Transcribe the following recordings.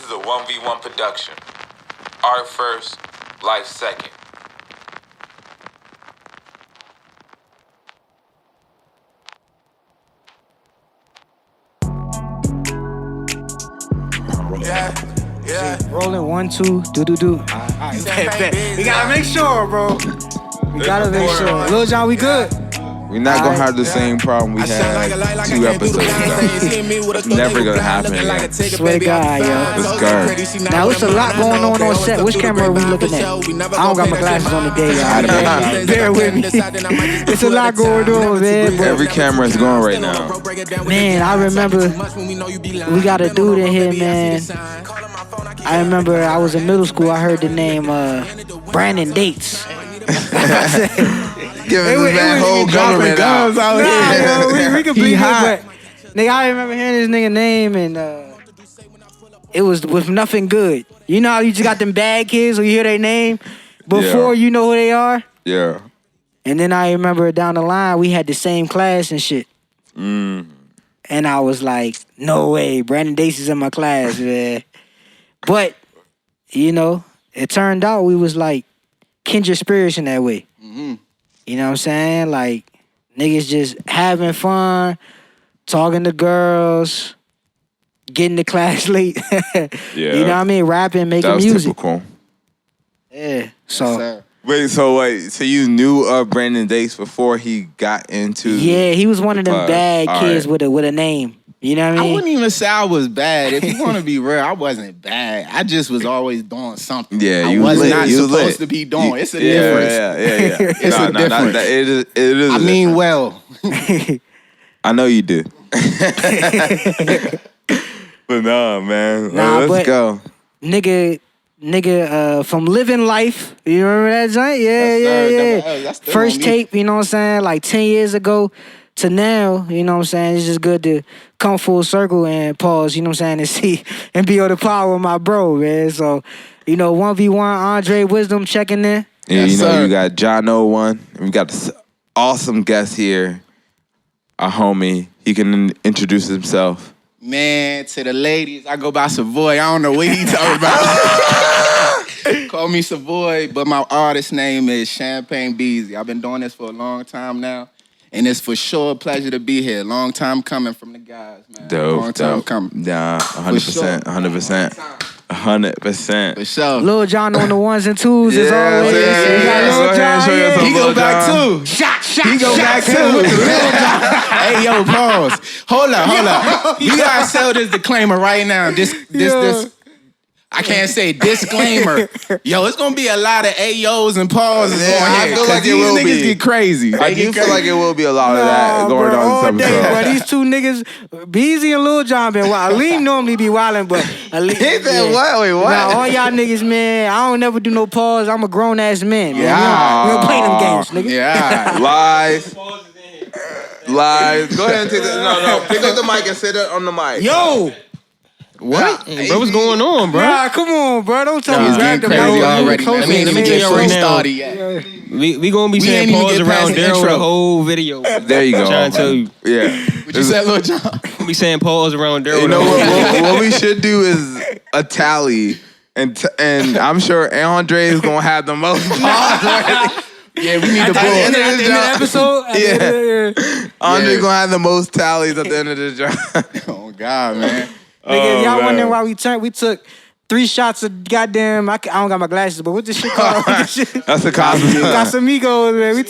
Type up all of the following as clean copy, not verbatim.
This is a 1v1 production. Art first, life second. Yeah. Rolling 1, 2, do. Alright, bet. We gotta make sure, bro. We gotta make sure. Liljohn, we good? We're not gonna have the same problem we had 2 episodes ago. Never gonna happen again. Swear to God, yo. It's good. Now, it's a lot going on set. Which camera are we looking at? I don't got my glasses on today, y'all. Bear with me. It's a lot going on, man. Every camera is going right now. Man, I remember we got a dude in here, man. I remember I was in middle school. I heard the name Brandon Dates. Giving this man whole government guns out here. We could be hot. But nigga, I remember hearing this nigga name and it was with nothing good. You know how you just got them bad kids when you hear their name before you know who they are? Yeah. And then I remember down the line we had the same class and shit. Mm. And I was like, no way, Brandon Dace is in my class, man. But, you know, it turned out we was like kindred spirits in that way. Mm-hmm. You know what I'm saying? Like, niggas just having fun, talking to girls, getting to class late. Yeah. You know what I mean? Rapping, making that was music. Typical. Yeah. So. Yes, so you knew of Brandon Dace before he got into? Yeah, he was one of them bad kids with a name. You know what I mean? I wouldn't even say I was bad. If you want to be real, I wasn't bad. I just was always doing something. Yeah, I was not supposed to be doing. It's a difference. Yeah. It's a difference. It is. I mean well. I know you do. But nah, man. Let's go. Nigga, from Living Life, you remember that joint? Yeah. First tape, you know what I'm saying? Like 10 years ago to now, you know what I'm saying? It's just good to come full circle and pause, you know what I'm saying? And see and be on the power with my bro, man. So, you know, 1v1, Andre Wisdom checking in. Yeah, you know, you got John 01. And we got this awesome guest here, a homie. He can introduce himself. Man, to the ladies, I go by Savoy. I don't know what he talking about. Call me Savoy, but my artist name is Champagne BEEZY. I've been doing this for a long time now, and it's for sure a pleasure to be here. Long time coming from the guys, man. Long time coming. Nah, 100%, 100%. 100%. For sure. Liljohn on the 1s and 2s as always. Liljohn. He go back too. Shot. He go back too. Hey, yo, pause. Hold up. You gotta sell this disclaimer right now. This. I can't say disclaimer. Yo, it's gonna be a lot of AOs and pauses going here. I feel like it will be. These niggas get crazy. I do feel like it will be a lot of that going on this episode. Bro, these two niggas, BEEZY and Liljohn been wild. Aleem normally be wildin', but Aleem. He said what? Wait, what? Now, all y'all niggas, man, I don't never do no pause. I'm a grown-ass man, man. Yeah. We don't play them games, nigga. Yeah. Lies. Go ahead and take No. Pick up the mic and sit on the mic. Yo! What? Bro, what's going on, bro? Nah, come on, bro. Don't tell me It's grab getting the crazy mic. already. Let me get y'all right now. We gonna be saying ain't even pause get around past the Daryl the intro. whole video. There you go. I'm trying to tell you. Yeah. What you said, Lil John? We saying pause around Daryl. You know what we should do is a tally. And I'm sure Andre is going to have the most pause. Yeah, we need At to the end of pull. the episode? Andre's going to have the most tallies at the end of the job. Oh, God, man. Nigga, y'all wondering why we took 3 shots of goddamn, I don't got my glasses, but what's this shit called? That's the Casamigos, man. We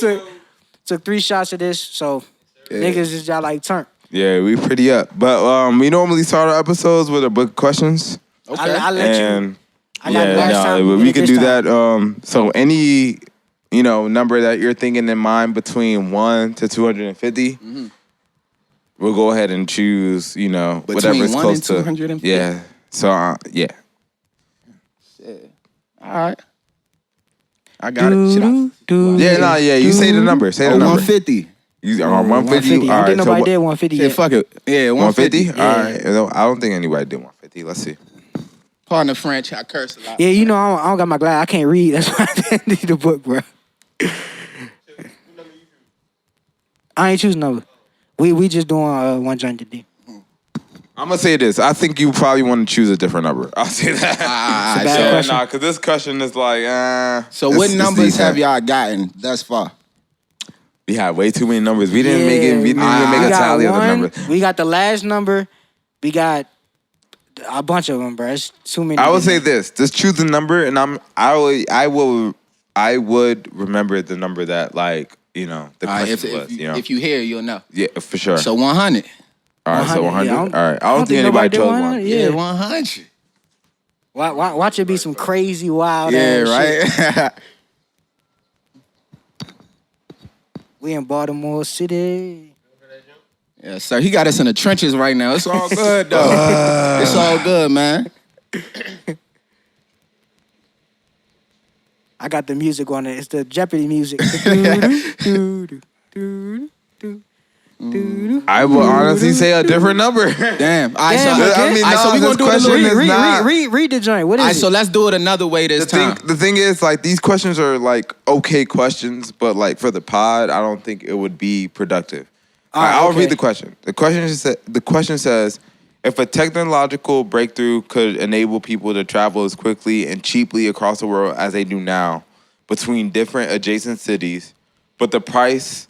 took 3 shots of this, so niggas is y'all like turn. Yeah, we pretty up. But we normally start our episodes with a book of questions. Okay. I'll let you. I got Yeah, last time. no, we can do time. that. So any, number that you're thinking in mind between 1 to 250, we'll go ahead and choose, whatever is 1 close and to. 250? Yeah. So, yeah. Shit. All right. I got it. You say the number. Say the number. 150. You are 150. I don't think nobody did 150 Yeah, yet. fuck it. Yeah, 150. 150? All right. No, I don't think anybody did 150. Let's see. Pardon the French, I curse a lot. Yeah, I don't got my glass. I can't read. That's why I didn't need the book, bro. I ain't choosing number. We just doing one joint today. I'm gonna say this. I think you probably want to choose a different number. I'll say that. bad Yeah, question. nah, because this question is like, So what numbers have y'all gotten thus far? We had way too many numbers. We didn't make it. We didn't even make a got tally of the one, numbers. We got the last number. We got a bunch of them, bro. It's too many. I would say this. Just choose the number, and I would remember the number that, like, you know, the question was. If you hear, you'll know. Yeah, for sure. So 100. All right, so 100. Yeah, All right, I don't think anybody chose one. Yeah, 100. Watch it be some crazy wild Yeah, ass shit. right. We in Baltimore City. Yeah, sir. He got us in the trenches right now. It's all good, though. It's all good, man. I got the music on it. It's the Jeopardy music. I will honestly say a different number. Damn. All right, Damn, so, okay. I mean, all right, so no, we this gonna do it a question little. is not. Read the joint. What All right, is so it? let's do it another way this time. The thing is, like, these questions are like okay questions, but like for the pod, I don't think it would be productive. All right, I'll okay. read the question. The question says, if a technological breakthrough could enable people to travel as quickly and cheaply across the world as they do now between different adjacent cities, but the price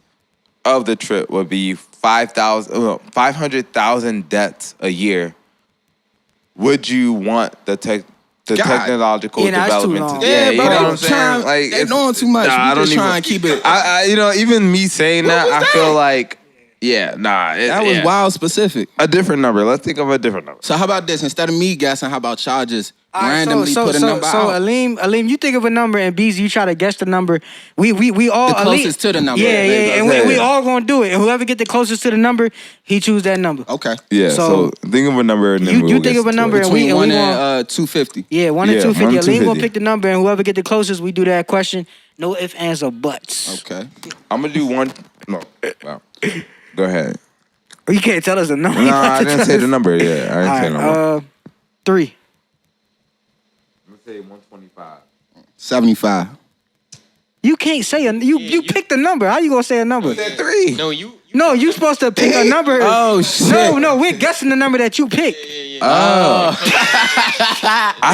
of the trip would be 500,000 deaths a year, would you want the technological Yeah, that's too development? long. Yeah, you bro, know they what I'm saying? Like, they doing too much. Nah, I We don't just even. trying to keep it. You know, even me saying that, was I that? feel like, yeah, nah. That was wild specific. A different number. Let's think of a different number. So how about this? Instead of me guessing, how about y'all just All right, randomly put a number so out? Aleem, you think of a number, and BZ, you try to guess the number. We all The closest to the number. Yeah, Yeah, and yeah. we all gonna do it. And whoever get the closest to the number, he choose that number. Okay. Yeah, So, so think of a number and then you we'll think get of a to number it. and we Between 1 gonna- and 250. Yeah, 1 Yeah, and 250. 1 and Aleem gonna 250. pick the number, and whoever get the closest, we do that question. No ifs, ands, or buts. Okay. I'm gonna do one. No. Wow. Go ahead. You can't tell us the number. No, You have I to didn't tell say us. the number. Yeah, I didn't All say the number. right, 3. I'm gonna say 125. 75. You can't say you pick the number. How you gonna say a number? Said 3. No, you. No, you supposed to pick a number. Oh, shit. No, we're guessing the number that you picked. I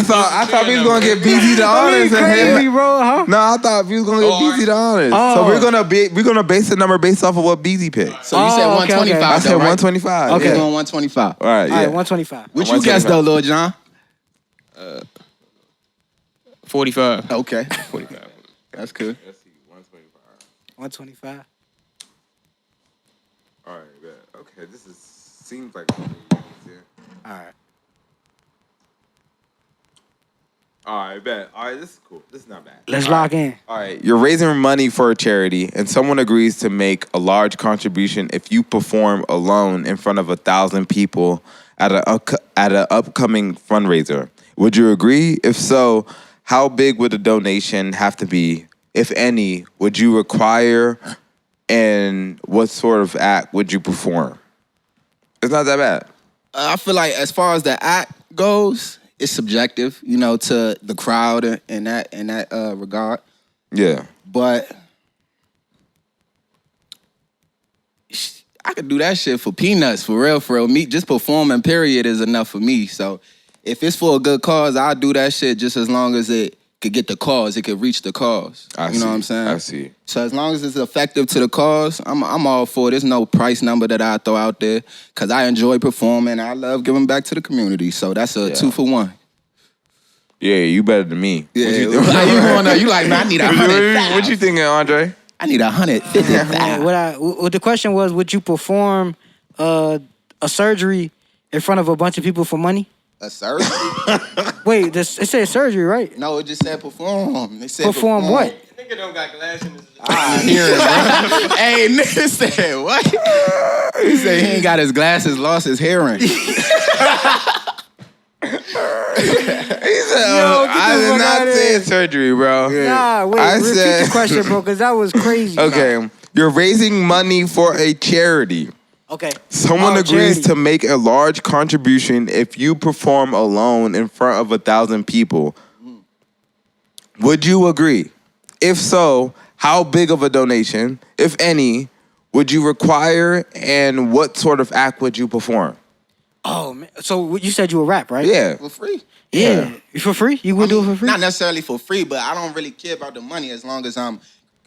thought we was gonna get BZ the honors. and Crazy, him. bro, huh? No, I thought we was gonna get BZ the honors. Oh. So we're gonna base the number based off of what BZ picked. So you said Oh, okay, 125. okay. I said though, right? 125. Okay. We're Yeah. doing 125. All right. All Yeah. right, 125. What you guess though, Lil John? 45. Okay. 45. That's good. Let's see. 125. 125. All right. Yeah. Okay. This seems like. All right. All right, bet. All right, this is cool. This is not bad. Let's All lock right. in. All right, you're raising money for a charity, and someone agrees to make a large contribution if you perform alone in front of 1,000 people at an upcoming fundraiser. Would you agree? If so, how big would the donation have to be, if any? Would you require, and what sort of act would you perform? It's not that bad. I feel like as far as the act goes, it's subjective, you know, to the crowd in that regard. Yeah. But I could do that shit for peanuts, for real, for real. Me just performing, period, is enough for me. So if it's for a good cause, I'll do that shit just as long as it could get the cause, it could reach the cause. You know what I'm saying? I see. So as long as it's effective to the cause, I'm all for it. There's no price number that I throw out there because I enjoy performing. I love giving back to the community. So that's a 2 for 1. Yeah, you better than me. Yeah, What you you like, man, I need 100. What you thinking, Andre? I need 150. What the question was, would you perform a surgery in front of a bunch of people for money? A surgery? Wait, it said surgery, right? No, it just said perform. It said Perform what? Nigga don't got glasses in his I hear it, bro. Hey, nigga said what? He said he ain't got his glasses, lost his hearing. He said, Yo, get the I did fuck not outta say here. surgery, bro. Nah, wait, I repeat said- the question, bro, because that was crazy. Okay, you're raising money for a charity. Okay. Someone Oh, agrees charity. to make a large contribution if you perform alone in front of 1,000 people. Would you agree? If so, how big of a donation, if any, would you require, and what sort of act would you perform? Oh man, so you said you a rap, right? Yeah. For free. Yeah. For free? You would do it for free? Not necessarily for free, but I don't really care about the money as long as I'm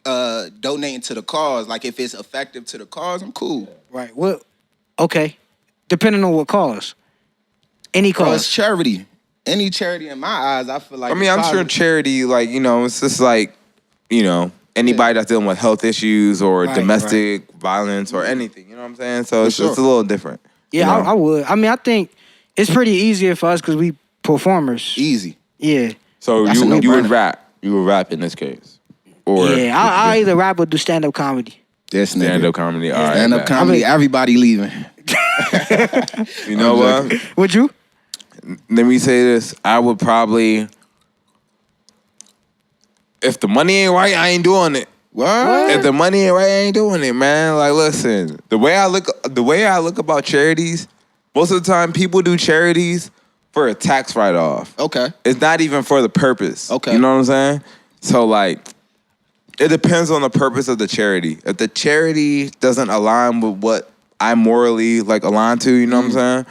donating to the cause. Like if it's effective to the cause, I'm cool. Right. Well, okay. Depending on what cause. Any Bro, cause. it's charity. Any charity in my eyes, I feel like. I mean, I'm sure charity, like, you know, it's just like, you know, anybody that's dealing with health issues or domestic violence or anything, you know what I'm saying? So it's just a little different. Yeah, you know? I would. I mean, I think it's pretty easier for us because we performers. Easy. Yeah. So That's a you would no-brainer. rap. You would rap in this case. Or Yeah, I'll either rap or do stand-up comedy. This nigga. stand-up comedy. All right. Stand-up bet. comedy, everybody leaving. You know what? Would you? Let me say this. I would probably, if the money ain't right, I ain't doing it. What? If the money ain't right, I ain't doing it, man. Like, listen, the way I look about charities, most of the time people do charities for a tax write-off. Okay. It's not even for the purpose. Okay. You know what I'm saying? So, like, it depends on the purpose of the charity. If the charity doesn't align with what I morally, like, align to, you know what I'm saying?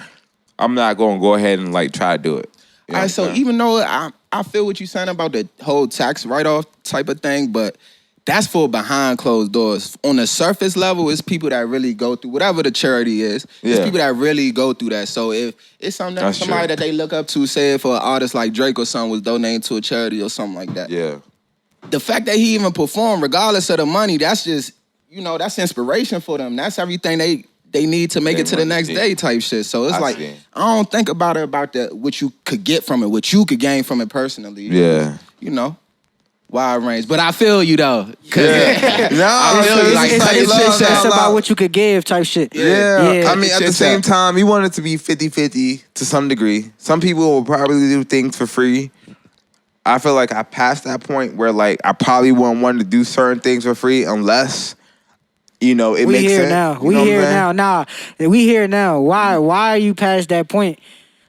I'm not going to go ahead and, like, try to do it. You know All right, what so I'm saying? even though I feel what you're saying about the whole tax write-off type of thing, but that's for behind closed doors. On the surface level, it's people that really go through whatever the charity is. It's Yeah. people that really go through that. So if it's something that That's somebody true. that they look up to, say for an artist like Drake or something was donating to a charity or something like that. Yeah. The fact that he even performed, regardless of the money, that's just, you know, that's inspiration for them. That's everything they need to make They it to the want to next see. day type shit. So it's I like, see. I don't think about what you could get from it, what you could gain from it personally. Yeah. You know, wide range. But I feel you though. No, I feel you. Like, It's about what you could give type shit. Yeah. I mean, at the Chit same chat. time, you want it to be 50-50 to some degree. Some people will probably do things for free. I feel like I passed that point where, like, I probably wouldn't want to do certain things for free unless, you know, it We makes here sense. now. You We know what I'm here saying? now. Nah, we here now. Why are you past that point?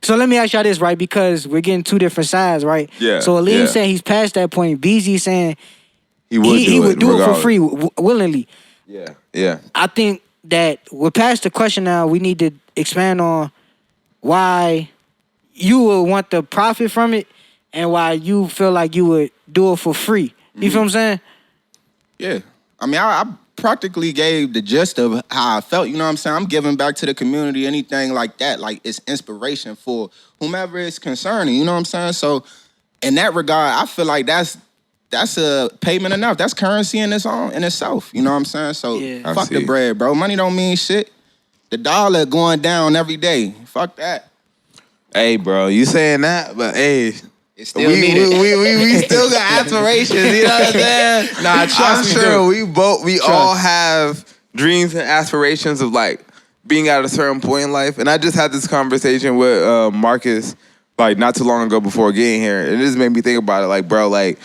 So let me ask y'all this, right? Because we're getting two different sides, right? Yeah, So Aleem yeah. saying he's past that point. BEEZY saying He would he would do it for regardless. free, willingly. Yeah. Yeah. I think that we're past the question now. We need to expand on why you would want the profit from it and why you feel like you would do it for free. You feel what I'm saying? Yeah. I mean, I practically gave the gist of how I felt. You know what I'm saying? I'm giving back to the community, anything like that. Like, it's inspiration for whomever it's concerning. You know what I'm saying? So, in that regard, I feel like that's a payment enough. That's currency in itself. You know what I'm saying? So, Yeah. fuck I the see. bread, bro. Money don't mean shit. The dollar going down every day. Fuck that. Hey, bro, you saying that, but hey, It's still needed. we still got aspirations. You know what I'm saying? Nah, trust I'm me, sure dude. we all have dreams and aspirations of, like, being at a certain point in life. And I just had this conversation with Marcus, like, not too long ago before getting here, and it just made me think about it. Like, bro, like,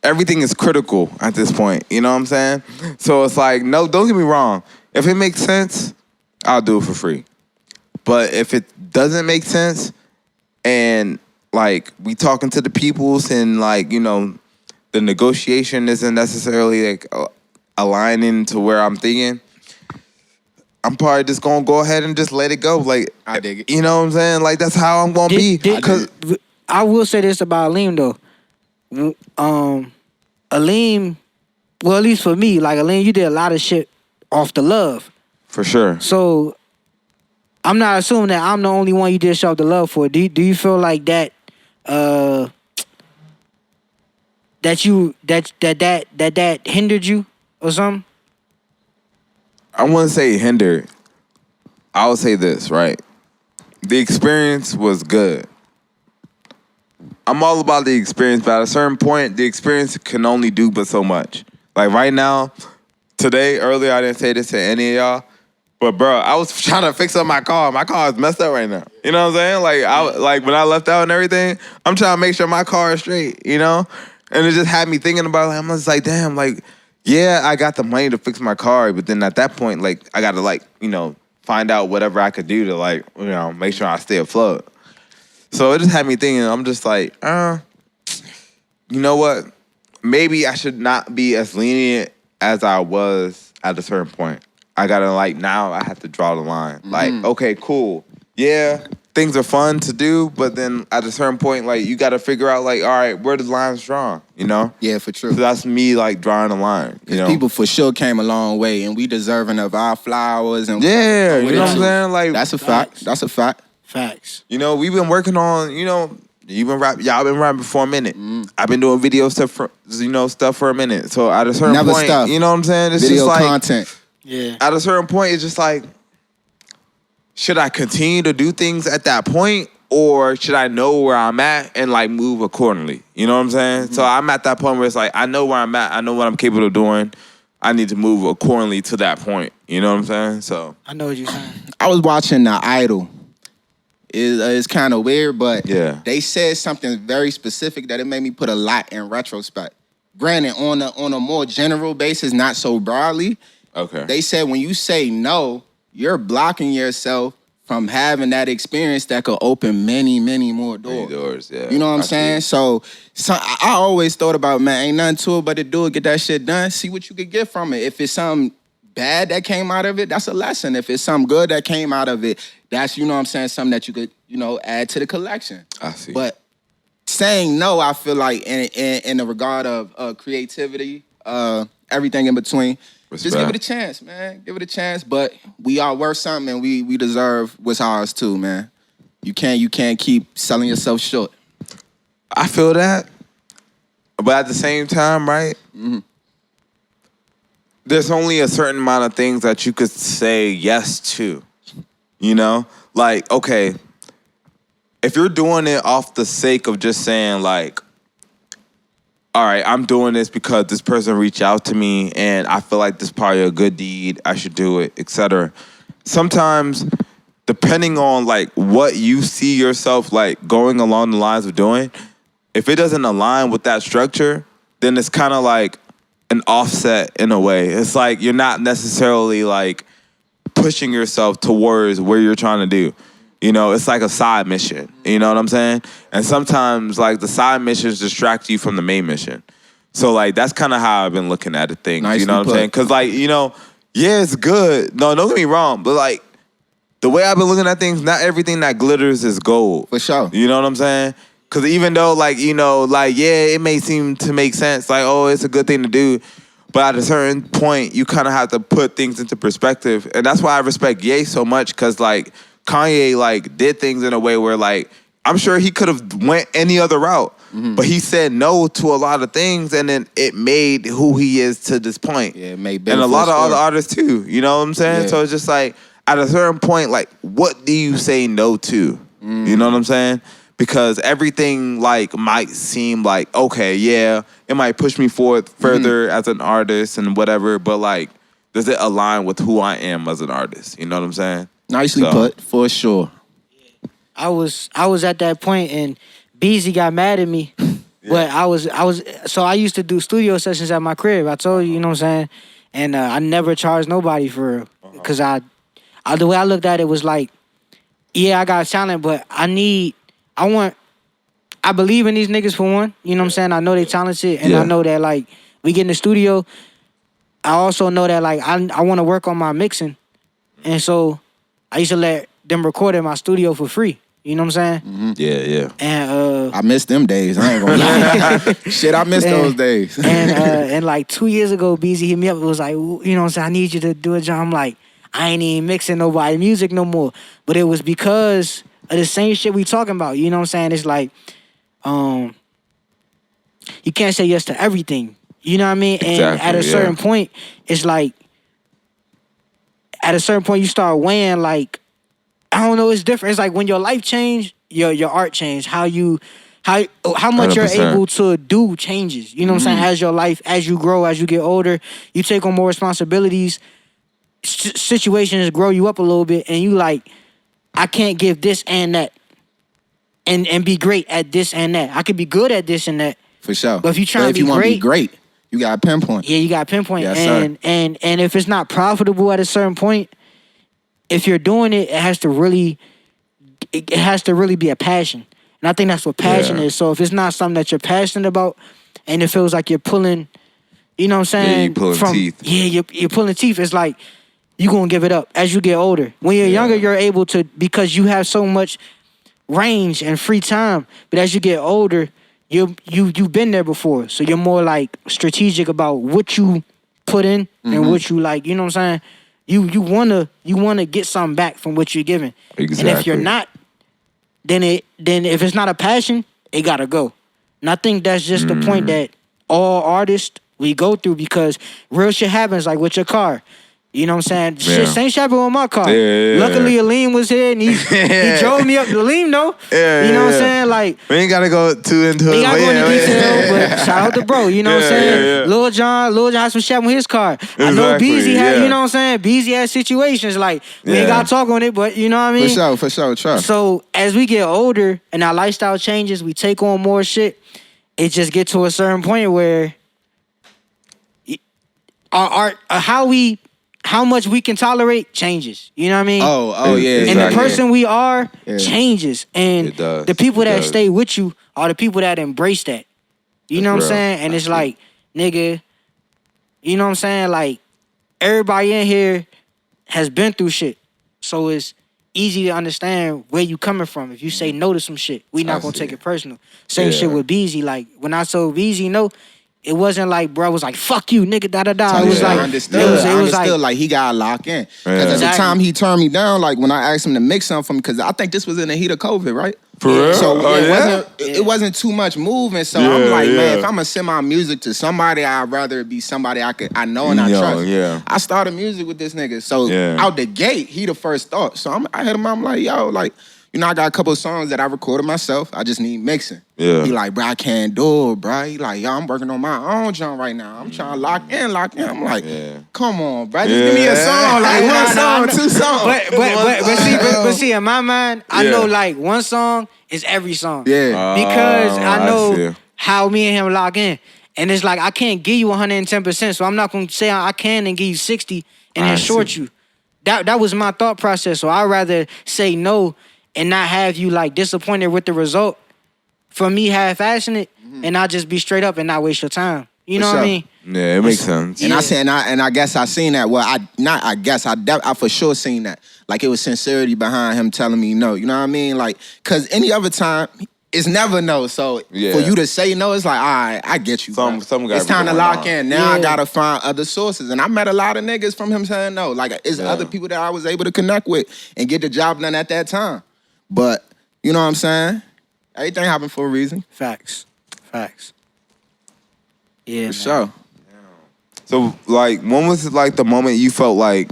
everything is critical at this point. You know what I'm saying? So it's like, no, don't get me wrong. If it makes sense, I'll do it for free. But if it doesn't make sense, and, like, we talking to the peoples and, like, you know, the negotiation isn't necessarily, like, aligning to where I'm thinking, I'm probably just gonna go ahead and just let it go. Like, I dig it. You know what I'm saying? Like, that's how I'm gonna be. I will say this about Aleem though. Aleem, well, at least for me, like Aleem, you did a lot of shit off the love. For sure. So I'm not assuming that I'm the only one you did show the love for. Do you feel like that that hindered you or something? I wouldn't say hindered. I would say this, right? The experience was good. I'm all about the experience, but at a certain point, the experience can only do but so much. Like right now, today, earlier, I didn't say this to any of y'all, but bro, I was trying to fix up my car. My car is messed up right now. You know what I'm saying? Like when I left out and everything, I'm trying to make sure my car is straight, you know? And it just had me thinking about it. I'm just like, damn, like, yeah, I got the money to fix my car, but then at that point, like, I got to, like, you know, find out whatever I could do to, like, you know, make sure I stay afloat. So it just had me thinking, I'm just like, you know what? Maybe I should not be as lenient as I was at a certain point. I gotta, like, now I have to draw the line. Like, okay, cool. yeah, things are fun to do, but then at a certain point, like, you got to figure out, like, all right, where the line's drawn, you know? Yeah, for true. So that's me, like, drawing a line, you know? People for sure came a long way, and we deserving of our flowers. And Yeah, you know what I'm saying? Like, that's a fact. That's a fact. Facts. you know, we've been working on, you know, y'all been rapping for a minute. I've been doing video stuff for, you know, stuff for a minute. So at a certain Never point, stuff. you know what I'm saying? It's Video just like, content. Yeah. at a certain point, it's just like, should I continue to do things at that point, or should I know where I'm at and like move accordingly? You know what I'm saying? So I'm at that point where it's like, I know where I'm at. I know what I'm capable of doing. I need to move accordingly to that point. You know what I'm saying? So I know what you're saying. I was watching The Idol. It's kind of weird, but Yeah. they said something very specific that it made me put a lot in retrospect. Granted, on a more general basis, not so broadly, okay. they said when you say no, you're blocking yourself from having that experience that could open many, many more doors. Many doors, yeah. You know what I'm I see. saying? So I always thought about, man, ain't nothing to it but to do it, get that shit done, see what you could get from it. If it's something bad that came out of it, that's a lesson. If it's something good that came out of it, that's, you know what I'm saying, something that you could, you know, add to the collection. I see. But saying no, I feel like in the regard of creativity, everything in between, just Respect. give it a chance, man. Give it a chance. But we are worth something, and we deserve what's ours too, man. You can't keep selling yourself short. I feel that, but at the same time, right? There's only a certain amount of things that you could say yes to. You know, like, okay, if you're doing it off the sake of just saying like, all right, I'm doing this because this person reached out to me and I feel like this is probably a good deed, I should do it, etc. Sometimes, depending on like what you see yourself like going along the lines of doing, if it doesn't align with that structure, then it's kind of like an offset in a way. It's like you're not necessarily like pushing yourself towards where you're trying to do. You know, it's like a side mission. You know what I'm saying? And sometimes, like, the side missions distract you from the main mission. So, like, that's kind of how I've been looking at it, things. Nicely You know what I'm put. saying? Because, like, you know, yeah, it's good. No, don't get me wrong. But, like, the way I've been looking at things, not everything that glitters is gold. For sure. You know what I'm saying? Because even though, like, you know, like, yeah, it may seem to make sense. Like, oh, it's a good thing to do. But at a certain point, you kind of have to put things into perspective. And that's why I respect Ye so much, because, like, Kanye, like, did things in a way where, like, I'm sure he could have went any other route. But he said no to a lot of things, and then it made who he is to this point. Yeah, it made and a lot of story. other artists, too. You know what I'm saying? Yeah. So it's just, like, at a certain point, like, what do you say no to? You know what I'm saying? Because everything, like, might seem like, okay, yeah, it might push me forward further as an artist and whatever, but, like, does it align with who I am as an artist? You know what I'm saying? Nicely So- put, for sure. I was at that point and BEEZY got mad at me. But so I used to do studio sessions at my crib. I told you, you know what I'm saying? And I never charged nobody for it. Cause I the way I looked at it was like, yeah, I got talent, but I believe in these niggas for one. You know what I'm saying? I know they talented and Yeah. I know that like we get in the studio. I also know that like I want to work on my mixing. And so I used to let them record in my studio for free. You know what I'm saying? Yeah, yeah. And I miss them days. I ain't gonna lie. Shit, I miss those days. and like 2 years ago, BEEZY hit me up. It was like, you know what I'm saying? I need you to do a job. I'm like, I ain't even mixing nobody music no more. But it was because of the same shit we talking about. You know what I'm saying? It's like, you can't say yes to everything. You know what I mean? And Exactly, at a certain yeah. point, it's like, at a certain point, you start weighing like, I don't know, it's different. It's like when your life changed, your art changed. How much you're 100%. able to do changes. You know what I'm saying? As your life, as you grow, as you get older, you take on more responsibilities. Situations grow you up a little bit, and you like, I can't give this and that, and be great at this and that. I could be good at this and that. For sure. But if you tryna if be you wanna be great- great, you gotta pinpoint. Yeah, you got to pinpoint. Yes, sir. And if it's not profitable at a certain point, if you're doing it, it has to really be a passion. And I think that's what passion Yeah. is. So if it's not something that you're passionate about, and it feels like you're pulling, you know what I'm saying? Yeah, you pulling teeth. Yeah, you're pulling teeth. It's like you gonna give it up as you get older. When you're younger, you're able to, because you have so much range and free time. But as you get older, you've been there before, so you're more like strategic about what you put in and what you like. You know what I'm saying? You wanna get something back from what you're giving. Exactly. And if you're not, then if it's not a passion, it gotta go. And I think that's just the point that all artists we go through, because real shit happens, like with your car. You know what I'm saying? Shit, same shit happened with my car. Luckily, Aleem was here and he drove me up to Aleem, though. You know what I'm saying? Like, we ain't gotta go too into it. We gotta go into detail, but shout out to bro. You know what I'm saying? Liljohn had some shit with his car. I know BEEZY had, you know what I'm saying? BEEZY had situations, like, we ain't gotta talk on it, but you know what I mean? For sure, trust. So, as we get older and our lifestyle changes, we take on more shit, it just get to a certain point where how much we can tolerate changes. You know what I mean? Oh yeah. And the person we are changes. And It does. the people It that does. stay with you are the people that embrace that. You know what I'm real. saying? And it's like, nigga, you know what I'm saying? Like, everybody in here has been through shit. So it's easy to understand where you coming from. If you say no to some shit, we not gonna take it personal. Same shit with BEEZY. Like, when I told BEEZY no, it wasn't like, bro, was like, fuck you, nigga, da-da-da. It was like, I understood. I understood, like, he got locked in. Because at the time he turned me down, like, when I asked him to mix something for me, because I think this was in the heat of COVID, right? For real? So it wasn't too much movement. So I'm like, man, if I'm gonna send my music to somebody, I'd rather it be somebody I know and I trust. Yeah. I started music with this nigga. So out the gate, he the first thought. So I hit him, I'm like, yo, like, you know, I got a couple of songs that I recorded myself. I just need mixing. Yeah. He like, bro, I can't do it, bro. He like, yo, I'm working on my own joint right now. I'm trying to lock in. I'm like, come on, bro. Just give me a song. Like, one song, two songs. But see, in my mind, I know, like, one song is every song. Yeah. Because I know see. how me and him lock in. And it's like, I can't give you 110%, so I'm not going to say I can and give you 60 and then short you. That was my thought process. So I'd rather say no and not have you, like, disappointed with the result for me half-assing it, and I just be straight up and not waste your time. You know what I mean? Yeah, it makes sense. And I guess I seen that. Well, I for sure seen that. Like, it was sincerity behind him telling me no. You know what I mean? Like, cause any other time, it's never no. So for you to say no, it's like, all right, I get you. Some it's time to lock in. Now I gotta find other sources. And I met a lot of niggas from him saying no. Like, it's other people that I was able to connect with and get the job done at that time. But you know what I'm saying? Everything happened for a reason. Facts. Yeah, For sure. So, like, when was, like, the moment you felt like,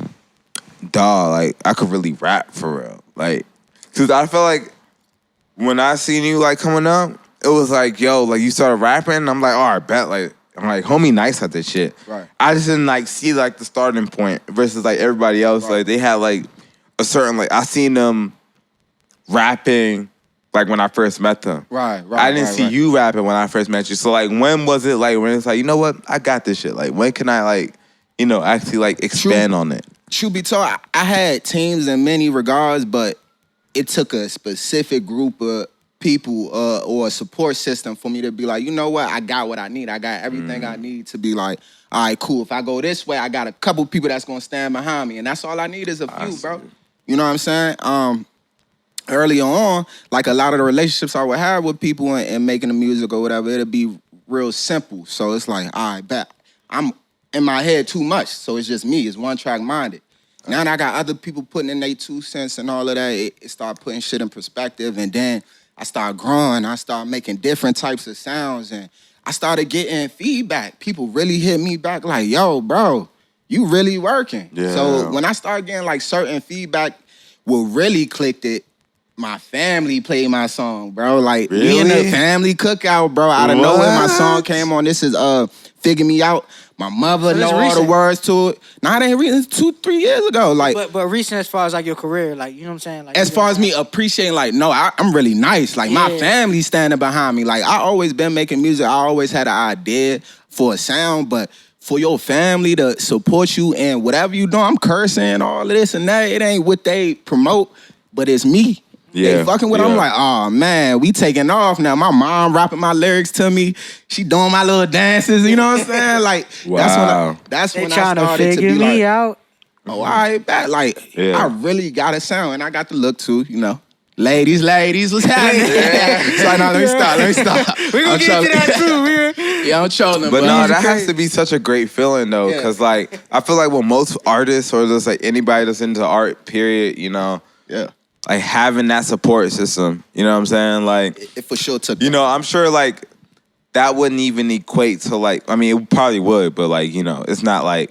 dawg, like, I could really rap for real? Like, because I felt like when I seen you, like, coming up, it was like, yo, like, you started rapping, and I'm like, oh, I bet, like, I'm like, homie nice at this shit. Right. I just didn't, like, see, like, the starting point versus, like, everybody else. Like, they had, like, a certain, like, I seen them rapping, like, when I first met them. Right. I didn't see you rapping when I first met you. So, like, when was it, like, when it's like, you know what? I got this shit. Like, when can I, like, you know, actually, like, expand on it? Truth be told, I had teams in many regards, but it took a specific group of people or a support system for me to be like, you know what? I got what I need. I got everything I need to be like, all right, cool. If I go this way, I got a couple people that's going to stand behind me. And that's all I need is a few, bro. You know what I'm saying? Early on, like, a lot of the relationships I would have with people and making the music or whatever, it'd be real simple. So it's like, all right, bet. I'm in my head too much, so it's just me. It's one-track minded. Now I got other people putting in their 2 cents and all of that. It started putting shit in perspective, and then I started growing. I started making different types of sounds, and I started getting feedback. People really hit me back like, yo, bro, you really working. Yeah. So when I started getting, like, certain feedback, what really clicked it, my family played my song, bro. Like, we in the family cookout, bro. Out of nowhere, my song came on. This is Figure Me Out. My mother know all the words to it. Nah, it ain't recent. 2-3 years ago. Like, but recent as far as, like, your career, like, you know what I'm saying? Like, as far as me appreciating, like, no, I'm really nice. Like, my family standing behind me. Like, I always been making music. I always had an idea for a sound, but for your family to support you and whatever you do, I'm cursing, all of this and that. It ain't what they promote, but it's me. Yeah. They fucking with I'm like, oh man, we taking off now. My mom rapping my lyrics to me. She doing my little dances, you know what I'm saying? Like, that's when I started to be me like, out. oh, all right, bet. Like, Yeah. I really got a sound, and I got the look too, you know. Ladies, what's happening? So, no, let me stop. We gonna get to that too. Yeah, I'm trolling. But no, that has to be such a great feeling though, Yeah. because like I feel like when most artists or just like anybody that's into art, period, you know, Yeah. like having that support system, you know what I'm saying? Like, It for sure took. you know, I'm sure like that wouldn't even equate to like, I mean, it probably would, but like, you know, it's not like,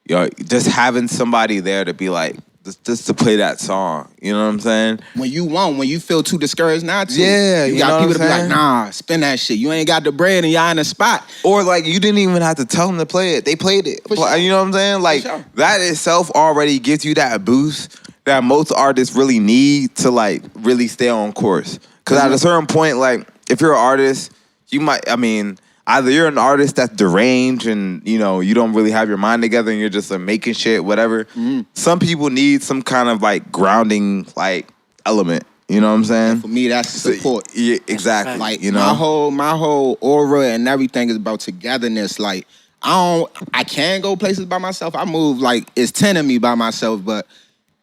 you know, just having somebody there to be like, just to play that song, you know what I'm saying? when you feel too discouraged not to. Yeah, you you got know people what to I'm be like, saying? nah, spin that shit. You ain't got the bread and y'all in the spot. Or like you didn't even have to tell them to play it. They played it. For sure. You know what I'm saying? Like sure. that itself already gives you that boost that most artists really need to like really stay on course. Because at a certain point, like if you're an artist, you might, I mean, either you're an artist that's deranged and, you know, you don't really have your mind together and you're just like, making shit, whatever. Some people need some kind of like grounding like element. You know what I'm saying? For me, that's support. Yeah, exactly. Like you know, my whole aura and everything is about togetherness. Like I can go places by myself. I move like it's 10 of me by myself, but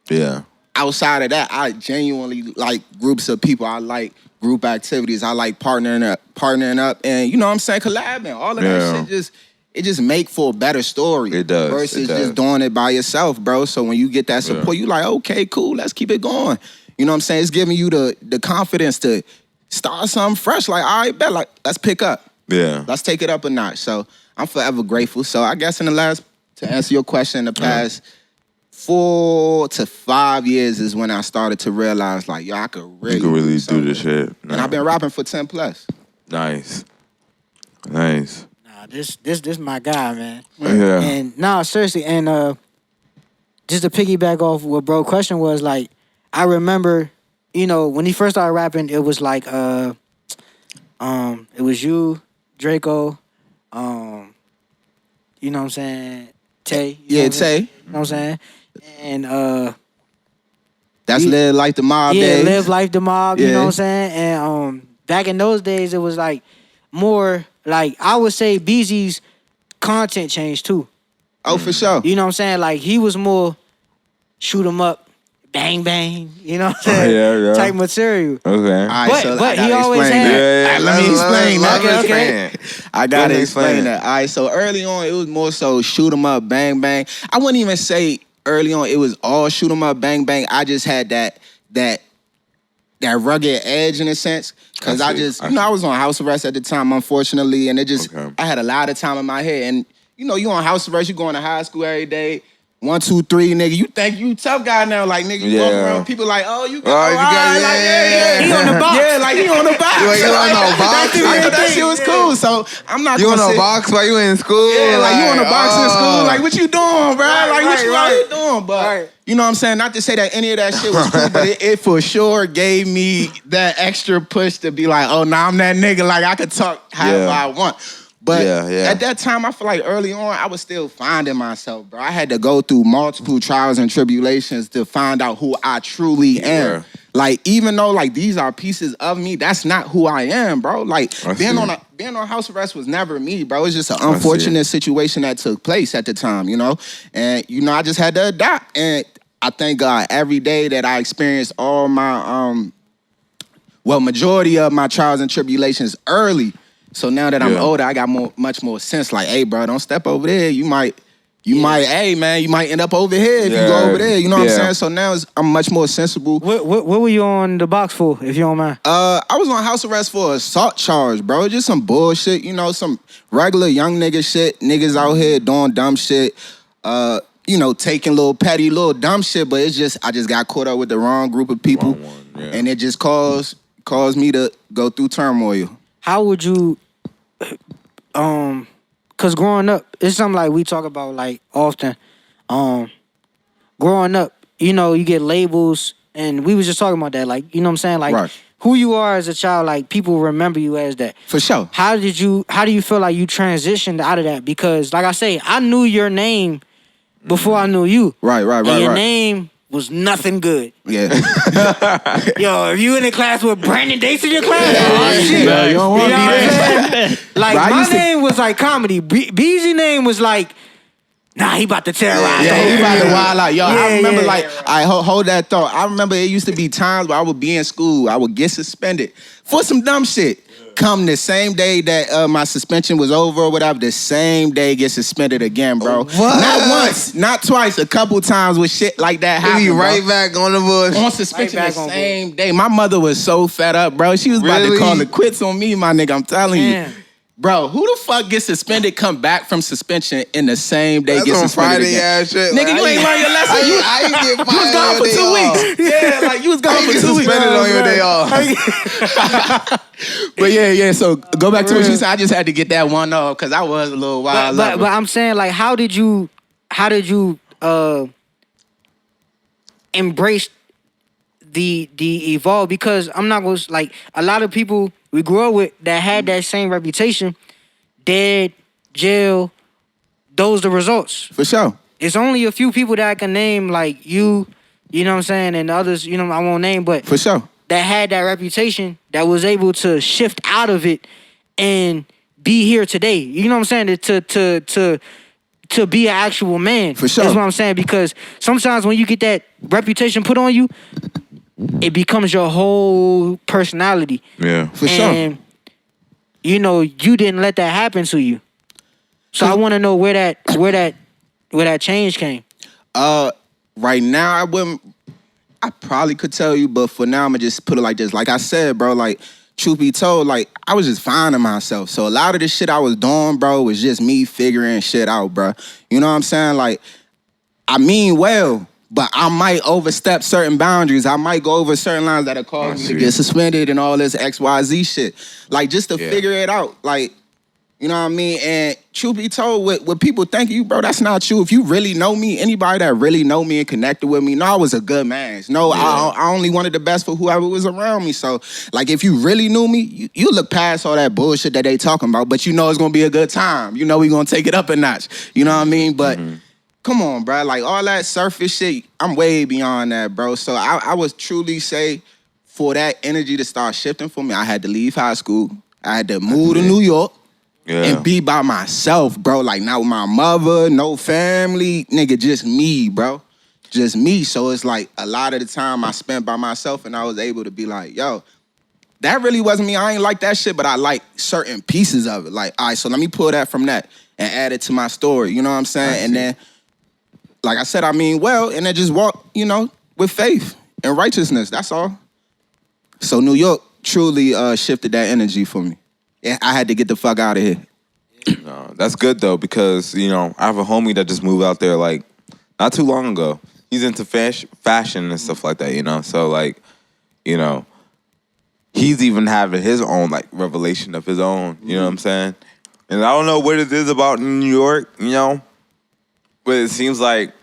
yeah. outside of that, I genuinely like groups of people. I like group activities. I like partnering up, and you know what I'm saying, collabing. All of that shit just make for a better story. It does. Versus just doing it by yourself, bro. So when you get that support, you like, okay, cool, let's keep it going. You know what I'm saying? It's giving you the confidence to start something fresh. Like, all right, bet, like, let's pick up. Yeah. Let's take it up a notch. So I'm forever grateful. So I guess to answer your question, in the past 4 to 5 years is when I started to realize, like, yo, I could really, You can really do something. this shit. And I've been rapping for 10 plus. Nice. Nah, this my guy, man. Yeah. And nah, seriously, and just to piggyback off what bro question was, like, I remember, you know, when he first started rapping, it was like it was you, Draco, you know what I'm saying, Tay. You know what I'm saying? Tay. You know what I'm saying? And That's Yeah. Live Like the Mob yeah, days. Live Life the Mob, you Yeah. know what I'm saying? And back in those days, it was like more like, I would say BEEZY's content changed too. Oh, for sure. You know what I'm saying? Like, he was more shoot 'em up, bang bang, you know what I'm saying? yeah. Type material. Okay. All right, But- so but I he gotta always explain had- that. Yeah, Let me explain that. Okay. I gotta Go ahead, explain explain that. All right, so early on, it was more so shoot 'em up, bang bang. I wouldn't even say early on it was all shoot 'em up, bang bang. I just had that rugged edge in a sense, because I I see, just, I you know, see. I was on house arrest at the time, unfortunately, and it just, Okay. I had a lot of time in my head, and you know, you on house arrest, you going to high school every day. 1, 2, 3, nigga. You think you tough guy now? Like, nigga, you walk Yeah. around, people like, oh, you got, Oh, you got- like, yeah. He on the box. yeah, like he on the box. You ain't on no box? I thought that shit was cool. So I'm not. You gonna on a sit- box while you in school? Yeah, like you on a box in school. Like, what you doing, bro? Right, Like, what you right, out here doing? But Right. you know what I'm saying? Not to say that any of that shit was cool, but it for sure gave me that extra push to be like, oh, nah, I'm that nigga. Like, I could talk however Yeah. I want. But Yeah. at that time, I feel like early on, I was still finding myself, bro. I had to go through multiple trials and tribulations to find out who I truly am. were. Like, even though like these are pieces of me, that's not who I am, bro. Like I being see. being on house arrest was never me, bro. It's just an see. unfortunate situation that took place at the time, you know? And, you know, I just had to adapt. And I thank God every day that I experienced all my, majority of my trials and tribulations early. So now that I'm Yeah. older, I got much more sense. Like, hey, bro, don't step over there. You might, hey, man, you might end up over here if you go over there. You know what I'm Yeah. saying? So now I'm much more sensible. What were you on the box for, if you don't mind? I was on house arrest for assault charge, bro. Just some bullshit, you know, some regular young nigga shit. Niggas out here doing dumb shit. You know, taking little petty, little dumb shit. But it's just, I just got caught up with the wrong group of people, Wrong one, yeah. and it just caused me to go through turmoil. How would you, cause growing up, it's something like we talk about like often. Growing up, you know, you get labels, and we was just talking about that, like, you know what I'm saying? Like, Right. who you are as a child, like, people remember you as that. For sure. How do you feel like you transitioned out of that? Because, like I say, I knew your name before I knew you. Right. And your name was nothing good. Yeah. Yo, if you in the class with Brandon Dace in your class, oh shit. Yeah, you don't wanna know be what I'm there. saying? Like, Bro, I my used to- name was like comedy. BEEZY name was like Nah, he about to terrorize. Yeah, he about to wild out. Yo, I Yeah, remember yeah. I hold that thought. I remember it used to be times where I would be in school, I would get suspended for some dumb shit. Come the same day that my suspension was over or whatever, the same day get suspended again, bro. What? Not once, not twice, a couple times with shit like that He happened, be right bro. back on the bush. On suspension Right the back on same day. My mother was so fed up, bro. She was about to Really? call it quits on me, my nigga. I'm telling Damn. you. Bro, who the fuck gets suspended, come back from suspension in the same day, That's get some suspended Friday again? ass shit. Nigga, you ain't learned your lesson. You was gone for 2 weeks. Yeah, like you was gone for 2 weeks. Suspended on your day off. But yeah. So go back to what you said. I just had to get that one off because I was a little wild. But I'm saying, like, how did you embrace the evolve? Because I'm not gonna, like, a lot of people we grew up with that had that same reputation, dead, jail, those the results. For sure. It's only a few people that I can name, like you know what I'm saying, and others, you know, I won't name, but For sure. that had that reputation, that was able to shift out of it and be here today. You know what I'm saying? To be an actual man. For sure. That's what I'm saying, because sometimes when you get that reputation put on you, it becomes your whole personality. Yeah. For sure. And you know, you didn't let that happen to you. So I want to know where that change came. Right now, I probably could tell you, but for now, I'm gonna just put it like this. Like I said, bro, like, truth be told, like, I was just finding myself. So a lot of the shit I was doing, bro, was just me figuring shit out, bro. You know what I'm saying? Like, I mean well, but I might overstep certain boundaries. I might go over certain lines that'll cause me to get suspended and all this XYZ shit. Like, just to figure it out. Like, you know what I mean? And truth be told, what people think of you, bro, that's not true. If you really know me, anybody that really know me and connected with me, know I was a good man. No, I only wanted the best for whoever was around me. So, like, if you really knew me, you look past all that bullshit that they talking about, but you know it's gonna be a good time. You know we gonna take it up a notch. You know what I mean? But come on, bro. Like, all that surface shit, I'm way beyond that, bro. So I would truly say, for that energy to start shifting for me, I had to leave high school. I had to move to New York. And be by myself, bro. Like, not with my mother, no family. Nigga, just me, bro. Just me. So it's like a lot of the time I spent by myself, and I was able to be like, yo, that really wasn't me. I ain't like that shit, but I like certain pieces of it. Like, all right, so let me pull that from that and add it to my story. You know what I'm saying? And then, like I said, I mean well, and then just walk, you know, with faith and righteousness. That's all. So New York truly shifted that energy for me. I had to get the fuck out of here. No, that's good though, because, you know, I have a homie that just moved out there like not too long ago. He's into fashion and stuff like that, you know. So, like, you know, he's even having his own, like, revelation of his own, you know what I'm saying? And I don't know what it is about New York, you know, but it seems like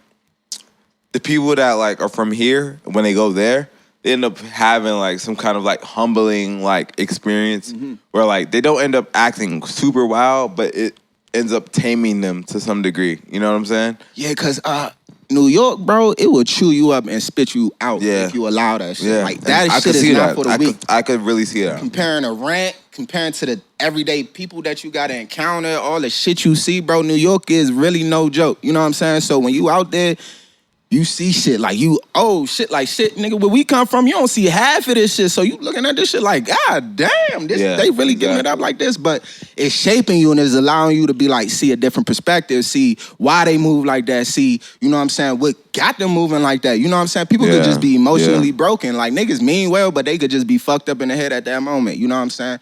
the people that, like, are from here, when they go there, they end up having, like, some kind of, like, humbling, like, experience where, like, they don't end up acting super wild, but it ends up taming them to some degree. You know what I'm saying? Yeah, because New York, bro, it will chew you up and spit you out if you allow that shit. Yeah. Like, that I shit could is see not that. for the weak. I could really see that. Comparing a rent, comparing to the everyday people that you got to encounter, all the shit you see, bro, New York is really no joke. You know what I'm saying? So when you out there, you see shit like shit, nigga, where we come from, you don't see half of this shit. So you looking at this shit like, God damn, they really giving it up like this. But it's shaping you and it's allowing you to be like, see a different perspective, see why they move like that, see, you know what I'm saying, what got them moving like that. You know what I'm saying? People could just be emotionally broken. Like, niggas mean well, but they could just be fucked up in the head at that moment. You know what I'm saying?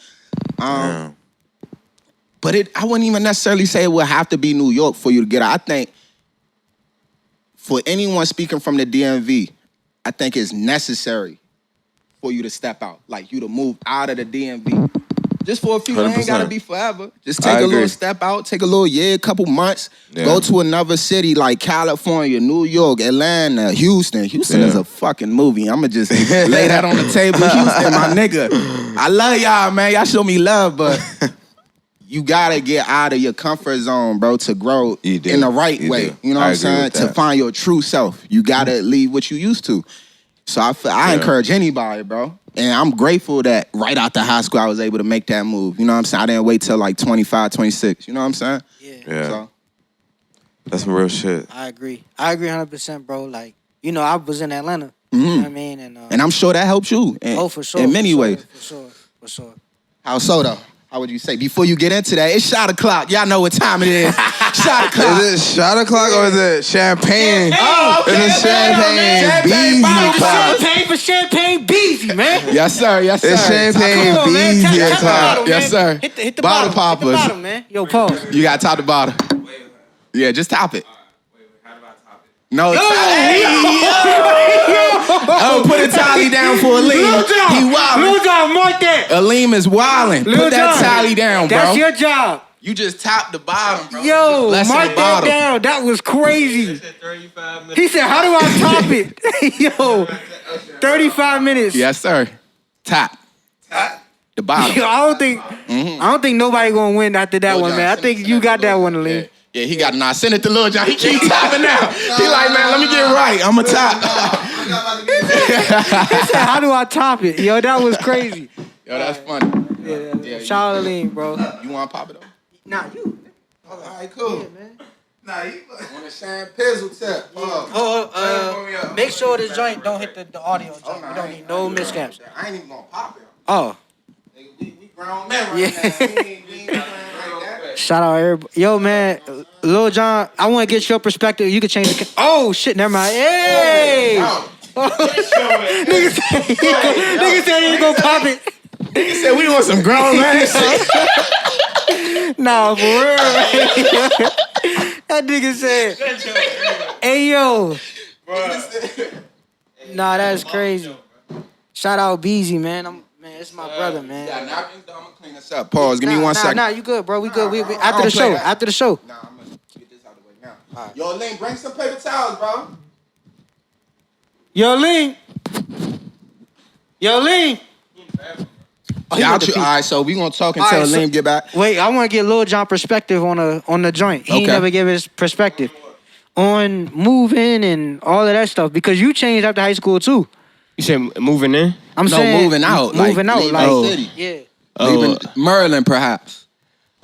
But I wouldn't even necessarily say it would have to be New York for you to get out. I think for anyone speaking from the DMV, I think it's necessary for you to step out. Like, you to move out of the DMV. Just for a few, it ain't gotta be forever. Just take a little step out, take a little year, couple months, go to another city like California, New York, Atlanta, Houston. Houston is a fucking movie. I'ma just lay that on the table. Houston, my nigga. I love y'all, man. Y'all show me love, but you gotta get out of your comfort zone, bro, to grow in the right way. You know what I'm saying? To find your true self. You gotta leave what you used to. So I encourage anybody, bro. And I'm grateful that right out the high school, I was able to make that move. You know what I'm saying? I didn't wait till like 25, 26. You know what I'm saying? Yeah. So. That's some real shit. I agree 100%, bro. Like, you know, I was in Atlanta. You know what I mean? And I'm sure that helps you. For sure. In many ways. For sure. How so, though? How would you say? Before you get into that, it's shot o'clock. Y'all know what time it is. Shot o'clock. Is it shot o'clock or is it champagne? Oh, okay. It's a champagne BEEZY o'clock. Champagne for champagne BEEZY, man. Yes, sir. Yes, sir. It's champagne Come on, man. BEEZY Tap the o'clock. bottle, Yes, man. sir. Hit the Bottle bottom. Hit the poppers. bottom, man. Yo, pause. You got to top the bottle. Yeah, just top it. How do I top it? No, oh, put a tally down for Aleem. He wildin'. Liljohn, mark that. Aleem is wildin'. Put that tally down, bro. That's your job. You just top the bottom, bro. Yo, Less than mark the that bottom. down. That was crazy. 35 minutes. He said, how do I top it? Yo, 35 minutes. Yes, sir. Top. The bottom. Yo, I don't think nobody gonna win after that one, man. I think you got that one, Aleem. Yeah, he got nah. Send it to Liljohn. He keep topping now. He like, man, let me get right. I'm a top. He said, how do I top it? Yo, that was crazy. Yo, that's funny. Yeah, shout out to Aleem, bro. You want to pop it up? Nah, you. All right, cool. Yeah, man. Nah, you on the Shine Pizzle tip. Make sure the joint don't hit the audio joint. We don't need no miscaps. I ain't even gonna pop it. Oh. We grown men right Yeah. now. We ain't like that. Shout out everybody. Yo, man, Liljohn, I want to get your perspective. You could change the... Oh, shit, never mind. Hey! Nigga said he ain't gonna pop it. He said we want some grown man shit. Nah, for real. That nigga said, hey, yo. Nah, that's crazy. Shout out BEEZY, man. Man, it's my brother, man. Yeah, napkins, though. I'm gonna clean this up. Pause. Give me 1 second. Nah, you good, bro. We good. We I after don't the show. play that. After the show. Nah, I'm gonna get this out of the way now. Right. Yo, Lane, bring some paper towels, bro. Yo, Lee. Oh, Yeah, all right, so we gonna talk until All right, Lane get back. Wait, I want to get Liljohn perspective on the joint. He ain't Okay. never give his perspective on moving and all of that stuff because you changed after high school too. You said moving in? I'm No, saying moving out. Moving out, leaving like the city. yeah. Leaving Maryland, perhaps.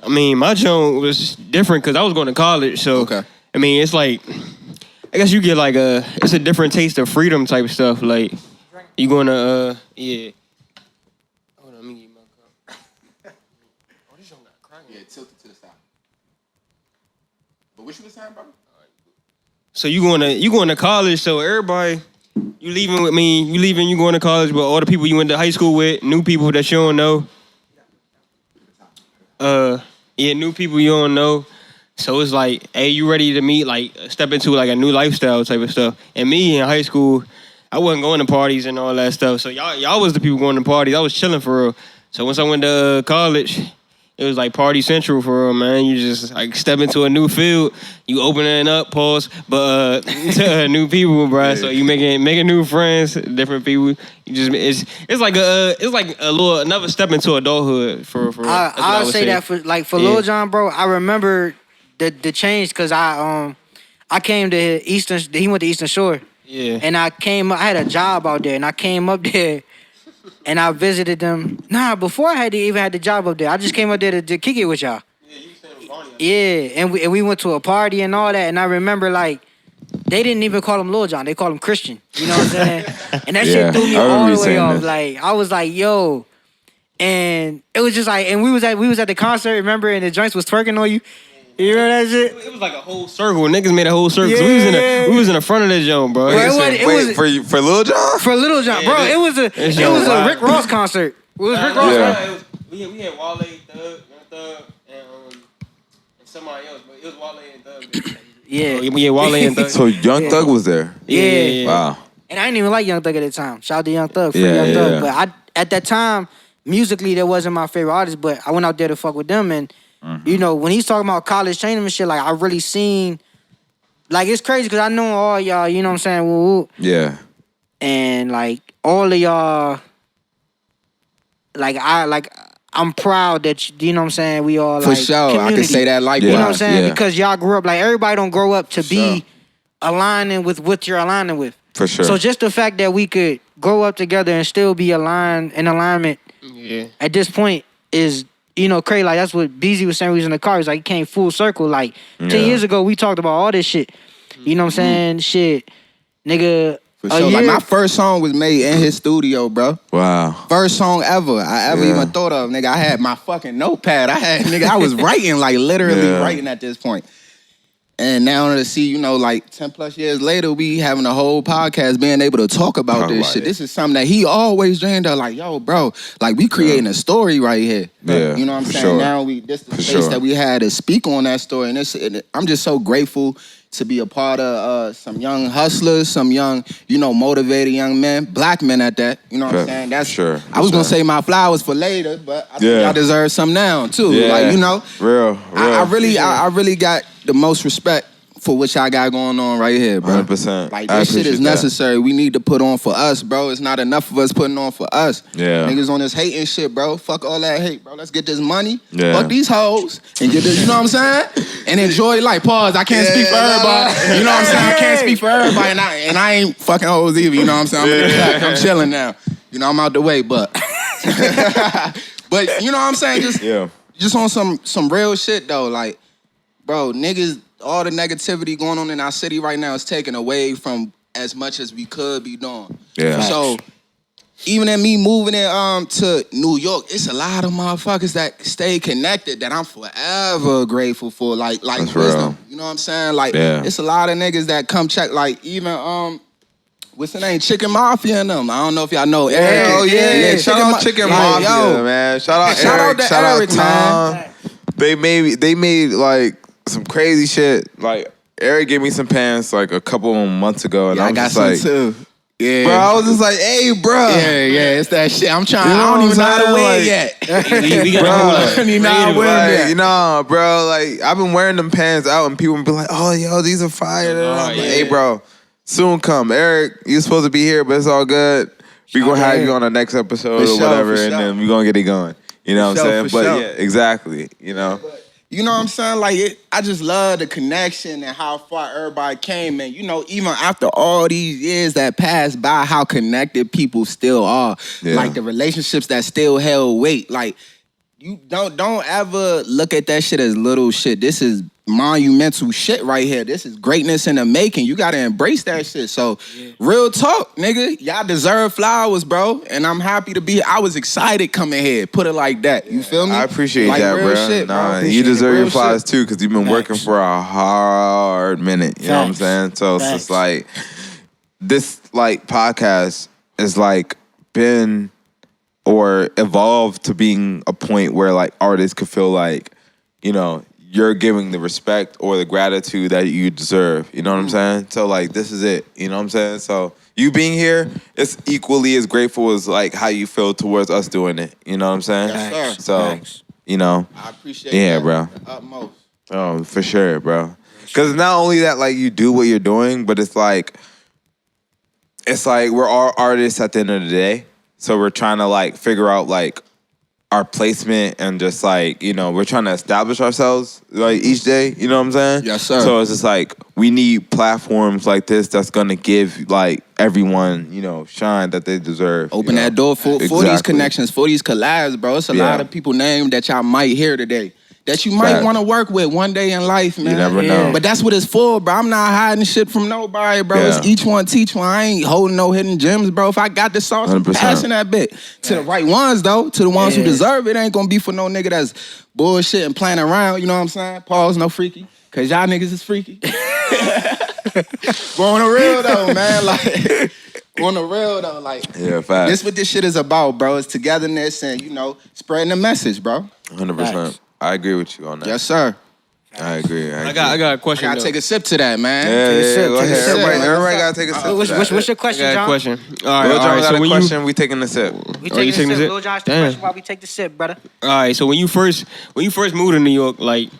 I mean, my joint was different because I was going to college. So, Okay. I mean, it's like, I guess you get like it's a different taste of freedom type of stuff. Like, you going to, yeah. Hold on, let me get my cup. Oh, this joint got crack in it. Yeah, tilt it to the side. But what you was saying, brother? So you going to college, so everybody, you leaving with me, you going to college, but all the people you went to high school with, new people that you don't know. New people you don't know. So it's like, hey, you ready to meet, like, step into like a new lifestyle type of stuff. And me in high school, I wasn't going to parties and all that stuff. So y'all was the people going to parties. I was chilling for real. So once I went to college, it was like party central for real, man. You just like step into a new field, you opening up, pause, but to new people, bro. So you making new friends, different people. You just it's like a little another step into adulthood for real. I would say that for Liljohn, bro. I remember the change because I came to Eastern. He went to Eastern Shore. Yeah. And I had a job out there, and I came up there, and I visited them. Nah, before I even had the job up there, I just came up there to kick it with y'all. Yeah, you said Bonnie. Yeah, and we went to a party and all that, and I remember like they didn't even call him Liljohn, they called him Christian. You know what I'm saying? And that shit threw me I remember all you the way saying off. this. Like I was like, yo, and it was just like, and we was at the concert, remember, and the joints was twerking on you. You remember that shit? It was like a whole circle. Niggas made a whole circle. So Yeah. we was in the front of that joint, bro. Bro, it was for Liljohn? for Liljohn, bro. It was a Rick Ross concert. It was Rick Ross. Yeah. Right? We had Wale, Thug, and somebody else, but it was Wale and Thug. Yeah. Yeah, Wale and Thug. So Young Thug was there. Yeah. Wow. And I didn't even like Young Thug at the time. Shout out to Young Thug for Yeah, Young Thug. yeah. But at that time, musically, that wasn't my favorite artist. But I went out there to fuck with them. And, you know, when he's talking about college training and shit, like, I really seen... Like, it's crazy because I know all y'all, you know what I'm saying? Woo-woo. Yeah. And, like, all of y'all... I'm proud that, you know what I'm saying? We all, For like, sure. I community. can say that likewise. You know what I'm saying? Yeah. Because y'all grew up... Like, everybody don't grow up to be aligning with what you're aligning with. For sure. So just the fact that we could grow up together and still be in alignment Yeah. at this point is you know, crazy. Like that's what BEEZY was saying. We was in the car. It's like it came full circle. Like 10 years ago, we talked about all this shit. You know what I'm saying? Shit, nigga. For sure. Like my first song was made in his studio, bro. Wow. First song ever I ever even thought of, nigga. I had my fucking notepad. I was writing, like literally writing at this point. And now to see, you know, like 10 plus years later, we having a whole podcast, being able to talk about this shit. This is something that he always dreamed of. Like, yo, bro, like we creating a story right here. Yeah, you know what I'm saying? sure. Now this the space that we had to speak on that story. And I'm just so grateful to be a part of some young hustlers, some young, you know, motivated young men, black men at that. You know what I'm saying? That's sure. I was gonna say my flowers for later, but I think I deserve some now too. Yeah. Like, you know, real. I really got the most respect for what y'all got going on right here, bro. 100%. Like, this shit is necessary. We need to put on for us, bro. It's not enough of us putting on for us. Yeah. Niggas on this hating shit, bro. Fuck all that hate, bro. Let's get this money. Yeah. Fuck these hoes. And get this, you know what I'm saying? And enjoy life. Pause. I can't speak for everybody. You know what I'm saying? I can't speak for everybody. And I ain't fucking hoes either. You know what I'm saying? I'm in the back. I'm chilling now. You know, I'm out the way, but... but, you know what I'm saying? Just on some real shit, though. Like, bro, niggas... all the negativity going on in our city right now is taken away from as much as we could be doing. Yeah. So even in me moving in to New York, it's a lot of motherfuckers that stay connected that I'm forever grateful for. Like That's wisdom. real. You know what I'm saying? Like it's a lot of niggas that come check. Like even what's the name? Chicken Mafia and them. I don't know if y'all know Eric. Oh yeah. Shout out Chicken Mafia, yo, man. Shout out shout Eric. out to Shout out Eric, Tom. man. They made like some crazy shit. Like Eric gave me some pants like a couple of months ago, and I was got just some like, too. Yeah, bro, I was just like, hey, bro. Yeah, it's that shit. I'm trying. You know I don't what even know how to I'm wear saying? it yet. We got Bro, you know how to wear it yet. You know, bro, like I've been wearing them pants out, and people be like, oh, yo, these are fire. And I'm like, hey, bro, soon come. Eric, you're supposed to be here, but it's all good. We gonna have you on the next episode or whatever, and then we gonna get it going. You know what I'm saying? But yeah, exactly. You know. You know what I'm saying? Like, I just love the connection and how far everybody came. And, you know, even after all these years that passed by, how connected people still are. Yeah. Like, the relationships that still held weight. Like, you don't ever look at that shit as little shit. This is monumental shit right here. This is greatness in the making. You gotta embrace that shit. So, real talk, nigga. Y'all deserve flowers, bro. And I'm happy to be here. I was excited coming here. Put it like that. You feel me? I appreciate like, that, real bro. Shit, bro. You deserve your flowers shit. too, because you've been working for a hard minute. You know what I'm saying? So it's just like this, like podcast is like been or evolved to being a point where like artists could feel like, you know, you're giving the respect or the gratitude that you deserve. You know what I'm saying? So like this is it. You know what I'm saying? So you being here, it's equally as grateful as like how you feel towards us doing it. You know what I'm saying? Yes, sir. So, you know. I appreciate Yeah, that. bro. The utmost. Oh, for sure, bro. Because not only that, like, you do what you're doing, but it's like we're all artists at the end of the day. So we're trying to, like, figure out, like, our placement and just, like, you know, we're trying to establish ourselves, like, each day. You know what I'm saying? Yes, sir. So it's just, like, we need platforms like this that's going to give, like, everyone, you know, shine that they deserve. Open that door for these connections, for these collabs, bro. It's a lot of people named that y'all might hear today. That you might want to work with one day in life, man. You never know. But that's what it's for, bro. I'm not hiding shit from nobody, bro. Yeah. It's each one teach one. I ain't holding no hidden gems, bro. If I got the sauce, I'm 100%. passing that bit. To the right ones, though. To the ones who deserve it. It ain't gonna be for no nigga that's bullshit and playing around. You know what I'm saying? Pause, no freaky. Cause y'all niggas is freaky. But on the real, though, man. Like, on the real, though, like, Yeah, facts. this what this shit is about, bro. It's togetherness and, you know, spreading the message, bro. 100%. I agree with you on that. Yes, sir. I agree. I got a question. I gotta though. take a sip to that, man. Yeah, go take a ahead. sip. Everybody gotta take a sip. What's your I question, got a John? question. All right, Lil John got So a when question. We taking a sip. We Oh, you taking a taking a sip. sip? Lil Josh, the Damn. question while we take the sip, brother. all right, so when you first moved to New York, like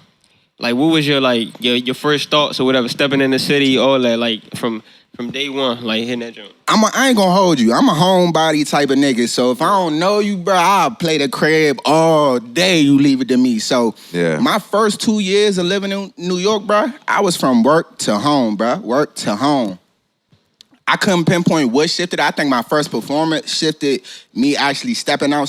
what was your your first thoughts or whatever, stepping in the city, all that, like from day one, like hitting that joint? I ain't gonna hold you. I'm a homebody type of nigga. So if I don't know you, bro, I'll play the crib all day. You leave it to me. So my first 2 years of living in New York, bro, I was from work to home, bro. Work to home. I couldn't pinpoint what shifted. I think my first performance shifted me actually stepping out,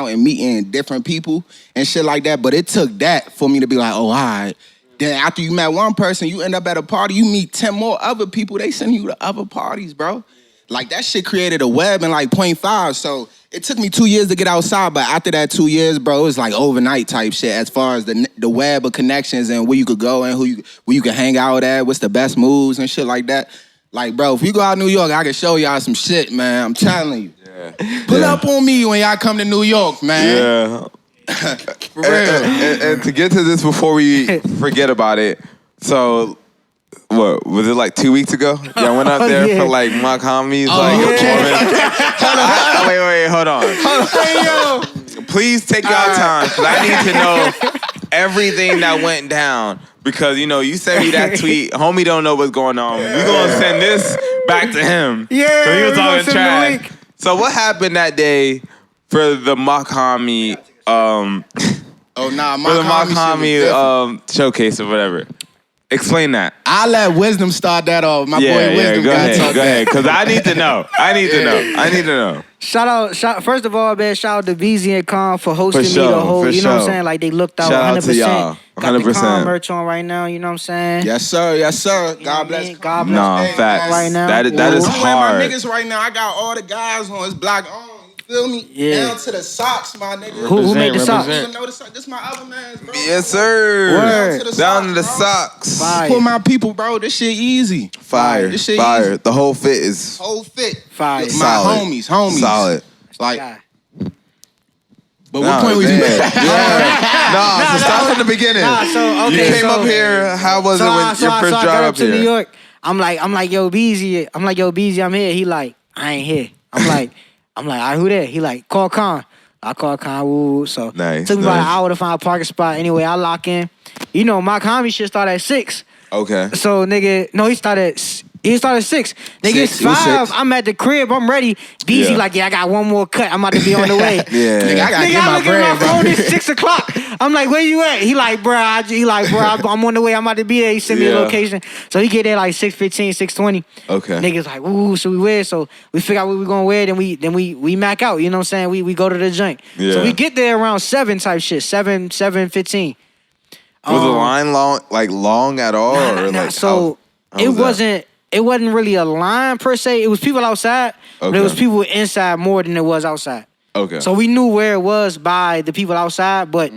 and meeting different people and shit like that. But it took that for me to be like, oh, all right. Then after you met one person, you end up at a party, you meet 10 more other people. They send you to other parties, bro. Like, that shit created a web in like 0.5. So it took me 2 years to get outside, but after that 2 years, bro, it was like overnight type shit as far as the web of connections and where you could go and where you could hang out at, what's the best moves and shit like that. Like, bro, if you go out to New York, I can show y'all some shit, man. I'm telling you. Yeah. Pull up on me when y'all come to New York, man. Yeah. For real. And to get to this before we forget about it, so what was it like 2 weeks ago? Y'all went out there for like MACH HOMMY's wait, hold on. Hey, yo. Please take y'all time because I need to know everything that went down. Because, you know, you sent me that tweet. Homie don't know what's going on. We gonna send this back to him. Yeah, so he was we gonna talking send the trash. So what happened that day for the MACH HOMMY Oh, nah, for the MACH HOMMY showcase or whatever? Explain that. I'll let Wisdom start that off. My boy Wisdom go got to talk ahead, because I need to know. I need to know. First of all, man, shout out to BEEZY and Con for hosting me the whole, you know what I'm saying? Like, they looked out Shout 100%. out to y'all. 100%. Got the Con merch on right now, you know what I'm saying? Yes, sir. Yes, sir. You know God what I bless. mean? God bless. Nah, facts. Right now. That is I'm wearing hard. my niggas right now. I got all the guys on. It's black on. You feel me? Yeah. Down to the socks, my nigga. Who made the socks? You don't know the socks. This my other man's, bro. Yes, sir. Word. Down to the bro. socks. Fire. Support my people, bro. This shit easy. Fire. This shit Fire. easy. The whole fit is Whole fit. Fire. My solid. homies. Solid. Like, Yeah. but what point was you man. at? So start from the beginning. So, You okay, came up here. How was it when your first I got drive up up to New here? York. I'm like, yo, BEEZY. I'm like, yo, BEEZY, I'm here. He like, I ain't here. I'm like, all right, who there? He like, call Con. I call Con. Woo. So Nice, took me about an nice. hour to find a parking spot. Anyway, I lock in. You know, MACH HOMMY shit start at 6. Okay. So nigga, no, he started at 6. Nigga, it's 6, it was 5. 6. I'm at the crib. I'm ready. BEEZY Yeah. like, yeah, I got one more cut. I'm about to be on the way. Yeah. Nigga, I gotta Nigga, get I my look bread, at my phone. bro. It's 6 o'clock. I'm like, where you at? He like, bro, I'm on the way. I'm about to be there. He sent me a Yeah. location. So he get there like 6:15, 6:20. Okay. Niggas like, ooh, should we wear? So we figure out what we gonna wear. Then we Mac out. You know what I'm saying? We go to the joint. Yeah. So we get there around 7 type shit. 7:15. Was the line long at all? Or like So how it was that? wasn't really a line per se. It was people outside, but Okay. it was people inside more than it was outside. Okay. So we knew where it was by the people outside, but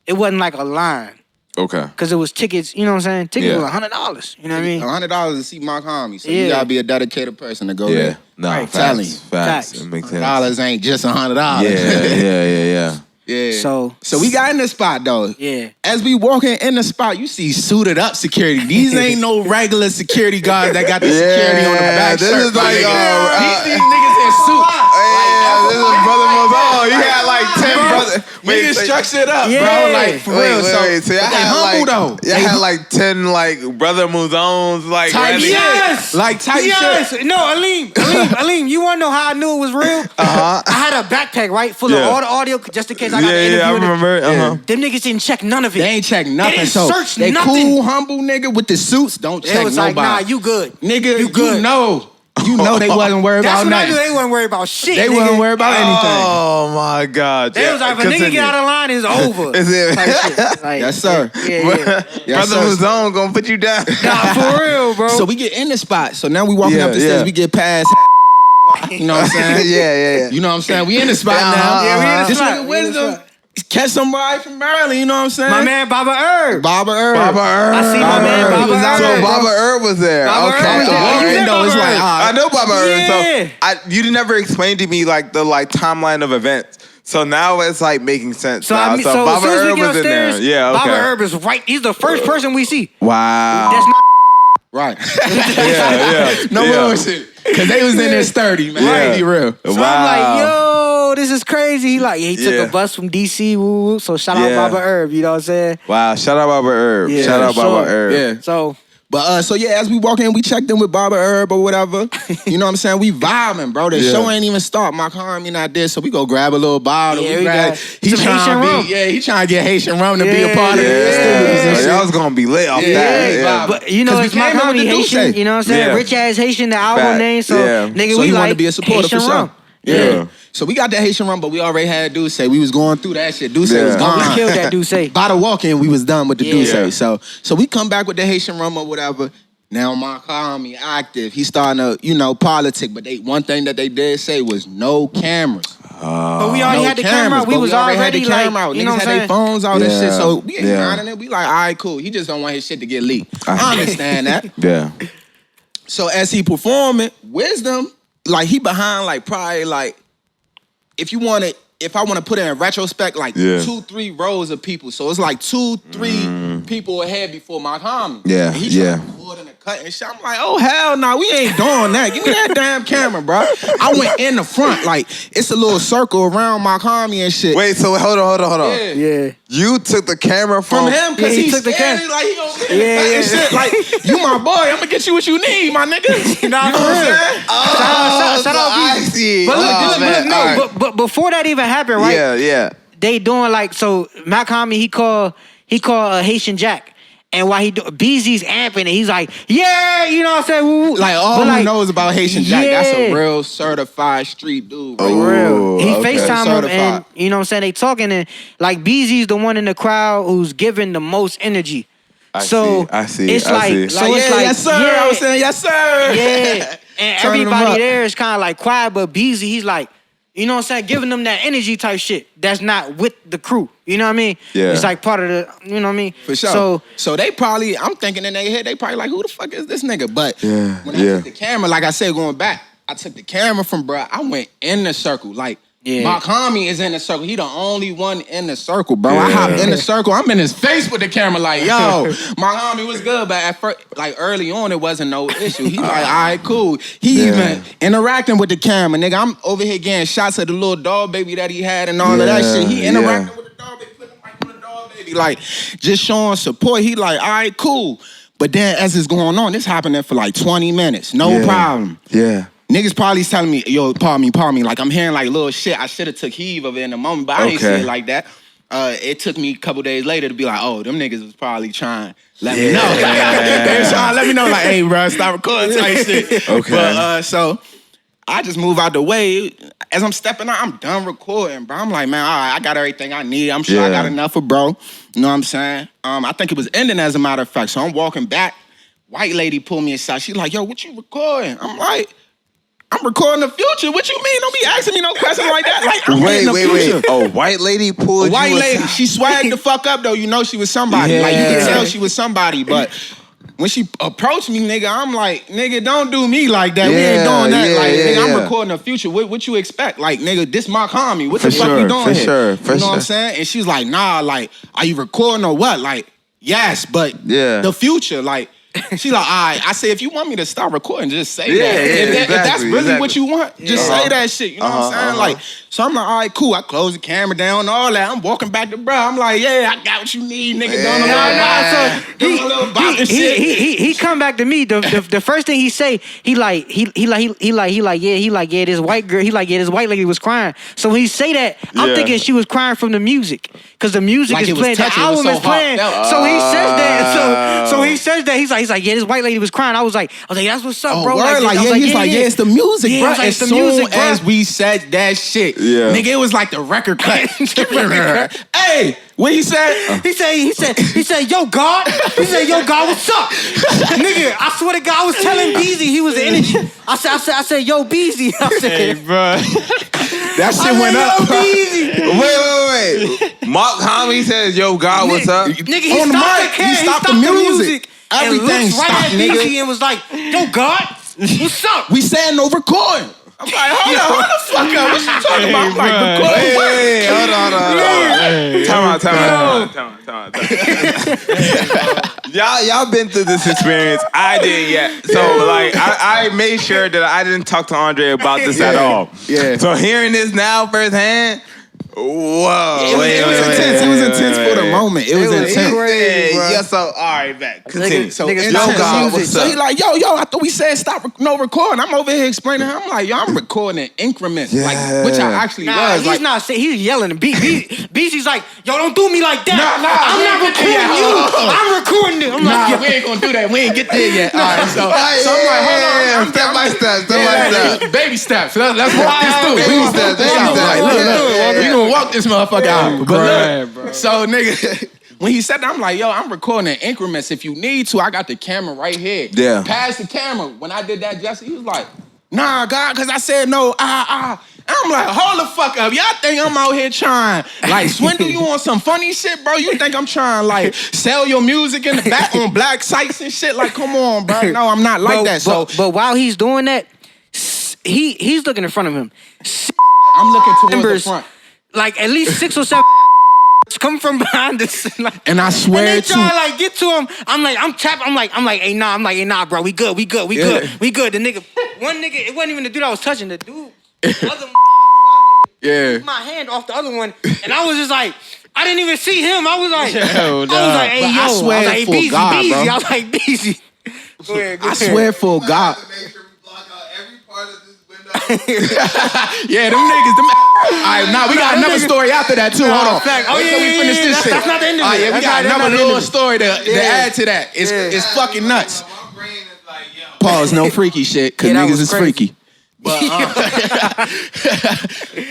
it wasn't like a line. Okay. Because it was tickets, you know what I'm saying? Tickets Yeah. were $100. You know what I mean? $100 to see MACH HOMMY. So Yeah. you gotta be a dedicated person to go Yeah. there. No, Right. Telling facts. you. Facts. Facts. It makes sense. $100 ain't just $100. Yeah. Yeah. So we got in the spot though. Yeah. As we walking in the spot, you see suited up security. These ain't no regular security guards that got the security on the back. This shirt, is like, my nigga. uh, these niggas in suits. Yeah, this is Brother Mozone. You had like 10 brothers. Niggas structured up, Yeah. bro. Like for real. So y'all but they had humble like, though. y'all had like 10 like Brother Mozones like Type ready. shit. Yes! Like type Yes! shit. No, Aleem, you wanna know how I knew it was real? I had a backpack, right? Full of Yeah. all the audio just in case I got the interview. Yeah, I in it. remember. Them niggas didn't check none of it. They ain't check nothing. didn't so search they nothing. cool, humble nigga with the suits. Don't They check was nobody. like, nah, you good. Nigga, you good. You know they wasn't worried That's about when I knew nothing. they wasn't worried about shit. They nigga. wasn't worried about anything. Oh my God. They was like, if a nigga get out of line, it's over. Is it? Type shit. Like, Yes, sir. Yeah. Yes, Brother sir. Mozone gonna put you down. Nah, for real, bro. So we get in the spot. So now we walking Yeah, up the stairs. yeah. We get past. You know what I'm saying? Yeah. You know what I'm saying? We in the spot Uh-huh, now. Yeah, we in the This spot. nigga We in the Wisdom spot. catch somebody from Maryland. You know what I'm saying? My man, Baba Herb. Baba Herb. Baba Herb. I see my Baba man, Herb. Baba He was out Herb. So there, Baba Herb was there. Baba Okay. Herb was there. all You right. said though, it's Baba like, Herb. I know Baba Herb. Yeah. So you never explained to me like the timeline of events. So now it's like making sense. So, now. I mean, so as Baba soon as we Herb get was in there. upstairs, Yeah. Okay. Baba Herb is right. He's the first person we see. Wow. That's not. Right. yeah. No Yeah. bullshit. Because they was in there sturdy, man. Yeah. Be real. So Wow. I'm like, yo, this is crazy. He like, yeah, he took Yeah. a bus from DC. Woo, woo. So shout out Yeah. Baba Herb. You know what I'm saying? Wow. Shout out Baba Herb. Yeah, Shout out for Baba sure. Herb. Yeah. So But so yeah, as we walk in, we checked in with Baba Herb or whatever. You know what I'm saying? We vibing, bro. The show ain't even start. My homie not there, so we go grab a little bottle. Yeah, we grab. he trying to get Haitian rum to be a part of it. Y'all was gonna be lit off that. Yeah. But you know, it's my homie Haitian. You know what I'm saying? Yeah. Rich ass Haitian, the album name. So nigga, So we he like wanted to be a supporter Haitian for sure. rum. Yeah. So we got that Haitian rum, but we already had Duce. We was going through that shit. Duce was gone. We killed that Duce. By the walk-in, we was done with the Duce. So we come back with the Haitian rum or whatever. Now my homie active. He starting to, politic. But one thing that they did say was no cameras. But we already had the camera out. We was already had the camera out. You know Niggas what had their phones out and shit. So we ain't minding it. We like, all right, cool. He just don't want his shit to get leaked. I understand that. Yeah. So as he performing, Wisdom, like he behind like probably like, if I want to put it in retrospect, like 2-3 rows of people. So it's like 2-3 people ahead before my homie. Yeah, and he trying to record in the cut and shit. I'm like, oh hell no, we ain't doing that. Give me that damn camera, bro. I went in the front, like it's a little circle around my homie and shit. Wait, so hold on. Yeah. You took the camera From him, cause he he took the standing camera. like he gonna get and shit. Like, you my boy, I'm gonna get you what you need, my nigga. You know what I'm saying? Shout out I BEEZY. see. But look, but before that even happened, right? Yeah. They doing like, so Mac homie, he called Haitian Jack. And while BEEZY's amping and he's like, yeah, you know what I'm saying? Woo. Like, all who knows about Haitian Jack, that's a real certified street dude. Right? Real. He okay. FaceTime him and, you know what I'm saying, they talking and like BEEZY's the one in the crowd who's giving the most energy. I see. It's like, yes sir, I was saying, yes sir. Yeah. And everybody there is kind of like quiet, but BEEZY, he's like, you know what I'm saying, giving them that energy type shit that's not with the crew. You know what I mean? Yeah. It's like part of the, you know what I mean? For sure. So they probably, I'm thinking in their head, they probably like, who the fuck is this nigga? But when I took the camera, like I said, going back, I took the camera from bruh, I went in the circle. Like, my homie is in the circle. He the only one in the circle, bro. I hop in the circle. I'm in his face with the camera like, yo, my homie was good. But at first, like early on, it wasn't no issue. He like, all right, cool. He even interacting with the camera, nigga. I'm over here getting shots of the little dog baby that he had and all of that shit. He interacting with the dog baby, putting the mic on the dog baby. Like, just showing support. He like, all right, cool. But then as it's going on, this happening for like 20 minutes. No problem. Yeah. Niggas probably telling me, yo, pardon me. Like, I'm hearing like little shit. I should have took heave of it in the moment, but I ain't see it like that. It took me a couple days later to be like, oh, them niggas was probably trying to let me know. They was trying to let me know, like, hey, bro, stop recording type shit. Okay. But, so I just move out the way. As I'm stepping out, I'm done recording, bro. I'm like, man, all right, I got everything I need. I'm sure I got enough for bro. You know what I'm saying? I think it was ending, as a matter of fact. So I'm walking back. White lady pulled me aside. She's like, yo, what you recording? I'm like, I'm recording the future. What you mean? Don't be asking me no question like that. Like, I'm wait. A white lady pulled you. White lady. She swagged the fuck up though. You know she was somebody. Like, you can tell she was somebody. But when she approached me, nigga, I'm like, nigga, don't do me like that. We ain't doing that. Like, nigga, I'm recording the future. What you expect? Like, nigga, this my homie. What the fuck you doing here? You know what I'm saying? And she was like, nah, like, are you recording or what? Like, yes, but the future, like. She's like, all right. I say, if you want me to stop recording, just say that. If that's really what you want, just say that shit. You know what I'm saying? Like, so I'm like, all right, cool. I close the camera down and all that. I'm walking back to bro. I'm like, yeah, I got what you need, nigga. He come back to me. The first thing he say, he like, this white girl. He like, yeah, this white lady was crying. So when he say that, I'm thinking she was crying from the music. Because the music is playing, the album is playing. So he says that. So he says that. He's like, yeah, this white lady was crying. I was like, that's what's up, bro. He's like, it's the music, bro. As soon as we said that shit, nigga, it was like the record cut. Hey, what he said? He said, yo, God. He said, yo, God, what's up? Nigga, I swear to God, I was telling BEEZY he was the energy. I said, yo, BEEZY. I said, hey, bro. That shit went up. Yo, BEEZY. Wait. Mark Homie says, yo, God, what's up? Nigga, he stopped the music. Everything stopped, right at BEEZY and was like, yo, God, what's up? We saying no recording. I'm like, hold the fuck up. What you talking about? I'm like, recording. Wait, hold on. Time out. Y'all been through this experience. I didn't yet. So, like, I made sure that I didn't talk to Andre about this at all. Yeah. So, hearing this now firsthand, Whoa. It was intense. It was intense for the moment. It was intense. Crazy, bro. Yeah, so, all right, back. Continue. So, Niggas intense. stop the music. So he like, yo, I thought we said stop recording. I'm over here explaining to him. I'm like, yo, I'm recording in increments. Yeah. Like, which I actually Nah, was. he's Like, not saying, he's yelling. BZ's like, yo, don't do me like that. Nah, I'm not recording you. I'm recording it. I'm like, nah, yo. we ain't gonna do that. We ain't get there yet. All right, so I'm like, hold on. Step by step. Baby steps. Let's walk this through. Baby steps, baby steps. Look, we gonna walk this motherfucker out. But Right, bro. look, so nigga, when he said that, I'm like, yo, I'm recording in increments. If you need to, I got the camera right here. Yeah. Pass the camera. When I did that, Jesse, he was like, nah, God, because I said no, And I'm like, hold the fuck up. Y'all think I'm out here trying, like, swindle you on some funny shit, bro? You think I'm trying, like, sell your music in the back on black sites and shit? Like, come on, bro. No, I'm not like that. So But while he's doing that, he's looking in front of him. I'm looking towards Members, the front. like at least 6 or 7 come from behind us. Like, And I swear and they to try to like get to him. I'm like, hey, nah, bro, we good. The nigga, one nigga, it wasn't even the dude I was touching. The dude, the other Yeah. my hand off the other one, and I was just like, I didn't even see him. I was like, Yo, hey, But yo, I swear was like, for BEEZY, God, BEEZY. bro. I was like, BEEZY. Go ahead. I swear for God. Make sure we block out every part of this window. Yeah, them niggas. All right, nah, we got another story after that too. Hold on. fact. Wait till we finish this shit. That's not the end of All it. right, yeah, we That's got not another the end little of it. story to add to that. It's fucking nuts. My brain is like, yo. Pause, no freaky shit, cause Yeah, that niggas was is crazy. freaky.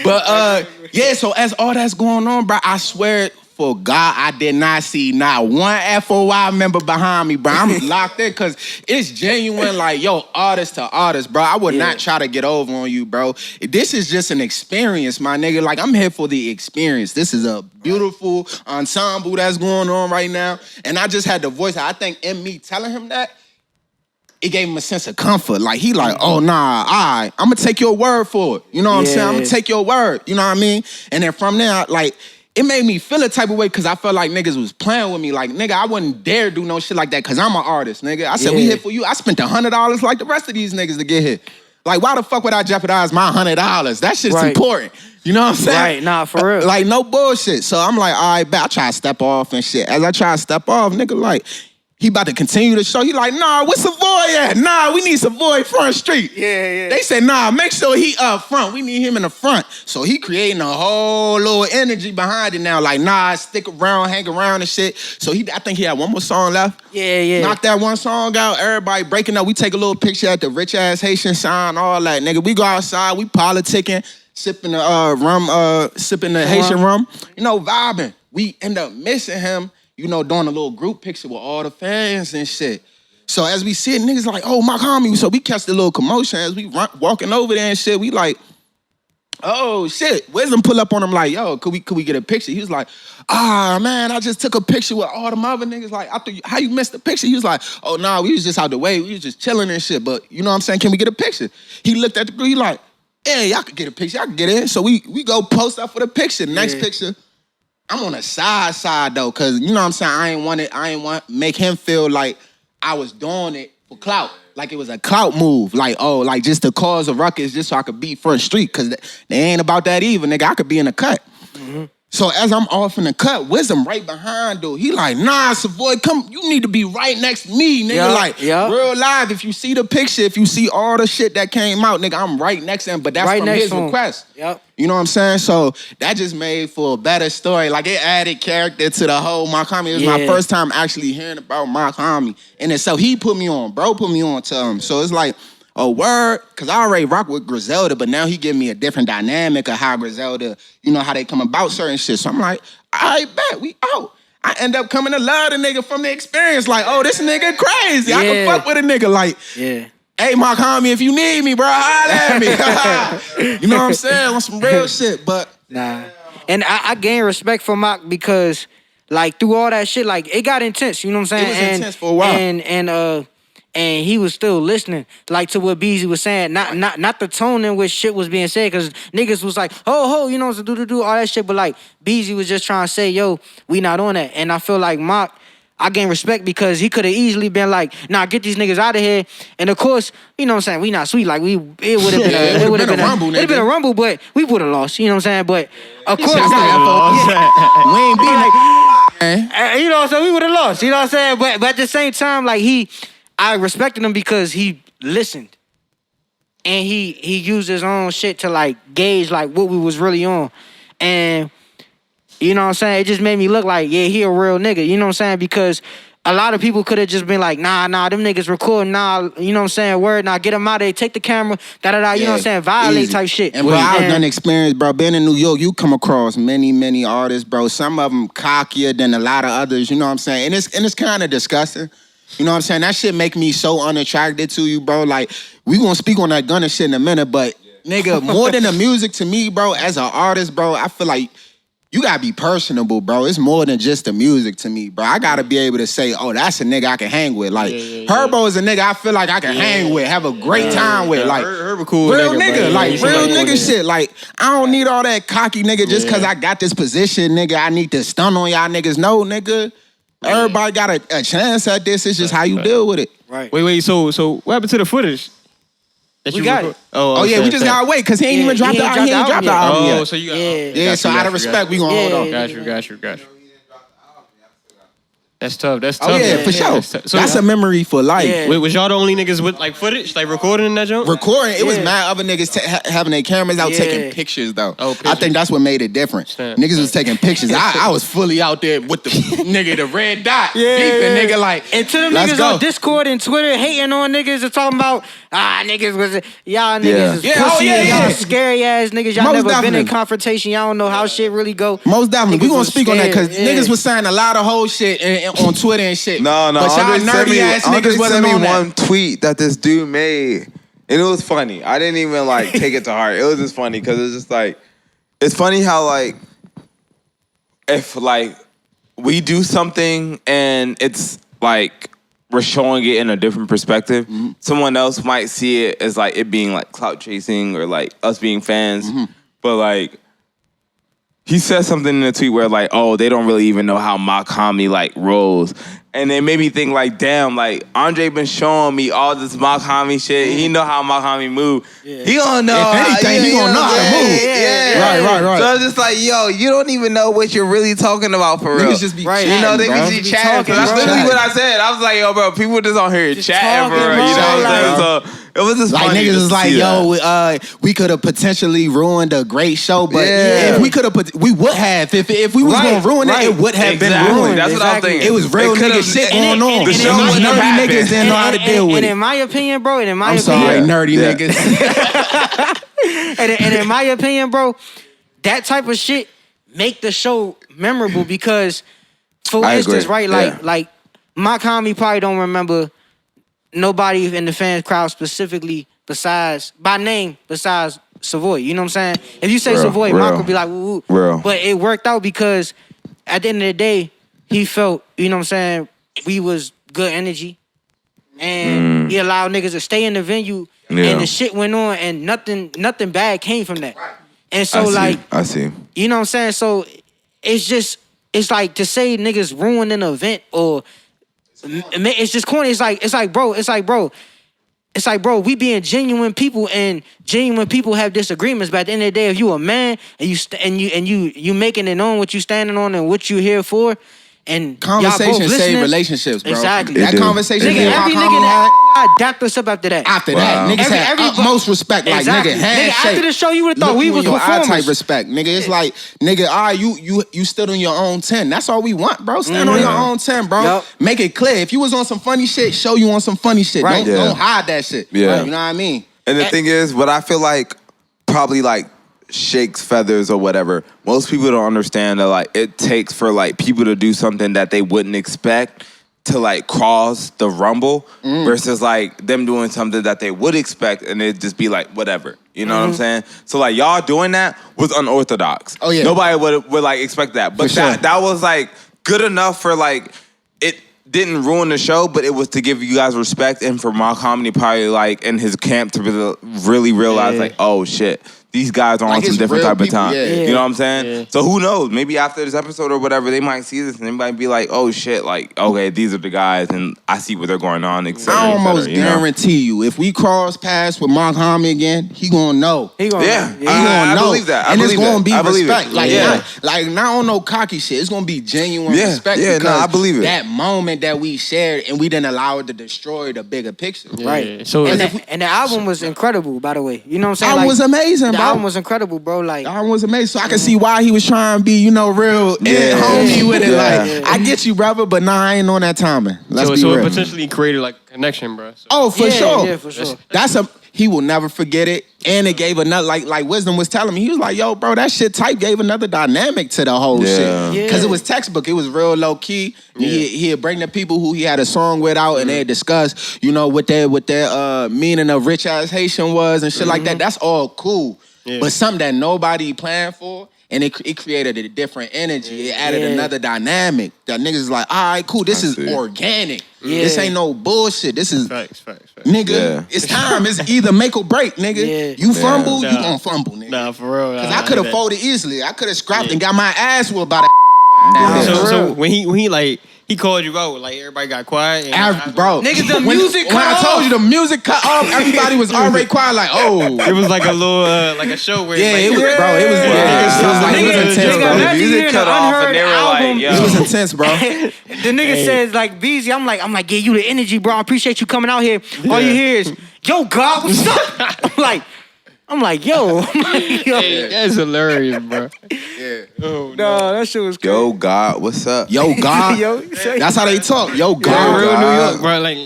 But yeah, so as all that's going on, bro, I swear for God, I did not see not one FOI member behind me, bro. I'm locked in because it's genuine, like, yo, artist to artist, bro. I would not try to get over on you, bro. This is just an experience, my nigga. Like, I'm here for the experience. This is a beautiful ensemble that's going on right now. And I just had the voice. I think in me telling him that, it gave him a sense of comfort. Like, he like, oh, nah, all right, I'm gonna take your word for it. You know what I'm saying? I'm gonna take your word. You know what I mean? And then from there, like, it made me feel a type of way because I felt like niggas was playing with me. Like, nigga, I wouldn't dare do no shit like that because I'm an artist, nigga. I said, we here for you. I spent $100 like the rest of these niggas to get here. Like, why the fuck would I jeopardize my $100? That shit's important. You know what I'm saying? Right, nah, for real. Like, no bullshit. So I'm like, all right, bet. I try to step off and shit. As I try to step off, nigga, like, he about to continue the show. He like, nah, where's Savoy at? Nah, we need Savoy front street. Yeah. They said, nah, make sure he up front. We need him in the front. So he creating a whole little energy behind it now. Like, nah, stick around, hang around and shit. So I think he had one more song left. Yeah. Knock that one song out. Everybody breaking up. We take a little picture at the rich ass Haitian sign, all that. Nigga, we go outside, we politicking, sipping the rum, sipping the Haitian rum. You know, vibing. We end up missing him. You know, doing a little group picture with all the fans and shit. So as we see it, niggas like, oh, my homie. So we catch the little commotion as we walking over there and shit. We like, oh, shit. Wisdom pull up on him like, yo, could we get a picture? He was like, man, I just took a picture with all them other niggas. Like, how you missed the picture? He was like, oh, nah, we was just out the way. We was just chilling and shit. But you know what I'm saying? Can we get a picture? He looked at the group. He like, yeah, y'all could get a picture. Y'all can get in. So we go post up for the picture. Next picture. I'm on the side though, cause you know what I'm saying. I ain't want to make him feel like I was doing it for clout, like it was a clout move, like like just to cause a ruckus, just so I could be first street, cause they ain't about that either, nigga. I could be in the cut. Mm-hmm. So as I'm off in the cut, Wisdom right behind, dude. He like, nah, Savoy, come, you need to be right next to me, nigga. Real live. If you see the picture, if you see all the shit that came out, nigga, I'm right next to him. But that's right from his request. Yep. You know what I'm saying? So that just made for a better story. Like, it added character to the whole Mock Homie. It was my first time actually hearing about Mock Homie. And so he put me on, bro put me on to him. So it's like, a word, because I already rock with Griselda, but now he give me a different dynamic of how Griselda, you know, how they come about certain shit. So I'm like, I bet we out. I end up coming to love the nigga from the experience. Like, oh, this nigga crazy. I can fuck with a nigga. Like, hey, Mock Homie, if you need me, bro, holla at me. You know what I'm saying? On some real shit, but. Nah. And I gained respect for Mock because, like, through all that shit, like, it got intense, you know what I'm saying? It was intense for a while. And he was still listening, like, to what BEEZY was saying, not the tone in which shit was being said, because niggas was like, ho, you know, do all that shit, but like BEEZY was just trying to say, yo, we not on that. And I feel like Mock, I gain respect because he could have easily been like, nah, get these niggas out of here. And of course, you know what I'm saying, we not sweet. Like it would have been it would've been a rumble, it'd have been a rumble, but we would have lost. You know what I'm saying? But of course, we ain't beat like you know what I'm saying? We would have lost. You know what I'm saying? But at the same time, like I respected him because he listened. And he used his own shit to like gauge like what we was really on. And you know what I'm saying? It just made me look like, yeah, he a real nigga. You know what I'm saying? Because a lot of people could have just been like, nah, them niggas recording, nah, you know what I'm saying? Word, nah, get them out of there, take the camera, da-da-da, you know what I'm saying? Violate easy. type shit. And bro, I've done experience, bro. Being in New York, you come across many artists, bro. Some of them cockier than a lot of others, you know what I'm saying? And it's kind of disgusting. You know what I'm saying? That shit make me so unattracted to you, bro. Like, we gonna speak on that Gunna shit in a minute, but nigga, more than the music to me, bro, as an artist, bro, I feel like you gotta be personable, bro. It's more than just the music to me, bro. I gotta be able to say, oh, that's a nigga I can hang with. Like, Herbo is a nigga I feel like I can hang with, have a great time with. Like, Herbo cool real nigga, like, real like nigga shit. Like, I don't need all that cocky nigga just cause I got this position, nigga. I need to stun on y'all niggas. No, nigga. Everybody got a chance at this. It's just how you deal with it. Right. Wait. So what happened to the footage? That We got it. Oh yeah, we just gotta wait because he ain't even dropped the album yet. Oh, so you got Yeah, so out of respect, we gonna hold on. Got you. That's tough. Oh yeah, for sure. So That's a memory for life. Yeah. Wait, was y'all the only niggas with like footage, like recording in that joint? Recording, it was mad other niggas having their cameras out taking pictures though. Oh, I pictures. think that's what made it different. Niggas was taking pictures. I was fully out there with the nigga, the red dot. Beeping, nigga, like, And to them let's niggas go. on Discord and Twitter hating on niggas and talking about, niggas was, y'all niggas Yeah. is Yeah, pussy, oh, yeah. y'all scary ass niggas, y'all Most never been definitely. in confrontation, y'all don't know how shit really go. Most definitely. Niggas We gonna was speak on that because scared, niggas was saying a lot of whole shit on Twitter and shit. No, But y'all Andre nerdy ass niggas wasn't sent me on that. one tweet that this dude made, and it was funny. I didn't even like take it to heart. It was just funny because it's just like, it's funny how like, if like we do something and it's like we're showing it in a different perspective, someone else might see it as like it being like clout chasing or like us being fans, but like. He said something in the tweet where like, oh, they don't really even know how MACH HOMMY like rolls. And it made me think like, damn, like Andre been showing me all this MACH HOMMY shit. He know how MACH HOMMY move. He gonna know. If anything, he gonna know how to move. Yeah. Right. So I was just like, yo, you don't even know what you're really talking about for real. Niggas just be Right. chatting, You know, they bro. be chatting. So that's bro. literally what I said. I was like, yo, bro, people just on here Just chatting for talking, real. You know bro. what I'm saying? So it was just Like funny niggas to is like, see yo, that. we could have potentially ruined a great show, but Yeah. if we could have, we would have. If we was gonna ruin it, it would have been Exactly. ruined. That's what I'm Exactly. thinking. It was real It could've- nigga shit and going on. the show wouldn't have nerdy happened. niggas didn't know how to deal with And it. in my opinion, bro, I'm sorry, nerdy Yeah. niggas. and in my opinion, bro, that type of shit make the show memorable because, for I instance, agree. right, like MACH HOMMY probably don't remember nobody in the fan crowd specifically besides Savoy. You know what I'm saying? If you say Real, Savoy, real. MACH would be like, woo, woo. Real. But it worked out because at the end of the day, he felt, you know what I'm saying, we was good energy. And he allowed niggas to stay in the venue and the shit went on and nothing bad came from that. And so I see. you know what I'm saying? So it's like to say niggas ruined an event or it's just corny. It's like bro, we being genuine people and genuine people have disagreements. But at the end of the day, if you a man and you making it known what you standing on and what you here for, and Conversation y'all both save listening, relationships, bro. Exactly. That do. conversation Nigga, me and every my nigga homie had. that adapt us up after that. After that, niggas had utmost respect. Like, Exactly. nigga, handshake. After the show, you would have thought Look we you was in your eye performers. type respect, nigga. It's like, nigga, you stood on your own 10. That's all we want, bro. Stand on your own 10, bro. Yup. Make it clear. If you was on some funny shit, show you on some funny shit. Right. Don't hide that shit. Yeah. You know what I mean? And the thing is, what I feel like probably like shakes feathers or whatever, most people don't understand that like it takes for like people to do something that they wouldn't expect to like cross the rumble versus like them doing something that they would expect and it just be like whatever. You know what I'm saying? So like y'all doing that was unorthodox. Oh, yeah. Nobody would like expect that. But For sure. that was like good enough for like it didn't ruin the show, but it was to give you guys respect and for MACH HOMMY probably like in his camp to really realize like, oh shit, these guys are on Like, some it's different real type of people, time. yeah. You know what I'm saying? Yeah. So who knows? Maybe after this episode or whatever, they might see this and they might be like, oh shit, like, okay, these are the guys and I see what they're going on, et cetera, I et cetera, almost you know? guarantee you, if we cross paths with Mark Hommy again, he gonna know. He gonna Yeah. He gonna I know. believe that. I and it's believe gonna that. be I believe it. respect. Like, Yeah. not on no cocky shit. It's gonna be genuine Yeah. respect. Yeah, because I believe it. that moment that we shared and we didn't allow it to destroy the bigger picture. Right. Yeah. So And the album was incredible, by the way. You know what I'm saying? Album was amazing, The bro. album was incredible, bro. Like, The album was amazing. So I can see why he was trying to be, you know, real Yeah. homie with it. Yeah. Like, I get you, brother, but nah, I ain't on that timing. Let's be so it real. potentially created like a connection, bro. So. Oh, for yeah, sure. Yeah, for sure. He will never forget it. And it gave another, like Wisdom was telling me, he was like, yo, bro, that shit type gave another dynamic to the whole Yeah. shit. Because Yeah. it was textbook. It was real low key. He'd bring the people who he had a song with out and they'd discuss, you know, what their meaning of rich ass Haitian was and shit like that. That's all cool. Yeah. But something that nobody planned for, and it created a different energy. It added another dynamic. That niggas is like, all right, cool. This is see. organic. Yeah. This ain't no bullshit. This is Facts. nigga, Yeah. it's time. It's either make or break, nigga. Yeah. You fumble, you Nah. gonna fumble, nigga. Nah, for real. Cause I could have folded easily. I could have scrapped and got my ass whooped by Yeah. So, For so real. when he like he called you out, like everybody got quiet. And bro. Niggas, the when, music when cut I told you the music cut off, everybody was already quiet, like, oh. It was like a little like a show where Yeah, like, it was, bro. It was, it was intense, nigga, bro. imagine music hearing cut an off and unheard they were album. like, yo. It was intense, bro. The nigga says like BEEZY, I'm like, yeah, you the energy, bro. I appreciate you coming out here. All you hear is, yo, God, what's up? I'm like, yo. Hey, that's hilarious, bro. Yeah. Oh, No, that shit was crazy. Yo, God, what's up? Yo, God. Yo, That's how they talk. Yo, Yeah, God. real New God. York, bro. Like,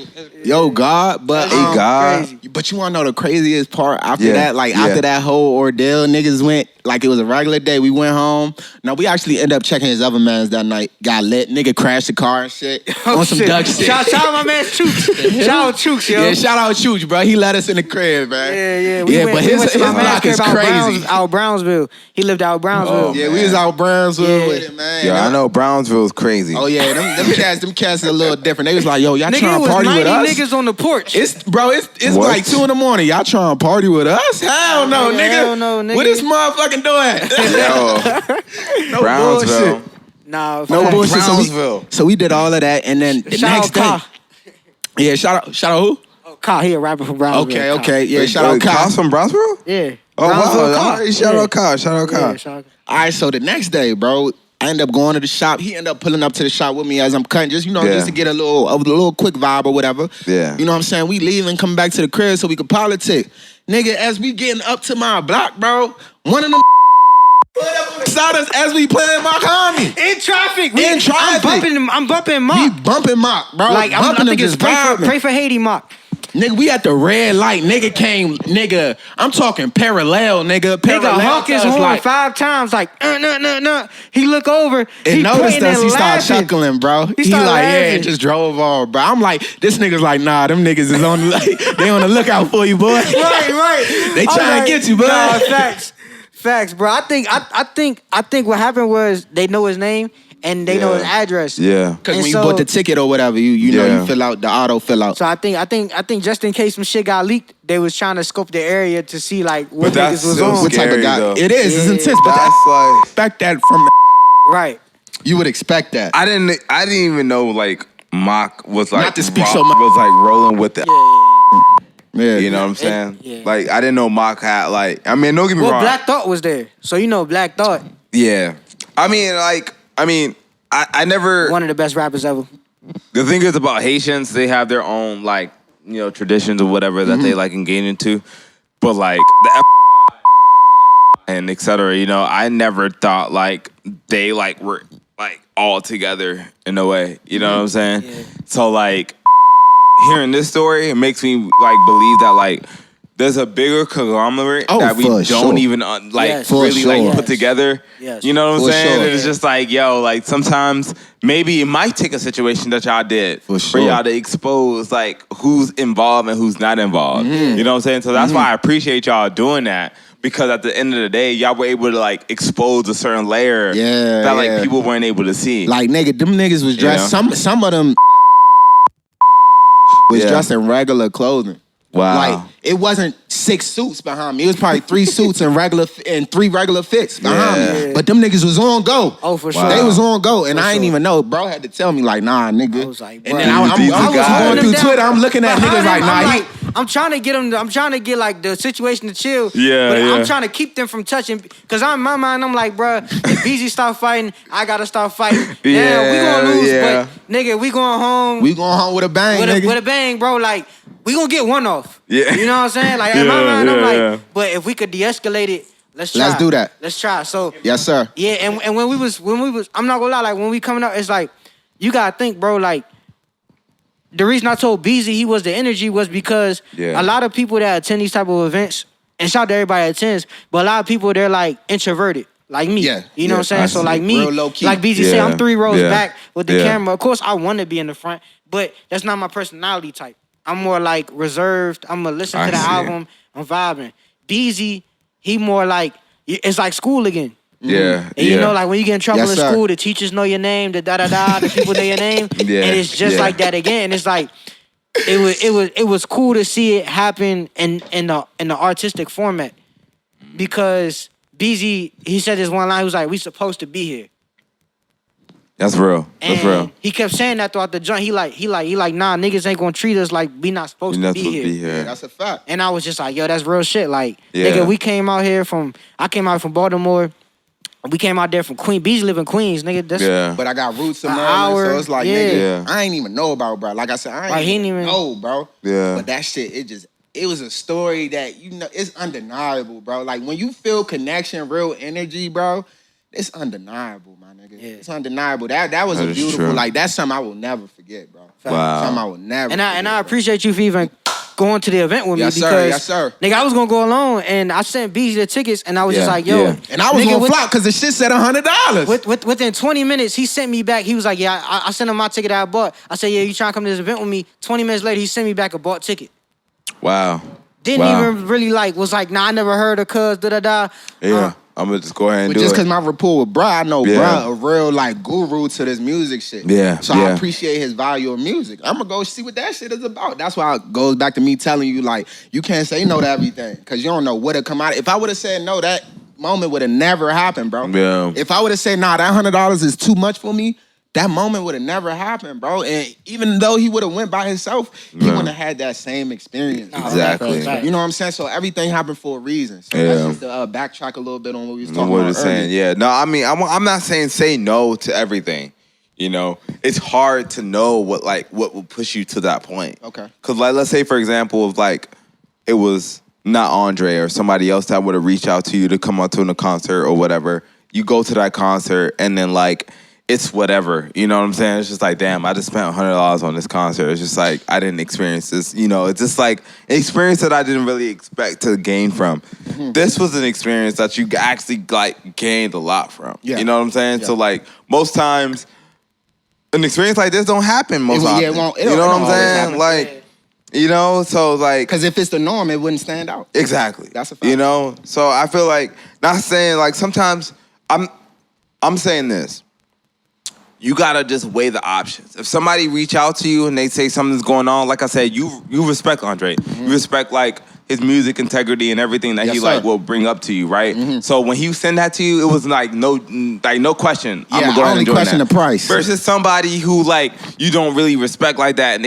Yo, God. But Hey, God. crazy. But you wanna know the craziest part after Yeah, that? Like yeah. after that whole ordeal, niggas went like it was a regular day. We went home. Now we actually ended up checking his other mans that night. Got lit. Nigga crashed the car and shit. On some duck shit. Shout out my man Chooks. Shout out Chooks, yo. Yeah, shout out Chooch, bro. He let us in the crib, man. Yeah. We went his to my man's block crib is out crazy. out Brownsville. He lived out Brownsville. Yeah, we was out Brownsville Yeah. with it, man. Yeah, I know Brownsville's crazy. Oh yeah, them cats are a little different. They was like, yo, y'all Nigga, it trying to was party 90 with us? niggas on the porch. It's What? like 2 a.m. Y'all trying to party with us? Hell no, nigga. Hell no, nigga. What this motherfucking doing? Yo, No Brownsville. bullshit. Nah, No fuck. bullshit. Brownsville. So we did all of that, and then the Shout next out day, Ka. yeah, shout out who? Ka, he a rapper from Brownsville. Okay, yeah, Wait, shout out Kyle. Kyle from Brownsville? Yeah. Oh, Brownsville, wow. Ka. All right, shout out Kyle. Shout out Kyle. Yeah, shout out. All right, so the next day, bro, I end up going to the shop. He ended up pulling up to the shop with me as I'm cutting, just Yeah. just to get a little quick vibe or whatever. Yeah. You know what I'm saying? We leave and come back to the crib so we could politic. Nigga, as we getting up to my block, bro, one of them beside us as we playing my homie. In traffic. In traffic. I'm bumping He Mock. bumping Mock, bro. Like, I bumping think him, it's just vibing. pray for Haiti, Mock. Nigga, we at the red light. Nigga came, nigga. I'm talking parallel, nigga. Nigga Parallel honk his to us, horn like, 5 times, like, no. He look over. and he noticed pointing us. and He started laughing. chuckling, bro. He started like, yeah, laughing. and just drove off, bro. I'm like, this nigga's like, nah, them niggas is on, they on the lookout for you, boy. Right. They I'm trying to get you, bud. Nah, facts, bro. I think what happened was they know his name and they know his address. Yeah. Because And when so- you bought the ticket or whatever, you know Yeah. you fill out the auto fill out. So I think just in case some shit got leaked, they was trying to scope the area to see like what But that's niggas was still on. What type scary, of guy? though. It is. It's Yeah. intense, but That's like expect that from. Right. You would expect that. I didn't even know like Mock was like Not to speak so much. was like rolling with the Yeah. you know what I'm saying? Yeah. Like I didn't know Mock had like don't get me Well, wrong. Black Thought was there, so you know Black Thought, Yeah. I never one of the best rappers ever. the thing is about Haitians, they have their own like, you know, traditions or whatever that they like engage into. But like the and et cetera, you know, I never thought like they like were like all together in a way. You know what I'm saying? Yeah. So like hearing this story, it makes me like believe that like there's a bigger conglomerate Oh, that we for don't sure. even like Yes. For really sure. like put Yes. together. Yes. You know what I'm For saying? sure. And it's just like, yo, like sometimes maybe it might take a situation that y'all did For sure. y'all to expose like who's involved and who's not involved. Mm-hmm. You know what I'm saying? So that's why I appreciate y'all doing that. Because at the end of the day, y'all were able to like expose a certain layer Yeah, that like yeah. people weren't able to see. Like nigga, them niggas was dressed. know? Some of them was Yeah. dressed in regular clothing. Wow. Like, it wasn't 6 suits behind me. It was probably 3 suits and 3 regular fits behind me. But them niggas was on go. Oh, for sure. They was on go, and For I ain't sure. even know. Bro had to tell me, like, nah, nigga. I was like, and bruh. then I was going through Twitter. I'm looking at niggas like, nah, I'm trying to get them. I'm trying to get like the situation to chill. Yeah, but yeah. I'm trying to keep them from touching. Cause in my mind, I'm like, bruh, if BEEZY start fighting, I gotta start fighting. Yeah, we gonna lose, but nigga, we going home. We going home with a bang, nigga. With a bang, bro. Like, we gonna get one off. Yeah. You know what I'm saying? Like, in my mind, I'm like, yeah. but if we could de-escalate it, let's try. Let's do that. Let's try. So Yes, sir. yeah, and when we was, I'm not gonna lie, like when we coming up, it's like, you gotta think, bro, like, the reason I told BEEZY he was the energy was because a lot of people that attend these type of events, and shout out to everybody that attends, but a lot of people, they're like introverted, like me. Yeah, you know what I'm saying? So like me, real low key. like BEEZY said, I'm 3 rows back with the Yeah. camera. Of course, I want to be in the front, but that's not my personality type. I'm more like reserved. I'm gonna listen to the album. I'm vibing. BEEZY, he more like, it's like school again. Yeah. And you know, like when you get in trouble Yes, in sir. school, the teachers know your name, the da-da-da, the people know your name. Yeah, And it's just yeah. like that again. It's like, it was cool to see it happen in the artistic format. Because BEEZY, he said this one line, he was like, we supposed to be here. That's real. And That's real. he kept saying that throughout the joint. He like, nah, niggas ain't gonna treat us like we not supposed You're to not be supposed to here. be here. That's a fact. And I was just like, yo, that's real shit. Like, Yeah. nigga, I came out from Baltimore. We came out there from Queens. BEEZY live in Queens, nigga. That's Yeah. But I got roots in An Maryland, hour, so it's like, yeah. nigga, Yeah. I ain't even know about, bro. Like I said, I Like, he ain't ain't even- know, bro. Yeah. But that shit, it was a story that, you know, it's undeniable, bro. Like, when you feel connection, real energy, bro, it's undeniable, my nigga. Yeah. It's undeniable. That was That a is beautiful, true. like, that's something I will never forget, bro. Wow. Something I will never And forget, I bro. appreciate you for even going to the event with Yes, me sir. because Yes, sir. nigga, I was gonna go alone and I sent BEEZY the tickets and I was just Yeah, like, yo, yeah. And I was nigga, gonna flop because the shit said $100. within 20 minutes, he sent me back. He was like, yeah, I sent him my ticket that I bought. I said, yeah, you trying to come to this event with me? 20 minutes later, he sent me back a bought ticket. Wow. Didn't Wow. even really was like, nah, I never heard of cuz, da-da-da. Yeah. I'm gonna just go ahead and But do just it. because my rapport with bruh, I know Yeah. bruh a real like guru to this music shit. Yeah, So I yeah. appreciate his value of music. I'm gonna go see what that shit is about. That's why it goes back to me telling you, like, you can't say no to everything. Cause you don't know what'll come out. If I would have said no, that moment would have never happened, bro. Yeah. If I would have said, nah, that $100 is too much for me, that moment would have never happened, bro. And even though he would have went by himself, he Yeah. wouldn't have had that same experience. Exactly. Right. You know what I'm saying? So everything happened for a reason. So Yeah. that's just to backtrack a little bit on what we was talking What about it's saying, earlier. yeah. No, I mean, I'm not saying say no to everything. You know, it's hard to know what will push you to that point. Okay. Cause like, let's say for example, if like it was not Andre or somebody else that would have reached out to you to come out to a concert or whatever. You go to that concert and then like it's whatever. You know what I'm saying? It's just like, damn, I just spent $100 on this concert. It's just like I didn't experience this. You know, it's just like an experience that I didn't really expect to gain from. This was an experience that you actually like gained a lot from. Yeah. You know what I'm saying? Yeah. So like most times, an experience like this don't happen most Yeah, often. it won't- it you don't- know it what don't I'm always saying? happen. Like, you know, so like, Because if it's the norm, it wouldn't stand out. exactly. That's a fact. You know, so I feel like not saying like sometimes I'm saying this. You gotta just weigh the options. If somebody reach out to you and they say something's going on, like I said, you respect Andre. You respect like his music integrity and everything that Yes, he sir. like will bring up to you, right? So when he send that to you, it was like no question. Yeah, I'm gonna go I ahead only and join question that. the price. Versus somebody who like you don't really respect like that,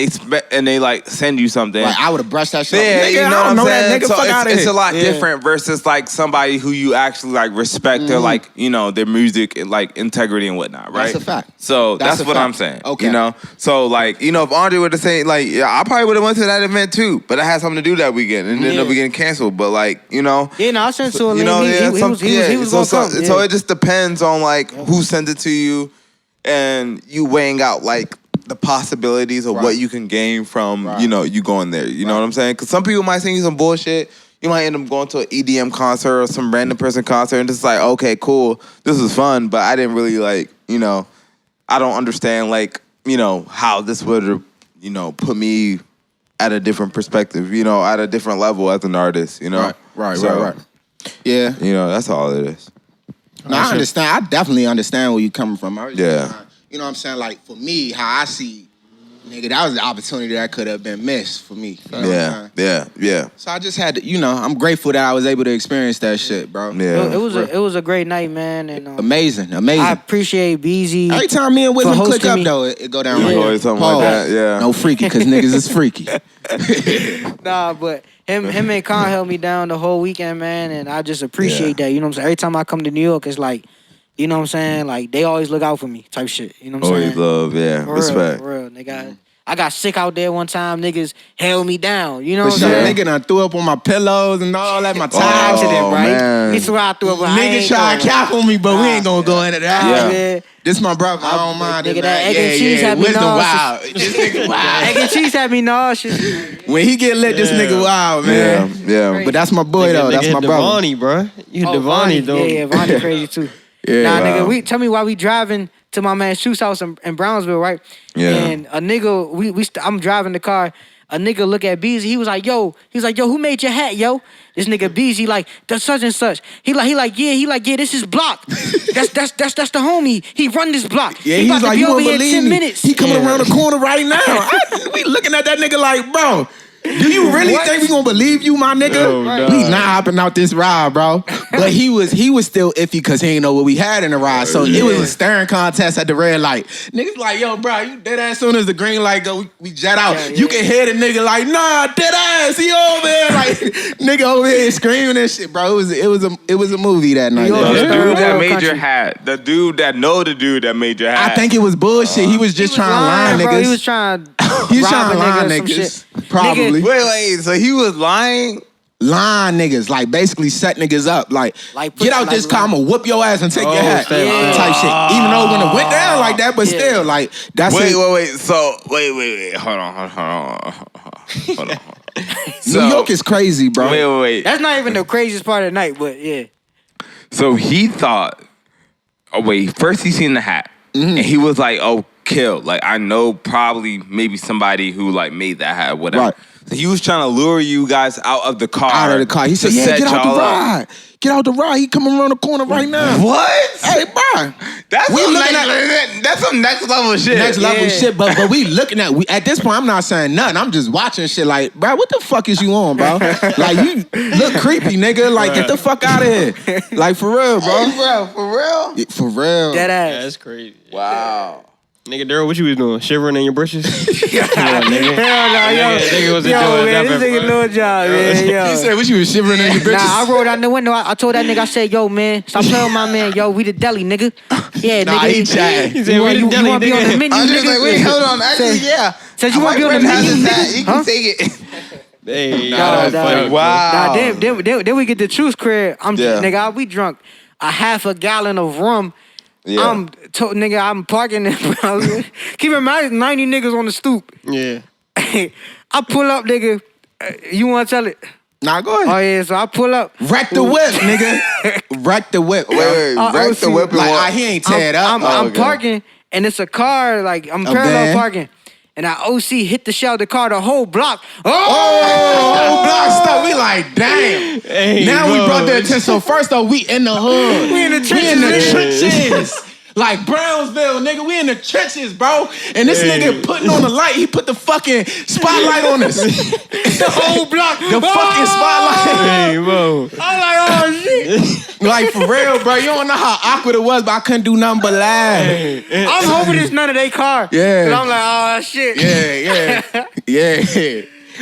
and they like send you something. Like, I would have brushed that shit Yeah, off. Nigga, you know I what don't I'm know saying? that nigga. So Fuck out of it's here. a lot Yeah. different versus like somebody who you actually like respect their like, you know, their music and like integrity and whatnot, right? That's a fact. So That's that's a what fact. I'm saying. Okay. You know? So like, you know, if Andre would have said like, yeah, I probably would have went to that event too, but I had something to do that weekend and ended up Yeah. getting canceled. But like, you know, Yeah, no, I sent to a you link. know, He was gonna come. so it just depends on like who sent it to you and you weighing out like the possibilities of Right. what you can gain from, Right. you know, you going there. You know what I'm saying? Because some people might send you some bullshit. You might end up going to an EDM concert or some random person concert and just like, okay, cool, this was fun, but I didn't really like, you know, I don't understand like, you know, how this would, you know, put me at a different perspective, you know, at a different level as an artist, you know? Right. So, Yeah. You know, that's all it is. No, I understand. I definitely understand where you're coming from. I was just Yeah. trying- you know what I'm saying? Like, for me, how I see, Nigga, that was the opportunity that could have been missed for me. Yeah. So I just had to, I'm grateful that I was able to experience that shit, bro. Yeah. It was a great night, man. And amazing. I appreciate BEEZY. Every time me and Wisdom click up, though, it go down like always something like that, yeah. No freaky, because niggas is freaky. Nah, but him and Khan held me down the whole weekend, man, and I just appreciate that. You know what I'm saying? Every time I come to New York, it's like, you know what I'm saying? Like, they always look out for me type shit. You know what I'm saying? Always love, yeah. For Respect. real, nigga. I got sick out there one time. Niggas held me down. You know what I'm saying? Nigga done threw up on my pillows and all that. My Time time to them, right? man. This is why I threw up. Niggas try to cap on me, but we ain't gonna go into that. Yeah. This my brother. I don't mind Nigga, it. that egg and cheese had me Wisdom nauseous. wild. This nigga wild. Egg and cheese had me nauseous. When he get lit, this nigga wild, man. Yeah. But that's my boy, though. That's my brother. Devani, bro. You Devani, though. Yeah, Vonnie crazy too. Yeah, nah, wow. nigga, tell me why we driving to my man's Shoes house in Brownsville, right? Yeah. And a nigga, I'm driving the car. A nigga look at BEEZY. He was like, yo, who made your hat, yo? This nigga BEEZY like, that's such and such. He like, yeah, this is block. That's the homie. He run this block. Yeah, he he's about to like, be you over won't here in believe 10 me. minutes. He coming around the corner right now. We looking at that nigga like, bro, do you really think we gonna believe you, my nigga? No, We not hopping out this ride, bro. But he was still iffy because he ain't know what we had in the ride. So it was a staring contest at the red light. Niggas like, yo, bro, you dead ass soon as the green light go, we jet out. Yeah. You can hear the nigga like, nah, dead ass, he over there. Like, nigga over here screaming and shit, bro. It was a movie that night. Yo, bro. The Third dude that world made your country. hat. The dude that made your hat. I think it was bullshit. He was just trying to lie, bro. niggas. He was trying to He was rob trying to a lie, nigga or some niggas. shit. Probably. Wait, so he was lying? Line niggas, like basically set niggas up. Like get out this car, I'ma whoop your ass and take your hat. yeah. Type shit. Even though when it went down like that, but still, like, that's it. Wait. So, wait. Hold on. So, New York is crazy, bro. Wait. That's not even the craziest part of the night, but yeah. So he thought, first he seen the hat. And he was like, oh, kill. Like, I know probably maybe somebody who, like, made that hat, whatever. Right. So he was trying to lure you guys out of the car. Out of the car. He said, to yeah, set get out y'all the up. ride. Get out the ride. He coming around the corner right now. What? Hey, bro. That's We some looking that's some next level shit. Next level Yeah. shit, but we looking at this point, I'm not saying nothing. I'm just watching shit like, bro, what the fuck is you on, bro? Like, you look creepy, nigga. Like, get the fuck out of here. Like, for real, bro. Hey, bro, for real? Yeah, for real. Dead Yeah, ass. that's crazy. Wow. Nigga, Daryl, what you was doing? Shivering in your bushes? Hell no, yo. Nigga wasn't Yo, doing man, nothing, this nigga bro. Liljohn, man, yo. He said, what you was shivering in your bitches? Nah, I rolled out the window. I told that nigga, I said, yo, man, stop playing with my man. Yo, we the deli, nigga. Yeah, Nah, nigga. he chatting. He said, You we the want deli, to be on the nigga. menu, I'm just nigga? like, wait, hold on. Actually, yeah. Said you My want to be on the friend has menu, his hat. nigga? You can take it. Hey, Nah, that's nah. funny. Wow. Nah, then we get the truth crib. Yeah. Nigga, we drunk a half a gallon of rum. Yeah. I'm parking in Brownsville. Keep in mind, 90 niggas on the stoop. Yeah. I pull up, nigga. You want to tell it? Nah, go ahead. Oh, yeah, so I pull up. Wreck the whip, nigga. Wreck the whip. Wait, I wreck the see. whip and Like, what? he ain't tear it up. I'm okay. parking, and it's a car, like, I'm A parallel van? parking. And I OC hit the shell of the car, the whole block. Oh, block stuff. We like, damn. Hey, Now we bro. brought the attention. So first though, we in the hood. We in the We in the trenches, trenches. Like Brownsville, nigga, we in the trenches, bro. And this nigga putting on the light, he put the fucking spotlight on us. The whole block. The fucking spotlight. Hey, bro. I'm like, oh, shit. Like, for real, bro. You don't know how awkward it was, but I couldn't do nothing but laugh. I'm hoping it's none of their car. Yeah. 'Cause I'm like, oh, shit. Yeah.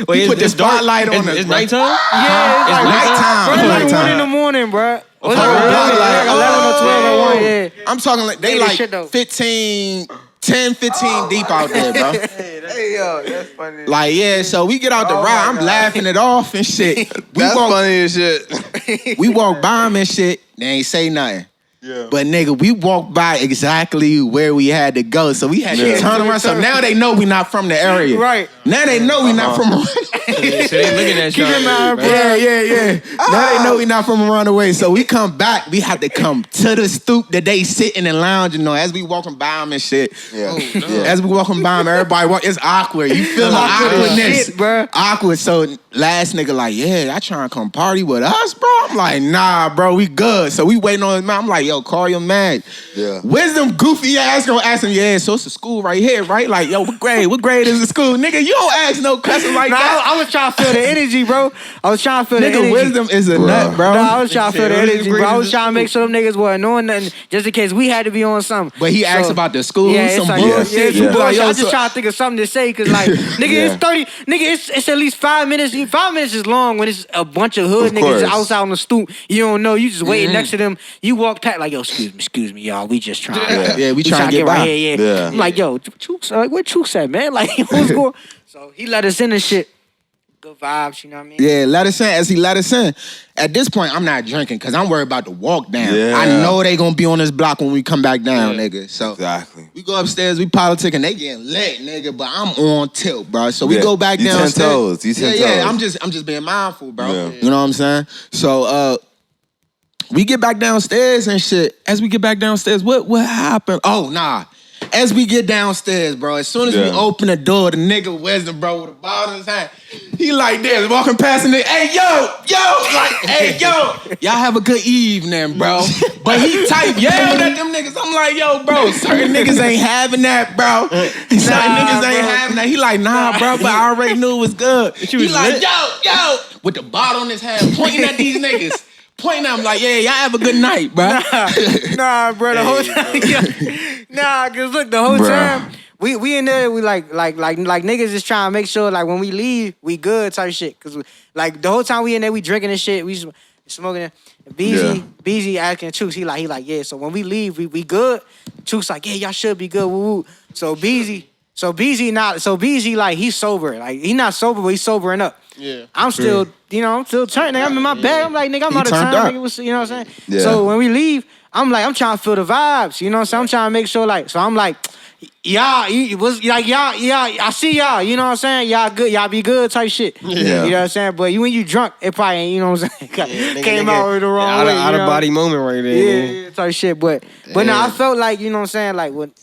Wait, He put the spotlight on us, It's bro. nighttime? Yeah, it's like nighttime. Bro, It's it's like nighttime. 1 in the morning, bro. What's Oh, up, block light. 11 or 12 or 1, yeah. I'm talking like they Hey, this like shit, though. 10, 15 deep out there, bro. Hey, yo, that's funny. Like, yeah, so we get out the ride. I'm laughing it off and shit. That's funny as shit. We walk by him and shit. They ain't say nothing. Yeah. But nigga, we walked by exactly where we had to go. So we had to Yeah. turn around. So now they know we not from the area. Right. Now they know we not from around. So they looking at you. Keep in mind, bro. Yeah. Now they know we not from around the way. So we come back. We have to come to the stoop that they sitting and lounging on as we walking by them and shit. Yeah. As we walking by them, everybody walk. It's awkward. You feel the Awkward as awkwardness, shit, bruh. Awkward. So last nigga like, yeah, I trying to come party with us, bro. I'm like, nah, bro, we good. So we waiting on his man. I'm like, yo, yo, call your man. Yeah. Wisdom goofy ass gonna ask him, yeah, so it's a school right here, right? Like, yo, what grade is the school? Nigga, you don't ask no questions like that. I was trying to feel the energy, bro. I was trying to feel the energy. Nigga, Wisdom is a nut, bro. No, I was trying to feel the energy, bro. I was trying to make sure them niggas weren't knowing nothing, just in case we had to be on something. But he asked about the school, some like, bullshit. Yeah, Like, yo, I was just trying to think of something to say, cause like, nigga, it's 30, nigga, it's at least 5 minutes. 5 minutes is long when it's a bunch of hood niggas outside on the stoop. You don't know, you just waiting next to them. You walk past like, yo, excuse me, y'all, we just trying. Yeah, we trying to get by. Right here, yeah. I'm like, yo, Chooks, like, where Chooks at, man? Like, what's going? So he let us in and shit. Good vibes, you know what I mean? Yeah, let us in. As he let us in, at this point, I'm not drinking because I'm worried about the walk down. Yeah. I know they gonna be on this block when we come back down, nigga. So exactly. we go upstairs, we politic, and they getting lit, nigga. But I'm on tilt, bro. So we go back You downstairs. 10 toes. You 10 toes. I'm just being mindful, bro. Yeah. You know what I'm saying? So we get back downstairs and shit. As we get back downstairs, what happened? Oh, nah. As we get downstairs, bro, as soon as we open the door, the nigga Wisdom, bro, with a bottle in his hand, he like this, walking past the nigga, hey, yo, y'all have a good evening, bro. But he type yelled at them niggas. I'm like, yo, bro, certain niggas ain't having that, bro. Certain niggas ain't having that. He like, nah, bro, but I already knew it was good. He like, yo, with the bottle in his hand, pointing at these niggas. Pointing at him like, yeah, y'all have a good night, bro. Nah, bro, the whole time. Nah, cause look, the whole time we in there, we like niggas just trying to make sure like when we leave, we good type shit. Cause like the whole time we in there, we drinking and shit, we smoking it. BEEZY asking Chooks, he like, yeah. So when we leave, we good. Chooks like, yeah, y'all should be good. Woo woo. So BEEZY like he's sober, like he not sober, but he's sobering up. Yeah, I'm still, I'm still turning. I'm in my bag. I'm like, nigga, I'm out of time. Nigga, you know what I'm saying? Yeah. So when we leave, I'm like, I'm trying to feel the vibes. You know what I'm saying? I'm trying to make sure, like, so I'm like, y'all, I see y'all. You know what I'm saying? Y'all good. Y'all be good type shit. Yeah. You know what I'm saying? But when you drunk, it probably ain't. You know what I'm saying? Came out the wrong way. Out of body moment right there. Yeah, type shit. But no, I felt like, you know what I'm saying? Like when.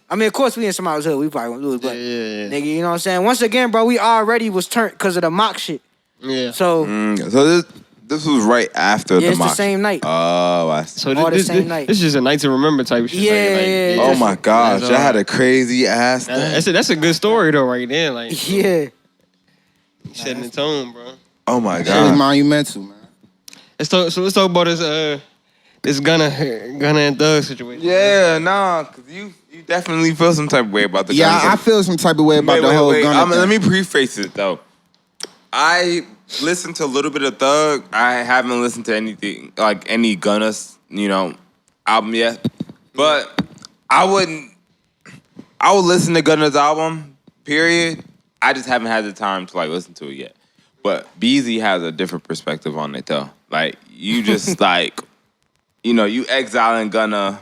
I mean, of course, we in somebody's hood. We probably won't lose, but nigga, you know what I'm saying? Once again, bro, we already was turned because of the MACH shit. Yeah. So this was right after the MACH. It's the same night. Oh, I see. So the same night. This is just a night to remember type shit. Yeah. Oh my gosh, I had a crazy ass thing. That's a good story though, right there. Like, yeah. Setting the tone, bro. Oh my It was god. monumental, man. Let's talk about this Gunna and Thug situation. Yeah, nah, cause you definitely feel some type of way about the Yeah, Gunna. I feel some type of way about the whole Gunna thing. Let me preface it though. I listened to a little bit of Thug. I haven't listened to anything like any Gunna's, album yet. But I would listen to Gunna's album, period. I just haven't had the time to like listen to it yet. But BEEZY has a different perspective on it though. Like you just like, you exiling Gunna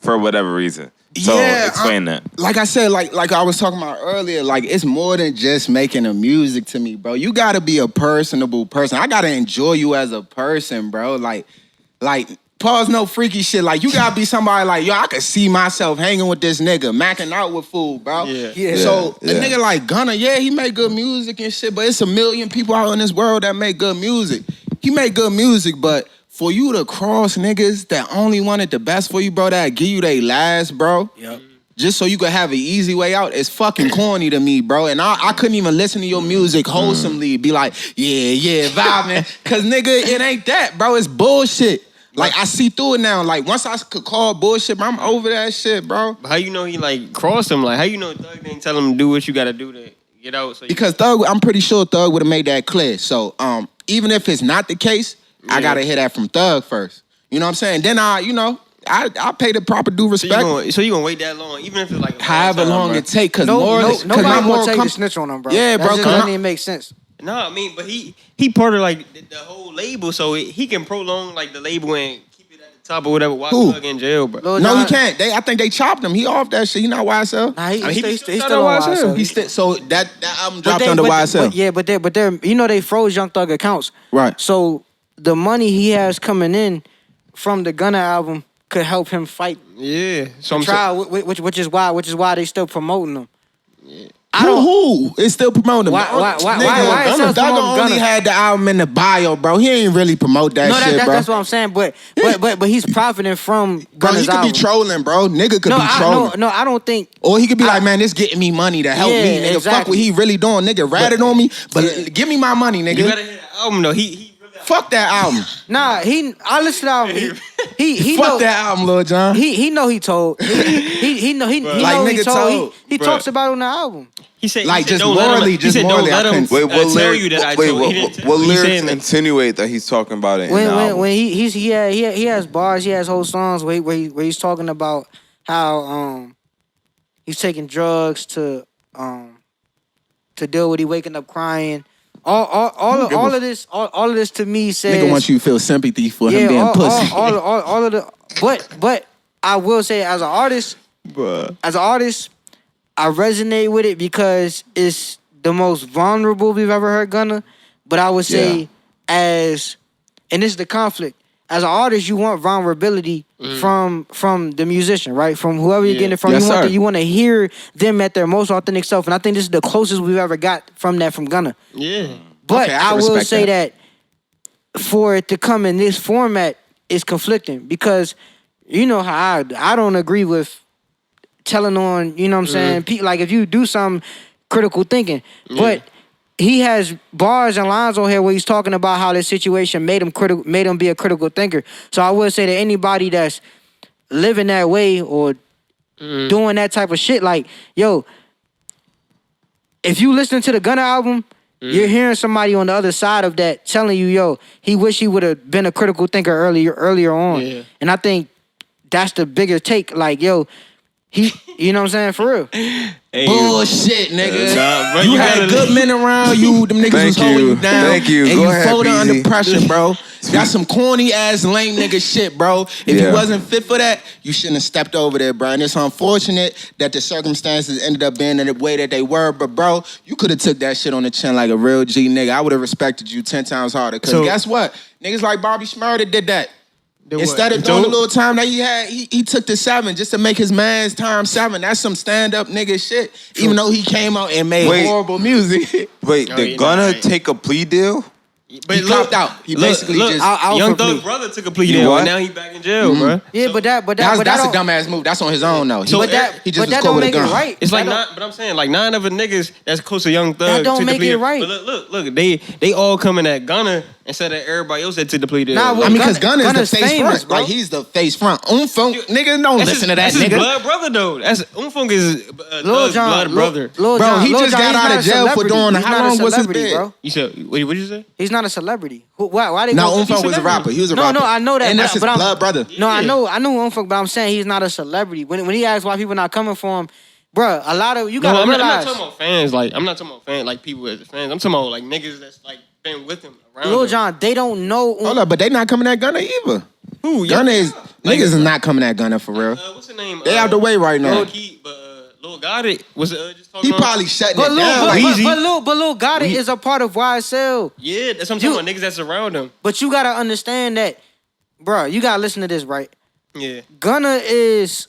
for whatever reason. So explain that. Like I said, like I was talking about earlier, like it's more than just making the music to me, bro. You gotta be a personable person. I gotta enjoy you as a person, bro. Like pause no freaky shit. Like you gotta be somebody like, yo, I could see myself hanging with this nigga, macking out with fool, bro. Yeah. So a nigga like Gunna, he make good music and shit, but it's a million people out in this world that make good music. He make good music, but for you to cross niggas that only wanted the best for you, bro, that give you they last, bro. Yep. Just so you could have an easy way out, it's fucking corny to me, bro. And I couldn't even listen to your music wholesomely, be like, yeah, vibing. Cause nigga, it ain't that, bro. It's bullshit. Like, I see through it now. Like, once I could call bullshit, bro, I'm over that shit, bro. But how you know he, like, crossed him? Like, how you know Thug didn't tell him to do what you gotta do to get out? So because Thug, I'm pretty sure Thug would have made that clear. So, even if it's not the case, I gotta hear that from Thug first. You know what I'm saying? Then I pay the proper due respect. So you gonna wait that long, even if it's like however long it take? Cause nobody gonna tell you to snitch on him, bro. Yeah, bro. That doesn't even make sense. No, I mean, but he part of like the whole label, so he can prolong like the label and keep it at the top or whatever. While Thug in jail, bro. No, he can't. I think they chopped him. He off that shit. He not YSL. Nah, he still on YSL. He still so that album dropped under YSL. But they're they froze Young Thug accounts. Right. So the money he has coming in from the Gunna album could help him fight. Yeah. So trial, which is why they still promoting him. Yeah. Who is still promoting him? Why Nigga, is Thugger promoting only Gunna? had the album in the bio, bro. He ain't really promote that shit, bro. That's what I'm saying. But he's profiting from Bro, Gunna's he could album. be trolling, bro. Nigga could be trolling. No, I don't think. Or he could be like, man, this getting me money to help me, nigga. exactly. Fuck what he really doing, nigga. Ratted on me, but give me my money, nigga. You gotta hear the album though. He really Fuck that album. Nah, I listened to the album. He Fuck know, that album, Lil Jon. He know he told. He know he Like know he nigga told. told, He bruh. talks about it on the album. He said, Like, he said, just don't let morally, him, just he said, morally, don't I let him couldn't- tell you that I told. He didn't tell what you. He's saying lyrics that. insinuate that he's talking about it in the album? When he has bars, he has whole songs where he's talking about how he's taking drugs to deal with he waking up crying. All of this to me says Nigga wants you to feel sympathy for him being pussy. all of the but I will say as an artist, I resonate with it because it's the most vulnerable we've ever heard Gunna. But I would say and this is the conflict. As an artist, you want vulnerability from the musician, right? From whoever you're getting it from. Yes, you want to hear them at their most authentic self. And I think this is the closest we've ever got from Gunna. Yeah. But Okay, I I can will respect say that for it to come in this format is conflicting because you know how I don't agree with telling on, you know what I'm saying? Like if you do some critical thinking. But he has bars and lines on here where he's talking about how this situation made him be a critical thinker. So I would say that anybody that's living that way or doing that type of shit, like, yo, if you listen to the Gunna album, you're hearing somebody on the other side of that telling you, yo, he wish he would have been a critical thinker earlier on. Yeah. And I think that's the bigger take. Like, yo, you know what I'm saying? For real. Hey, Bullshit, nigga. Nah, bro, you had good men around you. Them niggas was holding you down. Thank you. And Go you ahead, folded BZ. under pressure, bro. That's some corny ass lame nigga shit, bro. If you wasn't fit for that, you shouldn't have stepped over there, bro. And it's unfortunate that the circumstances ended up being in the way that they were. But bro, you could have took that shit on the chin like a real G nigga. I would have respected you 10 times harder. Cause guess what? Niggas like Bobby Shmurda did that. Instead of doing the little time that he had, he took the 7 just to make his man's time 7. That's some stand-up nigga shit. True. Even though he came out and made horrible music. Wait, did Gunna take a plea deal? But he copped out. He basically just Young Thug's brother took a plea deal, and now he back in jail, bro. Yeah, but that's a dumbass move. That's on his own though. So he just was cool with a gun. Right. It's like but I'm saying like 9 other niggas that's close to Young Thug. That don't make it right. But look, they all coming at Gunna instead of everybody else that took the plea deal. Nah, well, I mean, because Gunna is the face famous, front. bro. Like he's the face front. Nigga, don't listen to that that's nigga. His blood brother though. That's Umfunk is Lil Thug's blood brother. Bro, he just got out of jail for doing. How long was his bid? Bro? You said what did you say? He's not a celebrity. Why they? No, go Umfunk was a rapper. He was a rapper. No, I know that. And that's his blood brother. No, I know Umfunk, but I'm saying he's not a celebrity. When he asks why people not coming for him, bro, a lot of you gotta realize. I'm not talking about fans. Like I'm not talking about fans like people as fans. I'm talking about like niggas that's like been with him around. Liljohn, they don't know. Hold up, but they not coming at Gunna either. Who? Gunna is niggas is not coming at Gunna for real. What's his name? They out the way right now. Lil Gotti was just talking. He probably shutting But it down. Lil Gotti is a part of YSL. Yeah, that's what I'm talking about. Niggas that's around him. But you gotta understand that, bro. You gotta listen to this, right? Yeah. Gunna is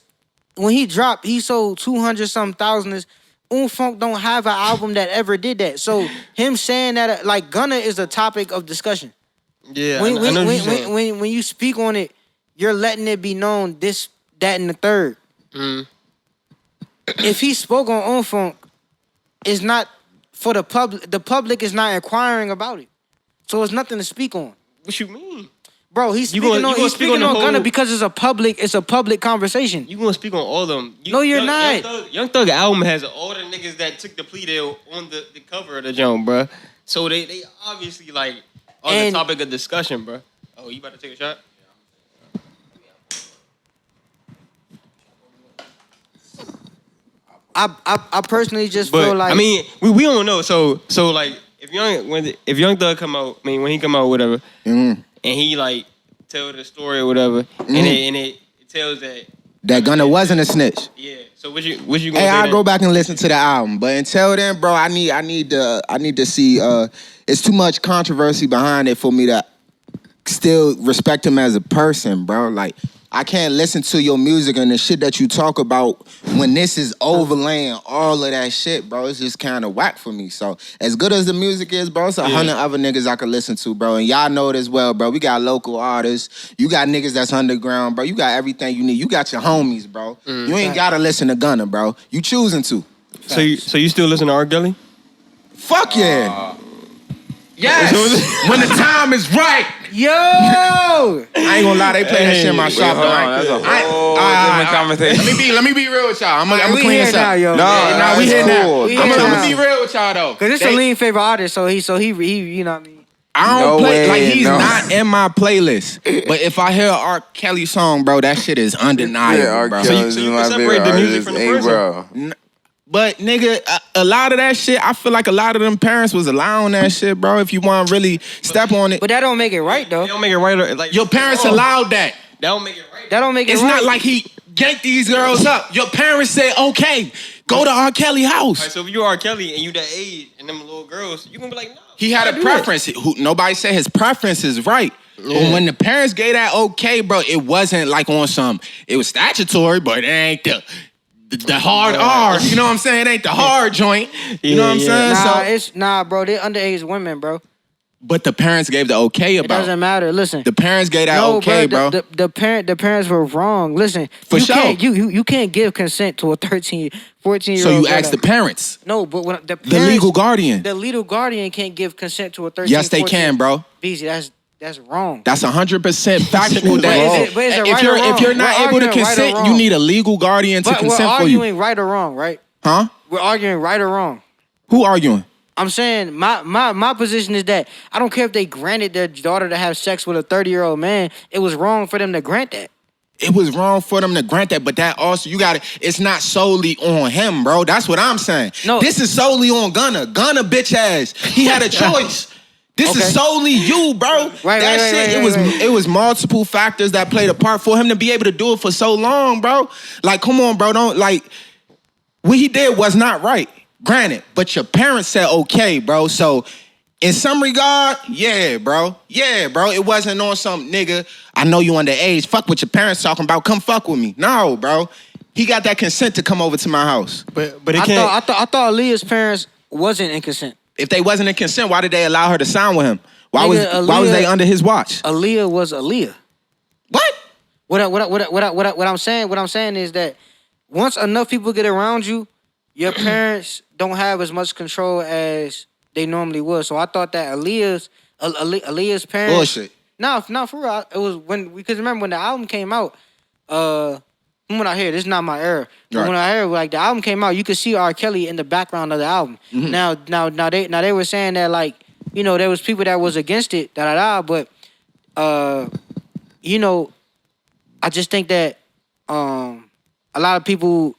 when he dropped, he sold 200-something thousand. Umfunk don't have an album that ever did that. So him saying that, like, Gunna is a topic of discussion. Yeah, when you speak on it, you're letting it be known this, that, and the third. If he spoke on Umfunk, it's not for the public. The public is not inquiring about it, so it's nothing to speak on. What you mean, bro? He's speaking on Gunna because it's a public conversation. You gonna speak on all of them? No, you're not. Young Thug album has all the niggas that took the plea deal on the cover of the joint, bro. So they obviously like on the topic of discussion, bro. Oh, you about to take a shot? I personally just feel like, I mean, we don't know. So like if Young Thug come out, I mean when he come out, whatever, and he like tell the story or whatever, and it tells that Gunna wasn't a snitch. Yeah. So what you gonna say? Hey, I'll go back and listen to the album, but until then, bro, I need to see. It's too much controversy behind it for me to still respect him as a person, bro. Like I can't listen to your music and the shit that you talk about when this is overlaying all of that shit, bro. It's just kind of whack for me. So as good as the music is, bro, it's 100 other niggas I could listen to, bro. And y'all know it as well, bro. We got local artists. You got niggas that's underground, bro. You got everything you need. You got your homies, bro. You ain't gotta listen to Gunna, bro. You choosing to. So you still listen to R. Kelly? Fuck yeah. Yes. When the time is right. Yo! I ain't gonna lie, they play that shit in my shop. That's a whole different conversation. Let me be real with y'all. I'm gonna we clean here this now, up. yo. No, we here now. We I'm here gonna now. be real with y'all though. Cause it's a lean favorite artist, so he you know what I mean. I don't No play way, like he's no. not in my playlist. But if I hear an R. Kelly song, bro, that shit is undeniable, R. bro. Kelly So you is my can separate favorite the music artist. from the Hey, person. bro. But nigga, a lot of that shit, I feel like a lot of them parents was allowing that shit, bro. If you want to really step on it, But that don't make it right though. They don't make it right. Like your parents allowed that. That don't make it right. That don't make it It's right. not like he yanked these girls up. Your parents said, okay, go to R. Kelly house. All right, so if you R. Kelly and you that age and them little girls, you gonna be like, no. He had a preference. Nobody said his preference is right. But when the parents gave that okay, bro, it wasn't like on some, it was statutory, but it ain't the hard R. You know what I'm saying? It ain't the hard joint. You know what I'm saying? Nah, bro. They're underage women, bro. But the parents gave the okay It about doesn't matter. Listen. The parents gave that okay, bro. The parents were wrong. Listen. For you sure. Can't, you can't give consent to a 13, 14-year-old. So you asked the parents. No, but when the parents, The legal guardian. The legal guardian can't give consent to a 13. Yes, they can, bro. BEEZY, that's wrong. That's 100% factual. But is it right or wrong? If you're not We're able to arguing right or consent, wrong. you need a legal guardian to But we're consent for you. arguing right or wrong, right? Huh? We're arguing right or wrong. Who arguing? I'm saying my position is that I don't care if they granted their daughter to have sex with a 30-year-old man. It was wrong for them to grant that. It was wrong for them to grant that, but that also, it's not solely on him, bro. That's what I'm saying. No. This is solely on Gunna. Gunna, bitch ass. He had a choice. This is solely you, bro. It was multiple factors that played a part for him to be able to do it for so long, bro. Like, come on, bro. What he did was not right. Granted, but your parents said okay, bro. So in some regard, yeah, bro. Yeah, bro. It wasn't on some nigga, I know you underage. Fuck what your parents talking about. Come fuck with me. No, bro. He got that consent to come over to my house. But it can't. I thought Aaliyah's parents wasn't in consent. If they wasn't in consent, why did they allow her to sign with him? Why Nigga, was they under his watch? Aaliyah was Aaliyah. What? What I'm saying is that once enough people get around you, your parents don't have as much control as they normally would. So I thought that Aaliyah's parents. Bullshit. No, for real. It was because remember when the album came out. When I hear this is not my era. But Right. when I heard like the album came out, you could see R. Kelly in the background of the album. Mm-hmm. Now they were saying that like there was people that was against it but I just think that a lot of people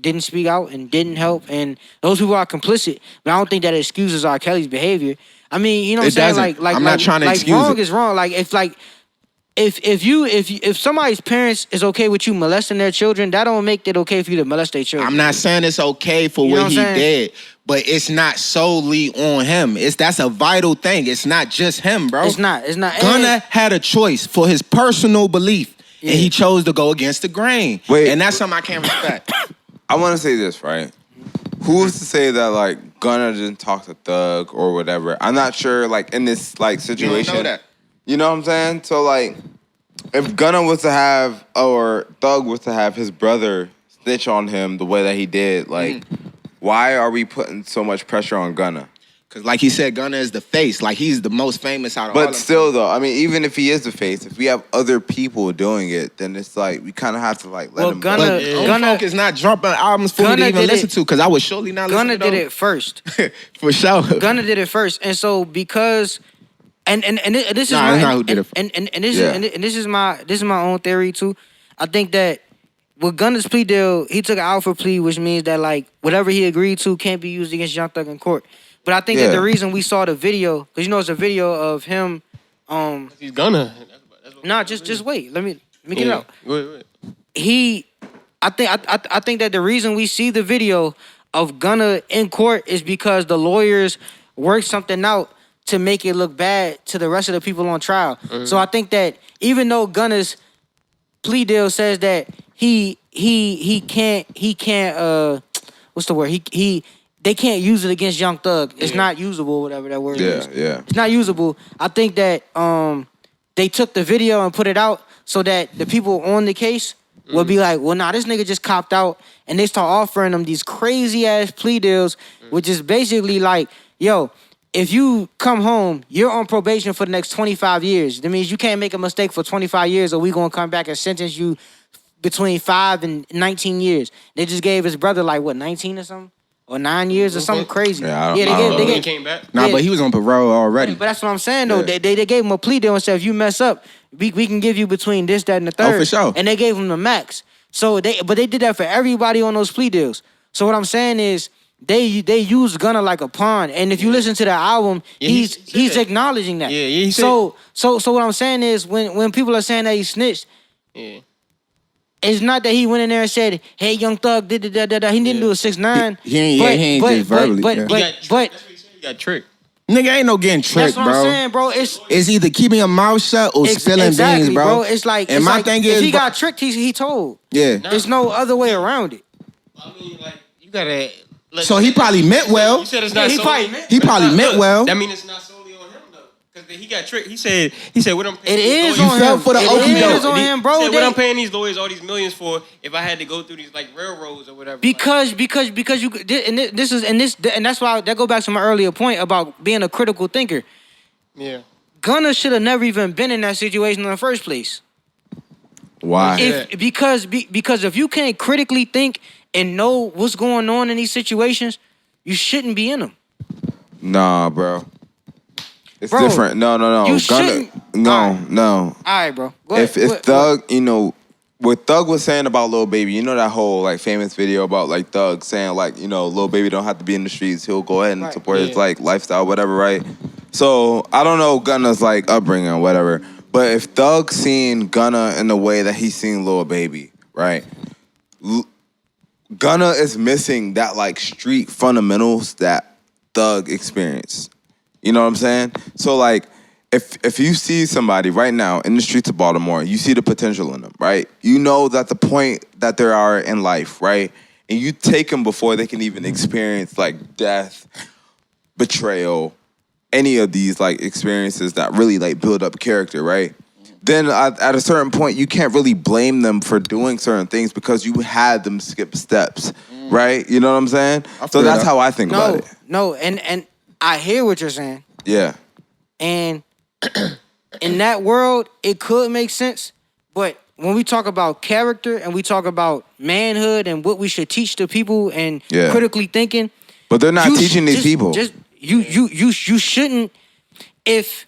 didn't speak out and didn't help, and those people are complicit. But I don't think that excuses R. Kelly's behavior. I mean, you know what I'm saying? I'm not trying to excuse wrong it. is wrong. Like if somebody's parents is okay with you molesting their children, that don't make it okay for you to molest their children. I'm not saying it's okay for You know what what he I'm saying? did, but it's not solely on him. That's a vital thing. It's not just him, bro. It's not. Gunna had a choice for his personal belief, and he chose to go against the grain. Wait. And that's something I can't respect. I want to say this, right? Who's to say that, like, Gunna didn't talk to Thug or whatever? I'm not sure, like, in this, like, situation. You don't know that. You know what I'm saying? So, like, if Gunna was to have, or Thug was to have his brother snitch on him the way that he did, like, why are we putting so much pressure on Gunna? Because like he said, Gunna is the face. Like, he's the most famous out of all of But them. still, though, I mean, even if he is the face, if we have other people doing it, then it's like, we kind of have to, like, let him Gunna- go. Gunna folk is not dropping albums for me to Gunna even did listen it- to, because I would surely not listen Gunna to did those. it first. For sure. Gunna did it first, and so because, and this is Nah, my, that's not who did it first. and this is my own theory too. I think that with Gunna's plea deal, he took an alpha plea, which means that like whatever he agreed to can't be used against Young Thug in court. But I think that the reason we saw the video, because it's a video of him. He's Gunna. Nah, just wait. Let me get it out. Wait. I think that the reason we see the video of Gunna in court is because the lawyers worked something out to make it look bad to the rest of the people on trial. So I think that even though Gunna's plea deal says that he can't what's the word? They can't use it against Young Thug. It's not usable, whatever that word is. Yeah. It's not usable. I think that they took the video and put it out so that the people on the case would be like, well, nah, this nigga just copped out, and they start offering them these crazy ass plea deals, which is basically like, yo, if you come home, you're on probation for the next 25 years. That means you can't make a mistake for 25 years, or we gonna come back and sentence you between 5 and 19 years. They just gave his brother like what, 19 or something, or 9 years or something crazy. Yeah, He came back. Nah, but he was on parole already. But that's what I'm saying though. They gave him a plea deal and said, if you mess up, we can give you between this, that, and the third. Oh, for sure. And they gave him the max. So they did that for everybody on those plea deals. So what I'm saying is they use Gunna like a pawn. And if you listen to the album, he's acknowledging that. Yeah, he said. So what I'm saying is when people are saying that he snitched, it's not that he went in there and said, "Hey, Young Thug did da. He didn't do a 6ix9ine. He ain't just verbally. But That's what he got tricked. Nigga ain't no getting tricked, that's what bro. I'm saying, bro. It's either keeping your mouth shut or spilling exactly, beans, bro. It's like, and my thing if is, he got tricked, he told. Yeah. There's no other way around it. I mean, like, you gotta. Like, So he probably meant well. You said it's not he solely. probably meant well. That means it's not solely on him though, because he got tricked. He said what I'm paying. It is these on lawyers- him. for the It okey-doke. is on him, bro. He said, They- what I'm paying these lawyers all these millions for if I had to go through these like railroads or whatever. Because you and that's why that go back to my earlier point about being a critical thinker. Yeah. Gunna should have never even been in that situation in the first place. Why? Because if you can't critically think and know what's going on in these situations, you shouldn't be in them. Nah, bro. It's Bro, different. No. you Gunna, shouldn't- no. All right, bro. Go ahead. If What- Thug, you know, what Thug was saying about Lil Baby, you know that whole like famous video about like Thug saying like, you know, Lil Baby don't have to be in the streets. He'll go ahead and Right. support his like lifestyle, whatever, right? So I don't know Gunna's like upbringing or whatever, but if Thug seen Gunna in the way that he's seen Lil Baby, right? Gunna is missing that like street fundamentals that Thug experienced. You know what I'm saying? So like, if you see somebody right now in the streets of Baltimore, you see the potential in them, right? You know that the point that they are in life, right? And you take them before they can even experience like death, betrayal, any of these like experiences that really like build up character, right? Then at a certain point, you can't really blame them for doing certain things because you had them skip steps, right? You know what I'm saying? So that's how I think about it. No, and I hear what you're saying. Yeah. And in that world, it could make sense. But when we talk about character and we talk about manhood and what we should teach to people and critically thinking, but they're not teaching these people. You shouldn't. If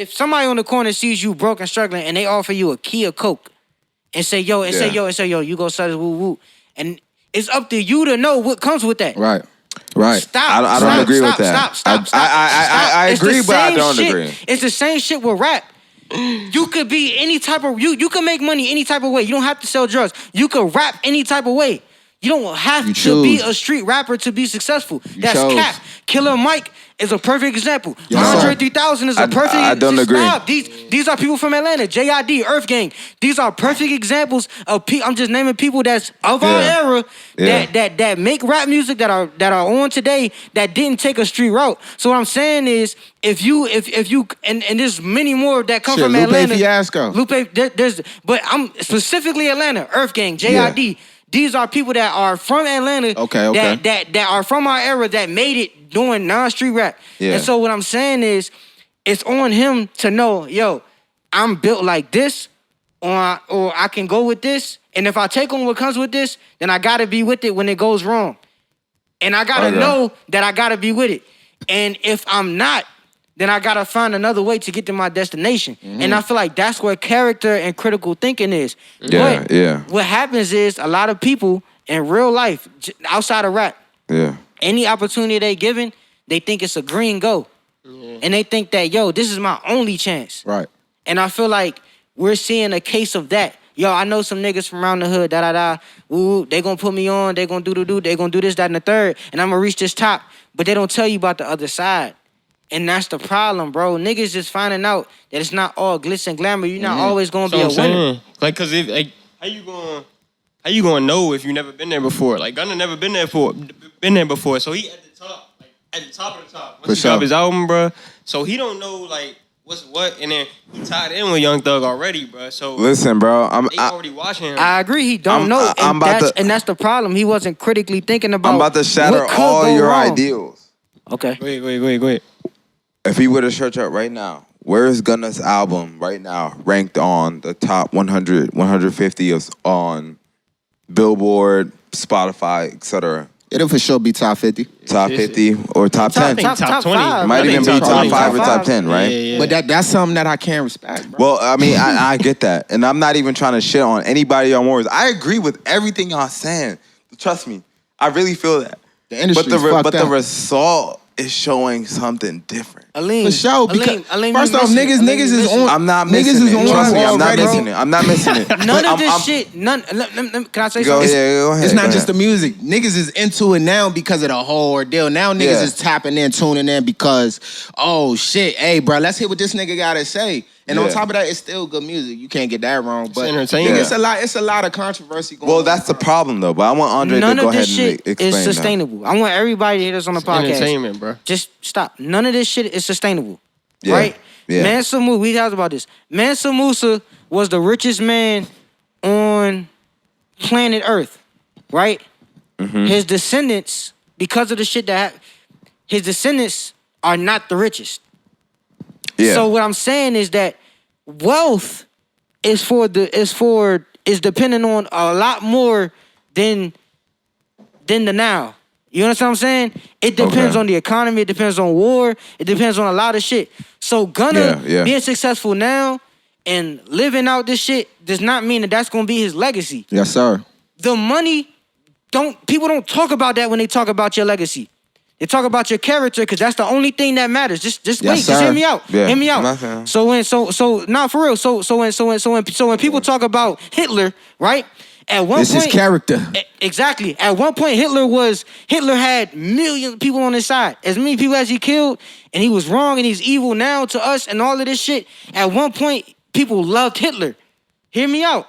somebody on the corner sees you broke and struggling and they offer you a key of coke and say yo, you go sell this woo woo, and it's up to you to know what comes with that. Right. Stop. I don't agree with that. Stop. I agree, but I don't agree. It's the same shit with rap. You could be any type of you can make money any type of way. You don't have to sell drugs. You could rap any type of way. You don't have to be a street rapper to be successful. That's cap. Killer Mike is a perfect example. Andre 3000 is a perfect example. I don't agree. Stop. These are people from Atlanta. JID, Earth Gang. These are perfect examples of people. I'm just naming people that's of our era that make rap music that are on today that didn't take a street route. So what I'm saying is if you and there's many more that come from Atlanta. Fiasco. But I'm specifically Atlanta, Earth Gang, JID. Yeah. These are people that are from Atlanta that are from our era that made it doing non-street rap. Yeah. And so what I'm saying is it's on him to know, yo, I'm built like this or I can go with this. And if I take on what comes with this, then I got to be with it when it goes wrong. And I got to know that I got to be with it. And if I'm not, then I got to find another way to get to my destination. Mm-hmm. And I feel like that's where character and critical thinking is. But what happens is a lot of people in real life, outside of rap, any opportunity they given, they think it's a green go. Yeah. And they think that, yo, this is my only chance. Right. And I feel like we're seeing a case of that. Yo, I know some niggas from around the hood, ooh, they gonna put me on, they gonna do, they gonna do this, that, and the third, and I'm gonna reach this top. But they don't tell you about the other side. And that's the problem, bro. Niggas just finding out that it's not all glitz and glamour. You're not always gonna be a winner. Like, cause if like, how you gonna know if you never been there before? Like, Gunna never been there before, so he at the top, like at the top of the top. Once he dropped his album, bro, so he don't know like what's what, and then he tied in with Young Thug already, bro. So listen, bro, they already watching him. I agree, he don't know, and that's the problem. He wasn't critically thinking about. I'm about to shatter all your ideals. Okay. Go ahead. If he were to search up right now, where is Gunna's album right now ranked on the top 100, 150 on Billboard, Spotify, etc.? It'll for sure be top 50. Top 50 or top 10? Top 20. Might even be top 5 or top 10, right? Yeah. But that's something that I can't respect, bro. Well, I mean, I get that. And I'm not even trying to shit on anybody on words. I agree with everything y'all saying. Trust me. I really feel that. The industry but the result is showing something different. Aleem, for sure. Because first off, niggas is on. I'm not missing niggas it. is on. Trust me, I'm not already, missing it. I'm not missing it. None of this shit. None. Can I say Go something? ahead. It's not just the music. Niggas is into it now because of the whole ordeal. Now niggas is tapping in, tuning in because, oh shit, hey bro, let's hear what this nigga gotta say. And on top of that, it's still good music. You can't get that wrong. But entertainment. it's a lot of controversy going on. Well, that's the problem though. But I want Andre None to go of ahead this and shit explain is sustainable. I want everybody to hear this on the podcast. Entertainment, bro. Just stop. None of this shit is sustainable. Yeah. Right? Yeah. Mansa Musa, we talked about this. Mansa Musa was the richest man on planet Earth, right? Mm-hmm. His descendants, because of the shit that his descendants are not the richest. Yeah. So what I'm saying is that wealth is dependent on a lot more than the now. You understand what I'm saying? It depends on the economy. It depends on war. It depends on a lot of shit. So Gunna being successful now and living out this shit does not mean that that's going to be his legacy. Yes, sir. The money, people don't talk about that when they talk about your legacy. They talk about your character because that's the only thing that matters. Just wait, just hear me out. Yeah. Hear me out. So not for real. So when people talk about Hitler, right? At one point, this is character. Exactly. At one point, Hitler had millions of people on his side. As many people as he killed, and he was wrong and he's evil now to us and all of this shit. At one point, people loved Hitler. Hear me out.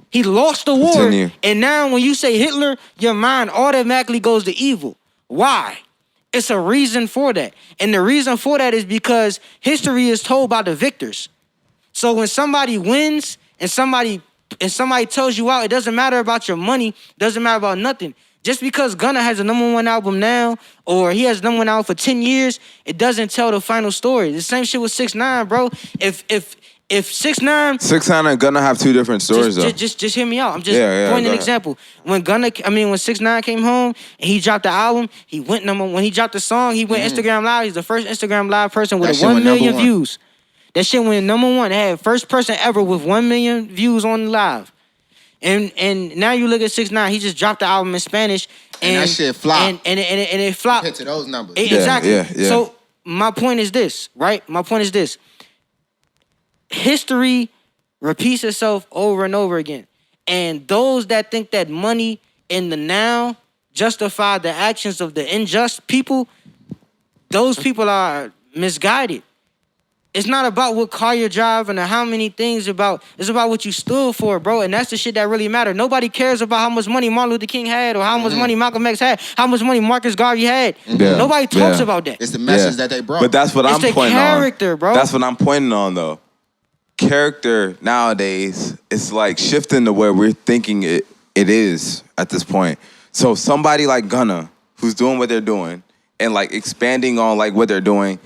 He lost the war. Continue. And now when you say Hitler, your mind automatically goes to evil. Why? It's a reason for that. And the reason for that is because history is told by the victors. So when somebody wins and somebody tells you out, it doesn't matter about your money, doesn't matter about nothing. Just because Gunna has a #1 album now, or he has #1 album for 10 years, it doesn't tell the final story. The same shit with 6ix9ine, bro. If 6ix9ine... 6ix9ine and Gunna have two different stories, though. Just hear me out. I'm just pointing an example. When 6ix9ine came home and he dropped the album, he went when he dropped the song, he went Instagram Live. He's the first Instagram Live person with 1 million views. That shit went #1. They had first person ever with 1 million views on live. And now you look at 6ix9ine, he just dropped the album in Spanish. And that shit flopped. And it flopped. Hit to those numbers. Exactly. Yeah. So my point is this, right? History repeats itself over and over again. And those that think that money in the now justify the actions of the unjust people, those people are misguided. It's not about what car you're driving or how many things about. It's about what you stood for, bro. And that's the shit that really matters. Nobody cares about how much money Martin Luther King had or how much money Malcolm X had, how much money Marcus Garvey had. Yeah. Nobody talks about that. It's the message that they brought. But that's what I'm It's the pointing character, on. bro. That's what I'm pointing on, though. Character nowadays is like shifting to where we're thinking it is at this point. So somebody like Gunna, who's doing what they're doing and like expanding on like what they're doing,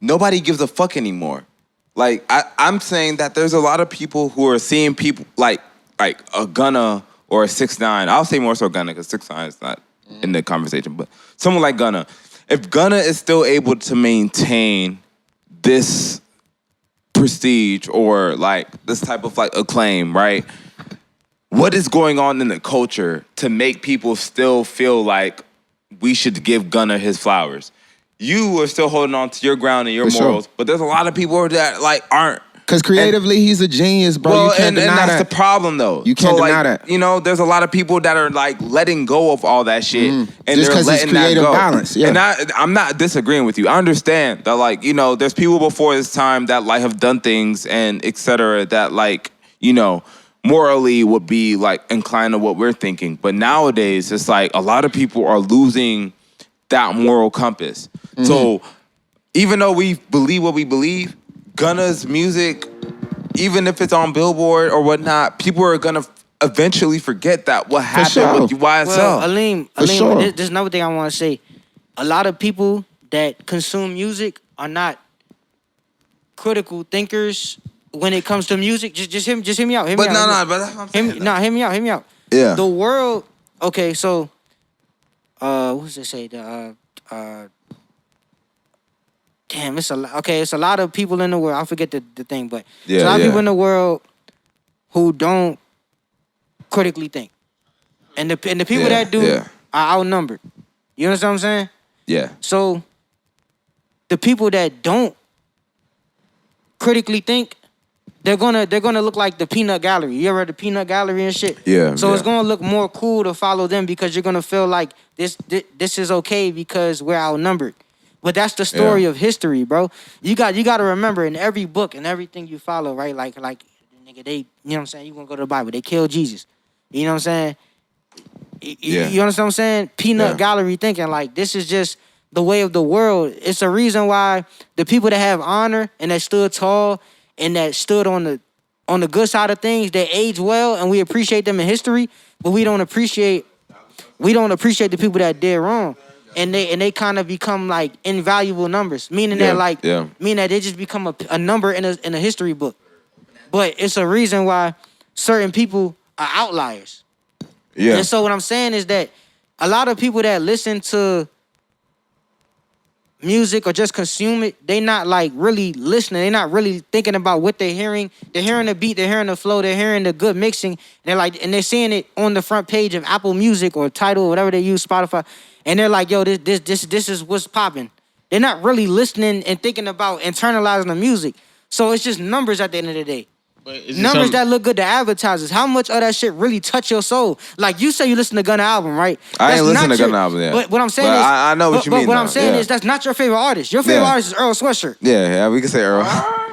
nobody gives a fuck anymore. Like I'm saying that there's a lot of people who are seeing people like a Gunna or a 6ix9ine. I'll say more so Gunna because 6ix9ine is not in the conversation, but someone like Gunna. If Gunna is still able to maintain this prestige or like this type of like acclaim, right? What is going on in the culture to make people still feel like we should give Gunna his flowers? You are still holding on to your ground and your morals, but there's a lot of people that like aren't. Because creatively, he's a genius, bro. Well, you can't and deny that's that. the problem, though. You can't deny like, that. You know, there's a lot of people that are like letting go of all that shit, and Just they're 'cause it's letting that creative go. balance, yeah. And I'm not disagreeing with you. I understand that, like, you know, there's people before this time that like have done things and etc. that like, you know, morally would be like inclined to what we're thinking. But nowadays, it's like a lot of people are losing that moral compass. So even though we believe what we believe, Gunna's music, even if it's on Billboard or whatnot, people are gonna eventually forget that what happened sure. with YSL. Well, Aleem, sure. there's another thing I want to say. A lot of people that consume music are not critical thinkers when it comes to music. Just hear me out. Hear me but out. but that's what I'm saying. Hear me out. Yeah. The world. Okay, so what does it say? Damn, it's a lot. Okay, it's a lot of people in the world. I forget the thing, but there's a lot of people in the world who don't critically think, and the people that do are outnumbered. You understand what I'm saying? Yeah. So the people that don't critically think, they're gonna look like the peanut gallery. You ever heard the peanut gallery and shit? Yeah. So it's gonna look more cool to follow them because you're gonna feel like this is okay because we're outnumbered. But that's the story of history, bro. You got to remember in every book and everything you follow, right? Like nigga, they, you know what I'm saying? You gonna go to the Bible, they killed Jesus. You know what I'm saying? You understand what I'm saying? Peanut gallery thinking, like this is just the way of the world. It's a reason why the people that have honor and that stood tall and that stood on the good side of things, they age well and we appreciate them in history, but we don't appreciate the people that did wrong. And they kind of become like invaluable numbers, meaning that they just become a number in a history book. But it's a reason why certain people are outliers. Yeah. And so what I'm saying is that a lot of people that listen to music or just consume it, they not like really listening. They're not really thinking about what they're hearing. They're hearing the beat, they're hearing the flow, they're hearing the good mixing. And they're seeing it on the front page of Apple Music or Tidal, whatever they use, Spotify. And they're like, yo, this is what's popping. They're not really listening and thinking about internalizing the music. So it's just numbers at the end of the day. Numbers that look good to advertisers. How much of that shit really touch your soul? Like you say you listen to Gunna album, right? I ain't listen to Gunna album yet. But what I'm saying is... I know what you mean, But what I'm saying yeah. is that's not your favorite artist. Your favorite artist is Earl Sweatshirt. Yeah, we can say Earl.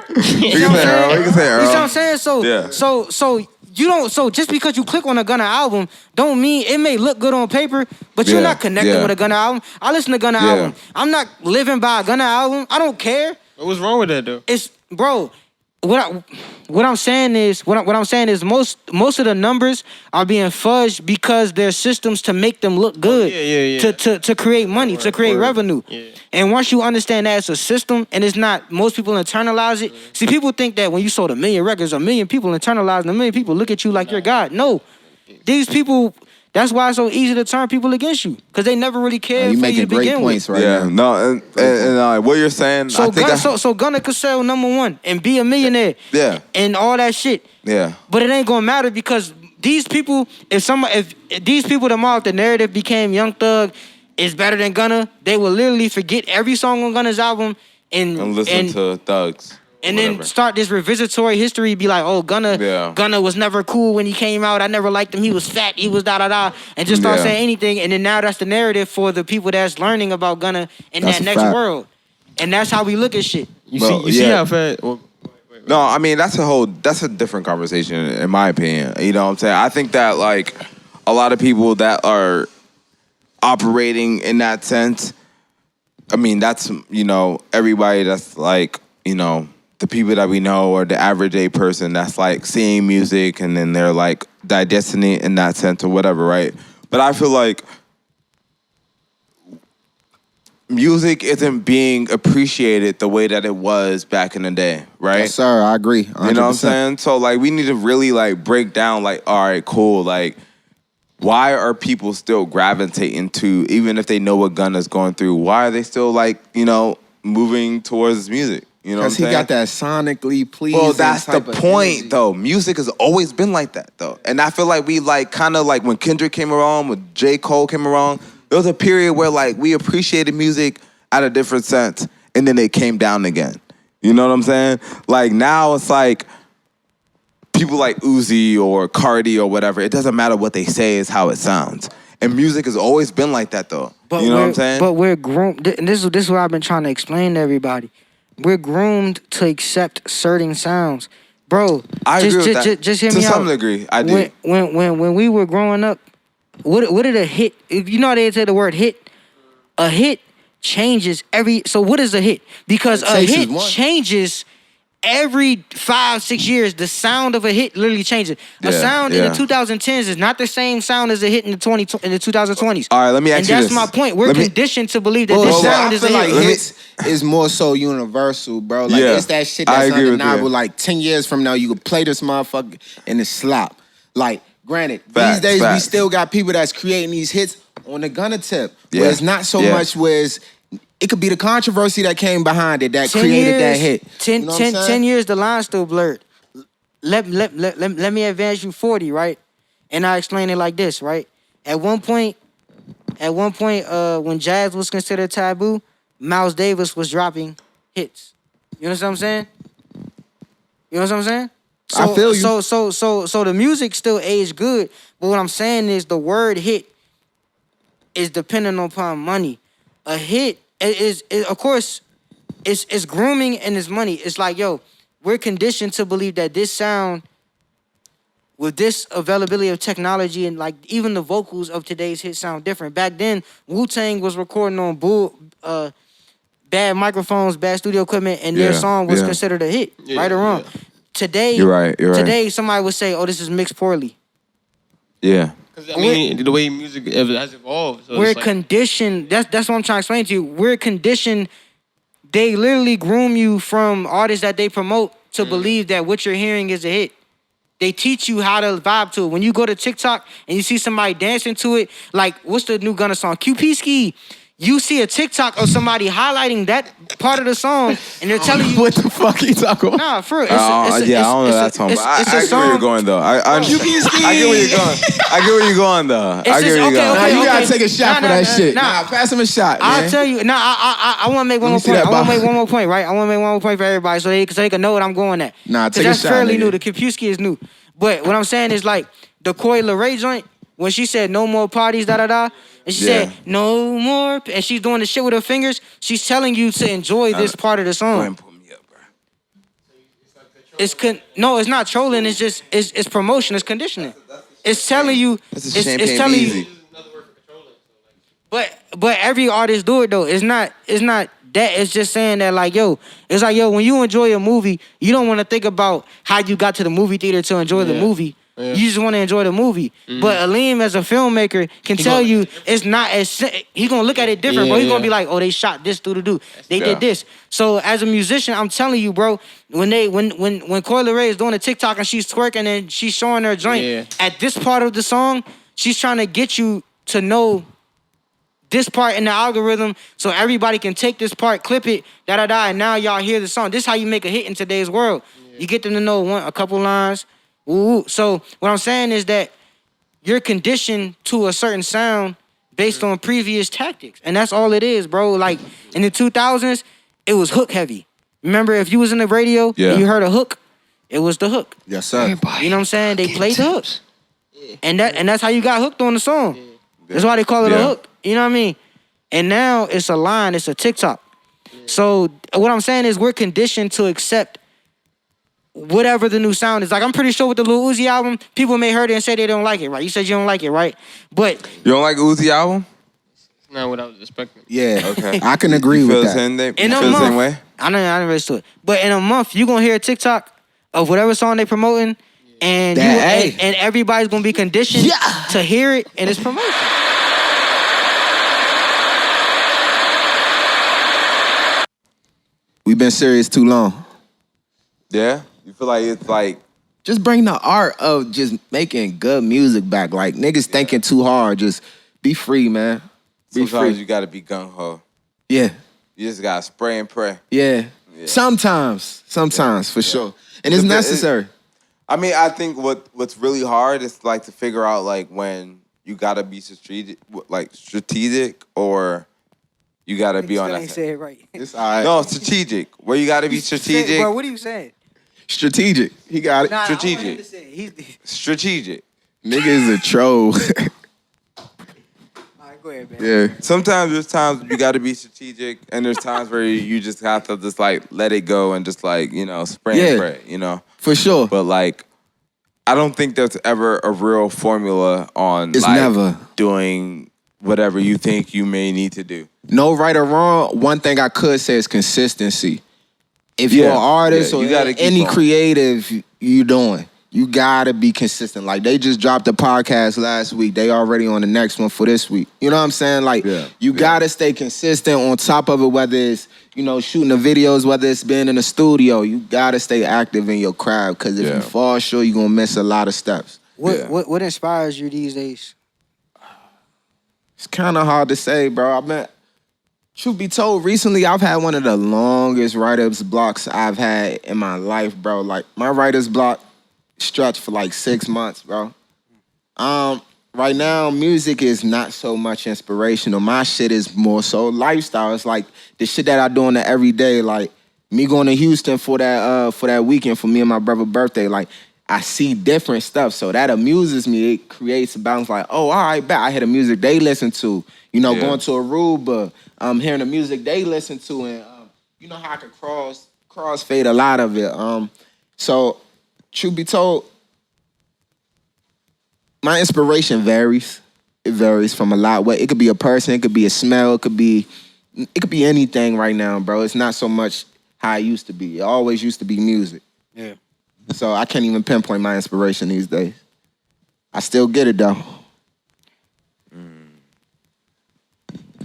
We can say Earl. We can say Earl. You know what I'm saying? So, Yeah. so you don't... So just because you click on a Gunna album don't mean it may look good on paper, but you're not connected with a Gunna album. I listen to Gunna album. I'm not living by a Gunna album. I don't care. What's wrong with that, though? It's... Bro... What I'm saying is most of the numbers are being fudged because there's systems to make them look good. To create money, to create revenue. Yeah. And once you understand that it's a system and it's not, most people internalize it. See, people think that when you sold 1 million records, 1 million people internalize, 1 million people look at you like you're God. No. These people, that's why it's so easy to turn people against you. Because they never really cared for you to begin with. Right yeah, now. and what you're saying, so I think so Gunna could sell #1 and be a millionaire. Yeah. And all that shit. Yeah. But it ain't gonna matter because these people, if these people tomorrow, if the narrative became Young Thug is better than Gunna, they will literally forget every song on Gunna's album and listen to Thugs. And then start this revisitory history, be like, oh, Gunna was never cool when he came out. I never liked him. He was fat. He was da-da-da. And just start saying anything. And then now that's the narrative for the people that's learning about Gunna in that next world. And that's how we look at shit. You see how fat... No, I mean, that's a different conversation, in my opinion. You know what I'm saying? I think that, like, a lot of people that are operating in that sense, I mean, that's, you know, everybody that's, like, you know, the people that we know or the average A person that's like seeing music and then they're like digesting it in that sense or whatever, right? But I feel like music isn't being appreciated the way that it was back in the day, right? Yes, sir. I agree. 100%. You know what I'm saying? So like we need to really like break down like, all right, cool, like why are people still gravitating to, even if they know what Gunna's going through, why are they still like, you know, moving towards his music? You know what I'm saying? Because he got that sonically pleasing. Well, that's the point, energy. though. Music has always been like that, though. And I feel like we, like, kind of like when Kendrick came around, when J. Cole came around, there was a period where, like, we appreciated music at a different sense, and then it came down again. You know what I'm saying? Like now it's like people like Uzi or CARTI or whatever. It doesn't matter what they say, it's how it sounds. And music has always been like that though. But you know what I'm saying? But we're groomed, and this is what I've been trying to explain to everybody. We're groomed to accept certain sounds. Bro, I agree with that. Just hear me out. To some degree, I do. When we were growing up, what did a hit? You know how they say the word hit? A hit changes every. So what is a hit? Because a hit changes every 5-6 years. The sound of a hit literally changes. A sound in the 2010s is not the same sound as a hit in the 2020s. All right, let me ask you this. And that's my point. We're conditioned to believe that this sound is a hit. I feel like hits is more so universal, bro. Like it's that shit that's undeniable. Like 10 years from now, you could play this motherfucker and it's slop. Like, granted, these days we still got people that's creating these hits on the Gunna tip. Where it's not so much where it could be the controversy that came behind it that created that hit. 10 years, the line's still blurred. Let me advance you 40, right? And I explain it like this, right? At one point, when jazz was considered taboo, Miles Davis was dropping hits. You know what I'm saying? You know what I'm saying? So, I feel you. So the music still aged good, but what I'm saying is the word hit is dependent upon money. A hit is of course, it's grooming and it's money. It's like, yo, we're conditioned to believe that this sound, with this availability of technology and like even the vocals of today's hit sound different. Back then, Wu-Tang was recording on bad microphones, bad studio equipment, and their song was considered a hit, right or wrong. Yeah. Today, you're right. Today, somebody would say, "Oh, this is mixed poorly." Yeah. Because I mean, the way music has evolved. So we're conditioned. That's what I'm trying to explain to you. We're conditioned. They literally groom you from artists that they promote to believe that what you're hearing is a hit. They teach you how to vibe to it. When you go to TikTok and you see somebody dancing to it, like what's the new Gunna song? QP Ski. You see a TikTok of somebody highlighting that part of the song, and they're telling you what the fuck you talking about. Nah, for real. I don't know that song. I get where you're going though. I get where you're going. I get where you're going though. I get where you're going. Now you gotta take a shot for that shit. Nah, pass him a shot. I'll tell you. Nah, I want to make one more point. I want to make one more point, right? I want to make one more point for everybody so they can know what I'm going at. Nah, take a shot. That's fairly new. The Kapuski is new, but what I'm saying is like the Coi Leray joint when she said no more parties, da da da. And she said, no more. And she's doing the shit with her fingers. She's telling you to enjoy this part of the song. Go ahead and put me up, bro. No, it's not trolling. It's just, it's promotion. It's conditioning. It's telling you. It's telling you. But every artist do it, though. It's not that. It's just saying that, like, yo, it's like, yo, when you enjoy a movie, you don't want to think about how you got to the movie theater to enjoy the movie. Yeah. You just want to enjoy the movie. Mm-hmm. But Aleem, as a filmmaker, can tell you it's not as... He's going to look at it different, bro. He's going to be like, oh, they shot this doo-doo-doo. They did this. So, as a musician, I'm telling you, bro, when Coi Leray is doing a TikTok and she's twerking and she's showing her joint, at this part of the song, she's trying to get you to know this part in the algorithm so everybody can take this part, clip it, da-da-da, and now y'all hear the song. This is how you make a hit in today's world. Yeah. You get them to know a couple lines. Ooh. So what I'm saying is that you're conditioned to a certain sound based on previous tactics. And that's all it is, bro. Like, in the 2000s, it was hook heavy. Remember, if you was in the radio and you heard a hook, it was the hook. Yes, sir. Everybody, you know what I'm saying? They played the hooks. Yeah. And that's how you got hooked on the song. Yeah. That's why they call it a hook. You know what I mean? And now it's a line, it's a TikTok. Yeah. So what I'm saying is we're conditioned to accept whatever the new sound is. Like, I'm pretty sure with the Lil Uzi album, people may heard it and say they don't like it, right? You said you don't like it, right? But you don't like Uzi album? It's not what I was expecting. Yeah, okay. I can agree with that. In a month, I didn't really do it. But in a month, you're going to hear a TikTok of whatever song they promoting, and and everybody's going to be conditioned to hear it, and it's promotion. We've been serious too long. Yeah? You feel like it's like... Just bring the art of just making good music back. Like, niggas thinking too hard. Just be free, man. Sometimes you gotta be gung-ho. Yeah. You just gotta spray and pray. Yeah. Sometimes, for sure. And it's necessary. I mean, I think what's really hard is like to figure out like when you gotta be strategic or you gotta be on Still that ain't side. say it right. It's all right. No, strategic. Where you gotta be strategic. Bro, what are you saying? Strategic. He got it. Nah, Strategic. I want him to say it. Strategic. Nigga is a troll. All right, go ahead, man. Yeah. Sometimes there's times you gotta be strategic, and there's times where you just have to just like let it go and just like, you know, spray and pray, you know? For sure. But like, I don't think there's ever a real formula on It's like never. doing whatever you think you may need to do. No right or wrong. One thing I could say is consistency. If you're an artist or you gotta keep any going. creative you doing, you gotta be consistent. Like they just dropped a podcast last week. They already on the next one for this week. You know what I'm saying? Like you gotta stay consistent on top of it, whether it's, you know, shooting the videos, whether it's being in the studio. You gotta stay active in your craft, because if you fall short, you're gonna miss a lot of steps. What inspires you these days? It's kind of hard to say, bro. Truth be told, recently I've had one of the longest writer's blocks I've had in my life, bro. Like my writer's block stretched for like 6 months, bro. Right now, music is not so much inspirational. My shit is more so lifestyle. It's like the shit that I do in the everyday, like me going to Houston for that weekend for me and my brother's birthday. Like I see different stuff, so that amuses me. It creates a balance. Like, oh, all right, bet I hear the music they listen to. You know, going to Aruba, hearing the music they listen to, and you know how I can crossfade a lot of it. So, truth be told, my inspiration varies. It varies from a lot. It could be a person, it could be a smell, it could be anything right now, bro. It's not so much how it used to be. It always used to be music. Yeah. So I can't even pinpoint my inspiration these days. I still get it though.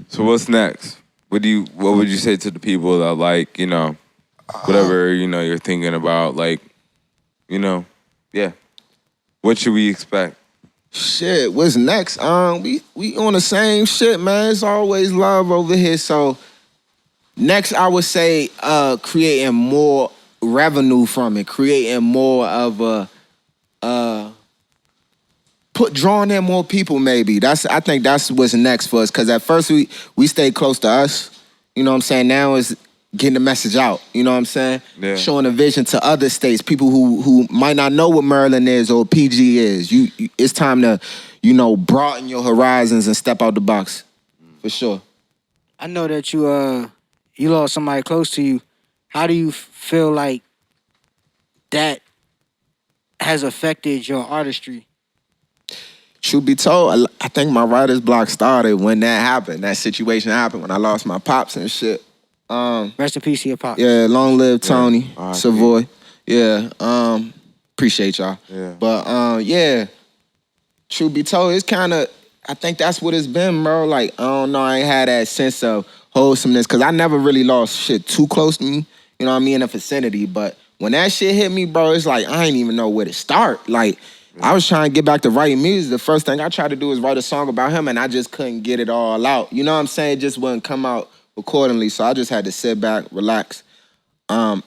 So what's next? What would you say to the people that like, you know, whatever, you know, you're thinking about, like, you know, what should we expect? Shit, what's next? We on the same shit, man. It's always love over here. So next, I would say creating more revenue from it, creating more of a drawing in more people. Maybe I think that's what's next for us. Because at first we stayed close to us. You know what I'm saying? Now is getting the message out. You know what I'm saying? Yeah. Showing a vision to other states, people who might not know what Maryland is or PG is. It's time to, you know, broaden your horizons and step out the box. For sure. I know that you lost somebody close to you. How do you feel like that has affected your artistry? Truth be told, I think my writer's block started when that happened. That situation happened when I lost my pops and shit. Rest in peace to your pops. Yeah, long live Tony, R.I.P. Savoy. Yeah, appreciate y'all. Yeah. But yeah, truth be told, it's kind of, I think that's what it's been, bro. Like, I don't know, I ain't had that sense of wholesomeness, because I never really lost shit too close to me, you know what I mean, in the vicinity. But when that shit hit me, bro, it's like, I ain't even know where to start. Like, I was trying to get back to writing music. The first thing I tried to do was write a song about him, and I just couldn't get it all out. You know what I'm saying? It just wouldn't come out accordingly. So I just had to sit back, relax,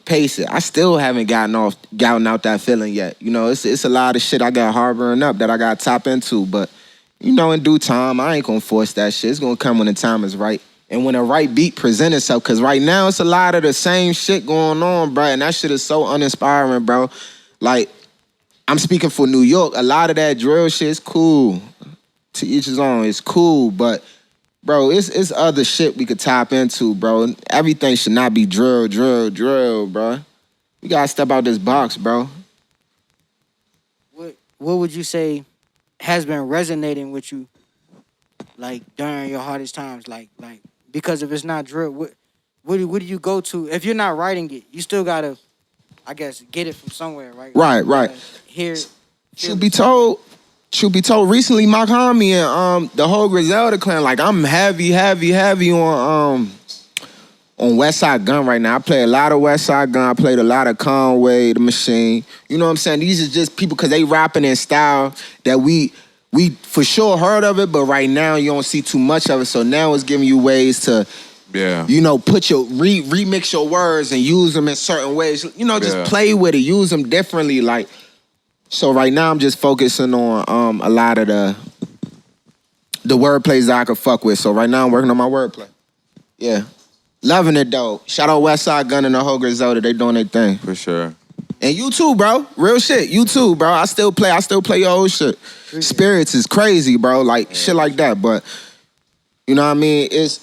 pace it. I still haven't gotten out that feeling yet. You know, it's a lot of shit I got harboring up that I got to tap into. But, you know, in due time, I ain't going to force that shit. It's going to come when the time is right. And when the right beat presents itself. Because right now, it's a lot of the same shit going on, bro. And that shit is so uninspiring, bro. Like, I'm speaking for New York. A lot of that drill shit is cool. To each his own. It's cool, but bro, it's other shit we could tap into, bro. Everything should not be drill, bro. We gotta step out this box, bro. What would you say has been resonating with you, like during your hardest times, like because if it's not drill, what do you go to if you're not writing it? You still gotta, I guess, get it from somewhere, right? Right. Hear it. Truth be told, recently MACH, HOMMY and the whole Griselda clan, like I'm heavy on Westside Gun right now. I play a lot of Westside Gun. I played a lot of Conway, The Machine. You know what I'm saying? These are just people because they rapping in style that we for sure heard of it, but right now you don't see too much of it. So now it's giving you ways to, you know, put your remix your words and use them in certain ways. You know, just play with it, use them differently. Like, so right now I'm just focusing on a lot of the wordplays that I could fuck with. So right now I'm working on my wordplay. Yeah. Loving it, though. Shout out Westside Gunna and the whole Griselda. They doing their thing. For sure. And you too, bro. Real shit. You too, bro. I still play your old shit. Spirits is crazy, bro. Like, shit like that. But, you know what I mean? It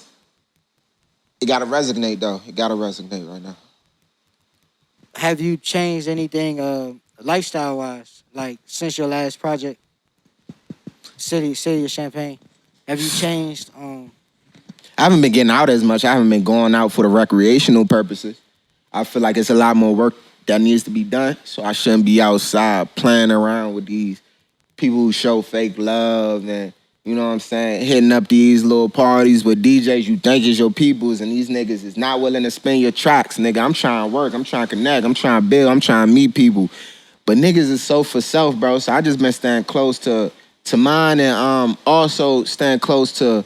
gotta resonate, though. It gotta resonate right now. Have you changed anything lifestyle-wise, like, since your last project, City of Champagne? Have you changed? I haven't been getting out as much. I haven't been going out for the recreational purposes. I feel like it's a lot more work that needs to be done, so I shouldn't be outside playing around with these people who show fake love and, you know what I'm saying, hitting up these little parties with DJs you think is your peoples, and these niggas is not willing to spin your tracks, nigga. I'm trying to work, I'm trying to connect, I'm trying to build, I'm trying to meet people. But niggas is so for self, bro, so I just been staying close to mine and also staying close to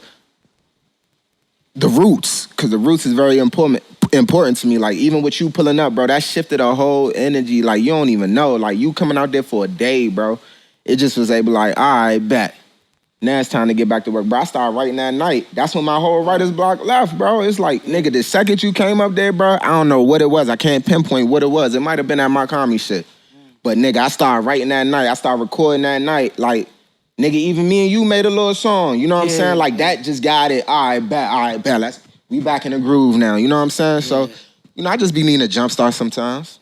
the roots, because the roots is very important to me. Like, even with you pulling up, bro, that shifted a whole energy. Like, you don't even know. Like, you coming out there for a day, bro. It just was able, like, all right, bet. Now it's time to get back to work. Bro, I started writing that night. That's when my whole writer's block left, bro. It's like, nigga, the second you came up there, bro, I don't know what it was. I can't pinpoint what it was. It might have been that MACH HOMMY shit. But, nigga, I started writing that night. I started recording that night. Like, nigga, even me and you made a little song. You know what I'm saying? Like, that just got it. All right, bet. We back in the groove now. You know what I'm saying? Yeah. So, you know, I just be needing a jump start sometimes.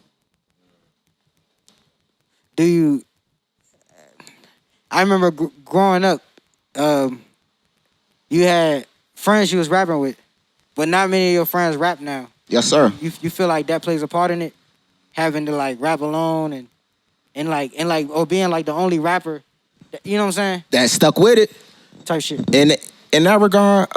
Do you... I remember growing up, you had friends you was rapping with, but not many of your friends rap now. Yes, sir. You feel like that plays a part in it? Having to, like, rap alone and or being, like, the only rapper, you know what I'm saying? That stuck with it. Type shit. In that regard,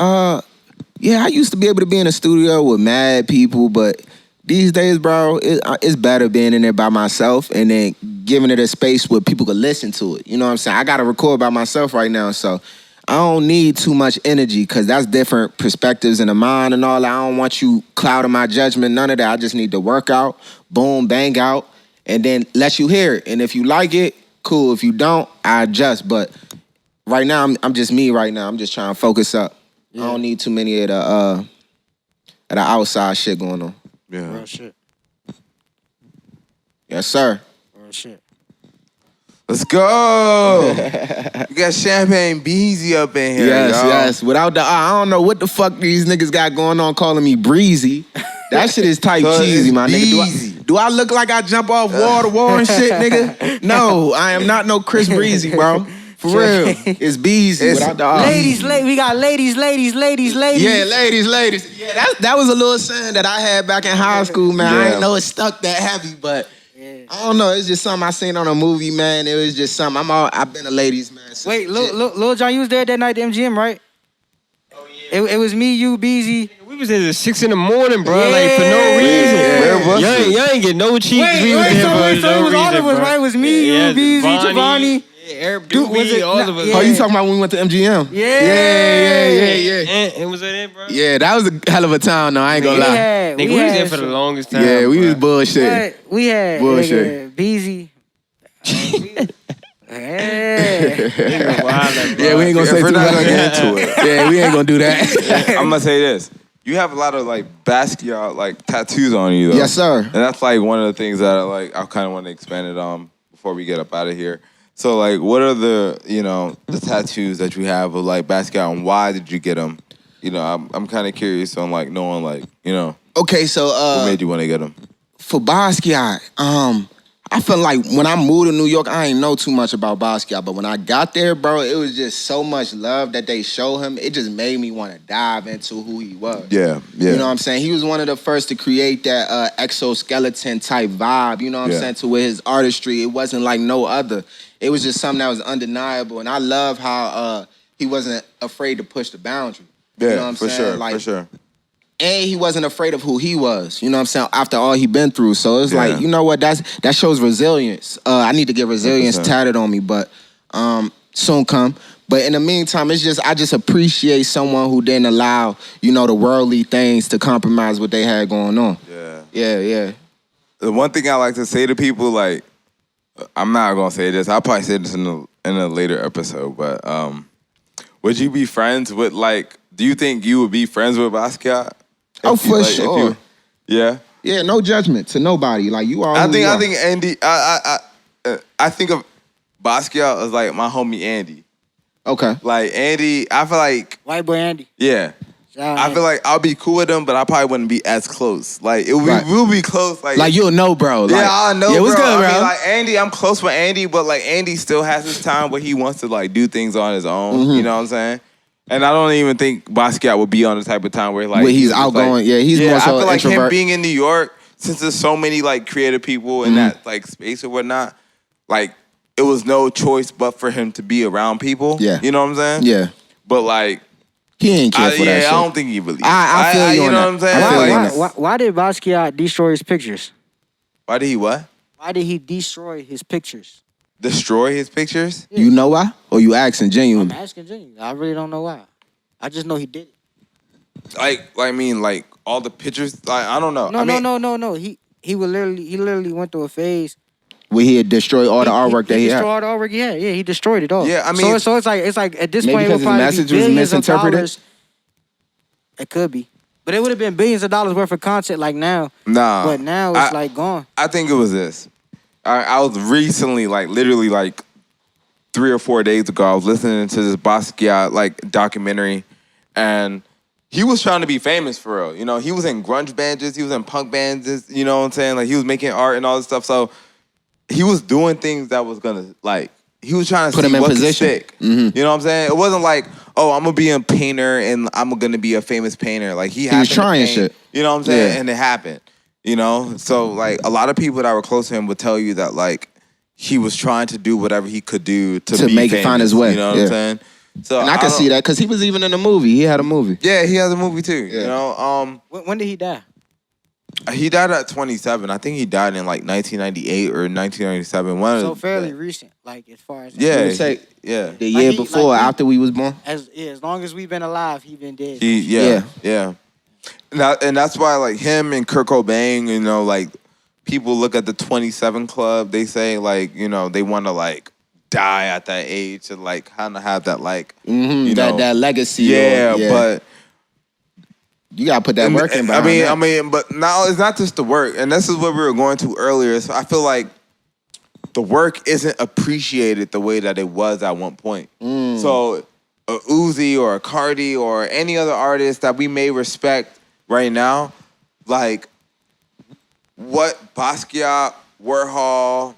yeah, I used to be able to be in a studio with mad people, but these days, bro, it's better being in there by myself and then giving it a space where people could listen to it. You know what I'm saying? I got to record by myself right now, so I don't need too much energy because that's different perspectives in the mind and all that. I don't want you clouding my judgment, none of that. I just need to work out, boom, bang out, and then let you hear it. And if you like it, cool. If you don't, I adjust. But right now, I'm just me right now. I'm just trying to focus up. Yeah. I don't need too many of the outside shit going on. Yeah. Real shit. Yes, sir. Real shit. Let's go. We got Champagne BEEZY up in here. Yes. Without the I don't know what the fuck these niggas got going on calling me breezy. That shit is type cheesy, my nigga. Do I look like I jump off wall to wall and shit, nigga? No, I am not no Chris Breezy, bro. For real. It's BEEZY without the R. We got ladies. Yeah, ladies. Yeah, that was a little saying that I had back in high school, man. I didn't know it stuck that heavy, but I don't know. It's just something I seen on a movie, man. It was just something. I've been a ladies, man. Wait, Liljohn, you was there that night at MGM, right? Oh, yeah. It was me, you, BEEZY. We was there at 6 in the morning, bro, like for no reason. Yeah. Y'all ain't get no cheeks. Wait, so it was all of us, right? It was me, you, BEEZY, Giovanni. Eric, all of us. Oh, you talking about when we went to MGM? Yeah. And was that it, bro? Yeah, that was a hell of a time, though. I ain't gonna lie. We was there for the longest time. Yeah, we was bullshit. We had bullshit. BEEZY. Yeah, we ain't gonna say we're too not much. gonna get into it. Yeah, we ain't gonna do that. I'm gonna say this. You have a lot of like Basquiat like tattoos on you though. Yes, sir. And that's like one of the things that I kind of want to expand it on before we get up out of here. So like, what are the the tattoos that you have of like Basquiat, and why did you get them? I'm kind of curious on like knowing like Okay, so what made you want to get them? For Basquiat, I feel like when I moved to New York, I ain't know too much about Basquiat, but when I got there, bro, it was just so much love that they show him. It just made me want to dive into who he was. Yeah. You know what I'm saying? He was one of the first to create that exoskeleton type vibe, you know what I'm saying, to where his artistry, it wasn't like no other. It was just something that was undeniable, and I love how he wasn't afraid to push the boundary. Yeah, you know what I'm for saying? sure, like, for sure. And he wasn't afraid of who he was, you know what I'm saying, after all he been through. So it's like, you know what, that shows resilience. I need to get resilience 100%. Tatted on me, but soon come. But in the meantime, I just appreciate someone who didn't allow, the worldly things to compromise what they had going on. Yeah. The one thing I like to say to people, like, I'm not gonna say this, I'll probably say this in a later episode, but would you be friends with, like, do you think you would be friends with Basquiat? Oh, If you- for like, if sure. you- yeah. Yeah, no judgment to nobody. Like you are. I who think you I are. think Andy. I think of Basquiat as like my homie Andy. Okay. Like Andy, I feel like White boy Andy. yeah. Shout out I Andy. feel like I'll be cool with him, but I probably wouldn't be as close. Like Right. we'll be close. Like you'll know, bro. Like, yeah, I know. Yeah, what's bro. good, bro? I mean, like Andy, I'm close with Andy, but like Andy still has his time where he wants to like do things on his own. Mm-hmm. You know what I'm saying? And I don't even think Basquiat would be on the type of time where like Where he's just, outgoing. Like, Yeah, he's more so I feel like him introvert. being in New York, since there's so many like creative people in that like space or whatnot, like it was no choice but for him to be around people. Yeah. You know what I'm saying? Yeah. But like, He ain't care for that shit. I don't think he really. I feel you on know that. what I'm saying? I feel you on Like, that. Why did Basquiat destroy his pictures? why did he what? Why did he destroy his pictures? Destroy his pictures? You know why? Or you asking I'm genuinely? asking genuinely. I really don't know why. I just know he did it. I mean, like all the pictures. Like I don't know. I mean, No. He literally went through a phase. Where he had destroyed all the artwork that he destroyed had. all the artwork. Yeah, he destroyed it all. Yeah, I mean- so it's like at this Maybe point it because would his probably message be was billions of misinterpreted? dollars. It could be, but it would have been billions of dollars worth of content like now. nah. But now it's like gone. I think it was this. I was recently, like literally, like 3 or 4 days ago. I was listening to this Basquiat like documentary, and he was trying to be famous for real. You know, he was in grunge bands, he was in punk bands. You know what I'm saying? Like he was making art and all this stuff. So he was doing things that was gonna like. He was trying to Put see him in what position. could stick. Mhm. You know what I'm saying? It wasn't like, oh, I'm gonna be a painter and I'm gonna be a famous painter. Like he was happened to trying paint, shit. You know what I'm saying? Yeah. And it happened. You know, so like a lot of people that were close to him would tell you that like he was trying to do whatever he could do to be make it famous, find his way. You know what Yeah. I'm saying? So And I can don't- see that because he was even in a movie. He had a movie. Yeah, he has a movie too. Yeah. You know, When did he die? he died at 27. I think he died in like 1998 or 1997. One So of fairly recent, like as far as Yeah, You would say yeah. the year he- before, like he- after we was born. as long as we've been alive, he been dead. Yeah. And that's why like him and Kurt Cobain, you know, like people look at the 27 Club. They say like, you know, they want to like die at that age and like kind of have that like, you know, That legacy. yeah, or- but. you gotta put that work in. I behind mean, that. but now it's not just the work, and this is what we were going to earlier. So I feel like the work isn't appreciated the way that it was at one point. So a Uzi or a CARTI or any other artist that we may respect right now, like what Basquiat, Warhol,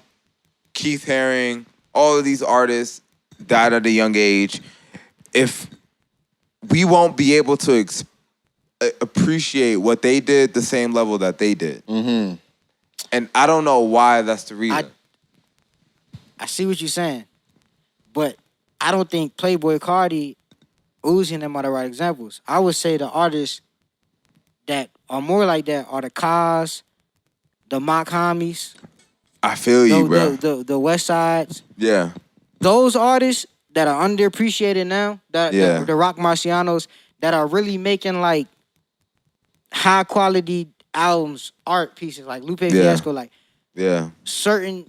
Keith Haring, all of these artists died at a young age. If we won't be able to appreciate what they did the same level that they did. Mm-hmm. And I don't know why that's the reason. I see what you're saying, but I don't think Playboy, Cardi, Uzi, and them are the right examples. I would say the artists that are more like that are the Cos, the MACH hommies, I feel you, bro. the West Sides. Yeah. Those artists that are underappreciated now, Yeah. the Rock Marcianos, that are really making like high quality albums, art pieces, like Lupe Fiasco, like Yeah. certain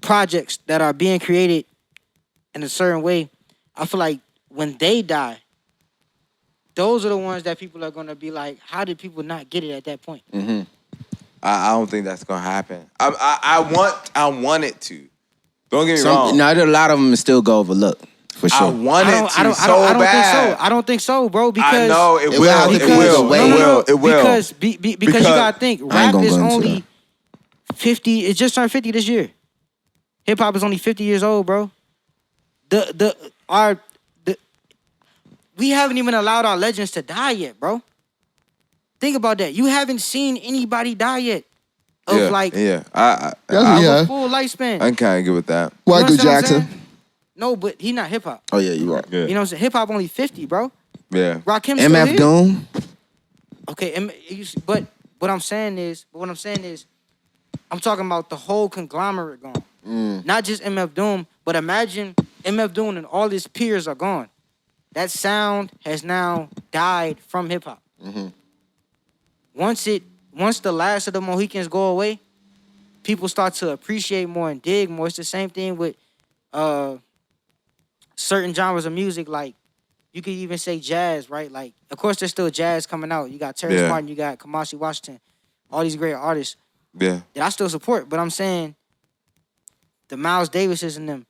projects that are being created in a certain way. I feel like when they die, those are the ones that people are gonna be like, how did people not get it at that point? Mm-hmm. I don't think that's gonna happen. I want it to. Don't get me wrong. No, a lot of them still go overlooked for I sure. want it to I don't bad. think so. I don't think so, bro. Because I know it It will. will. It Because- will. No, It no, will. It will. Because you gotta think, I ain't rap gonna is go into only 50. It just turned 50 this year. Hip hop is only 50 years old, bro. We haven't even allowed our legends to die yet, bro. Think about that. You haven't seen anybody die yet of Yeah. like Yeah. That's- of yeah. a full lifespan. I kind of get with that. You Michael understand what I'm Jackson. saying? No, but he not hip hop. Oh yeah, you right. Yeah. You know what I'm saying? Hip hop only 50, bro. Yeah. Rakim still MF here. Doom. Okay, but what I'm saying is, I'm talking about the whole conglomerate gone. Not just MF Doom, but imagine MF Doom and all his peers are gone. That sound has now died from hip hop. Once the last of the Mohicans go away, people start to appreciate more and dig more. It's the same thing with certain genres of music, like you could even say jazz, right? Like, of course, there's still jazz coming out. You got Terrence Martin, you got Kamasi Washington, all these great artists Yeah. that I still support. But I'm saying the Miles Davises and them,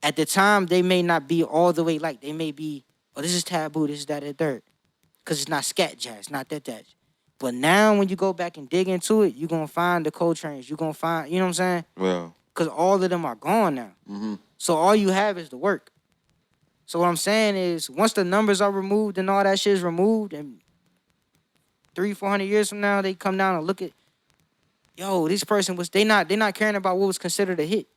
at the time, they may not be all the way like. They may be, oh, this is taboo, this is that, and third. Because it's not scat jazz, not that. But now when you go back and dig into it, you're going to find the Coltrane's. You're going to find, you know what I'm saying? Well. Because all of them are gone now. Mm-hmm. So all you have is the work. So what I'm saying is, once the numbers are removed and all that shit is removed, and 300-400 years from now, they come down and look at, yo, this person was, they not caring about what was considered a hit.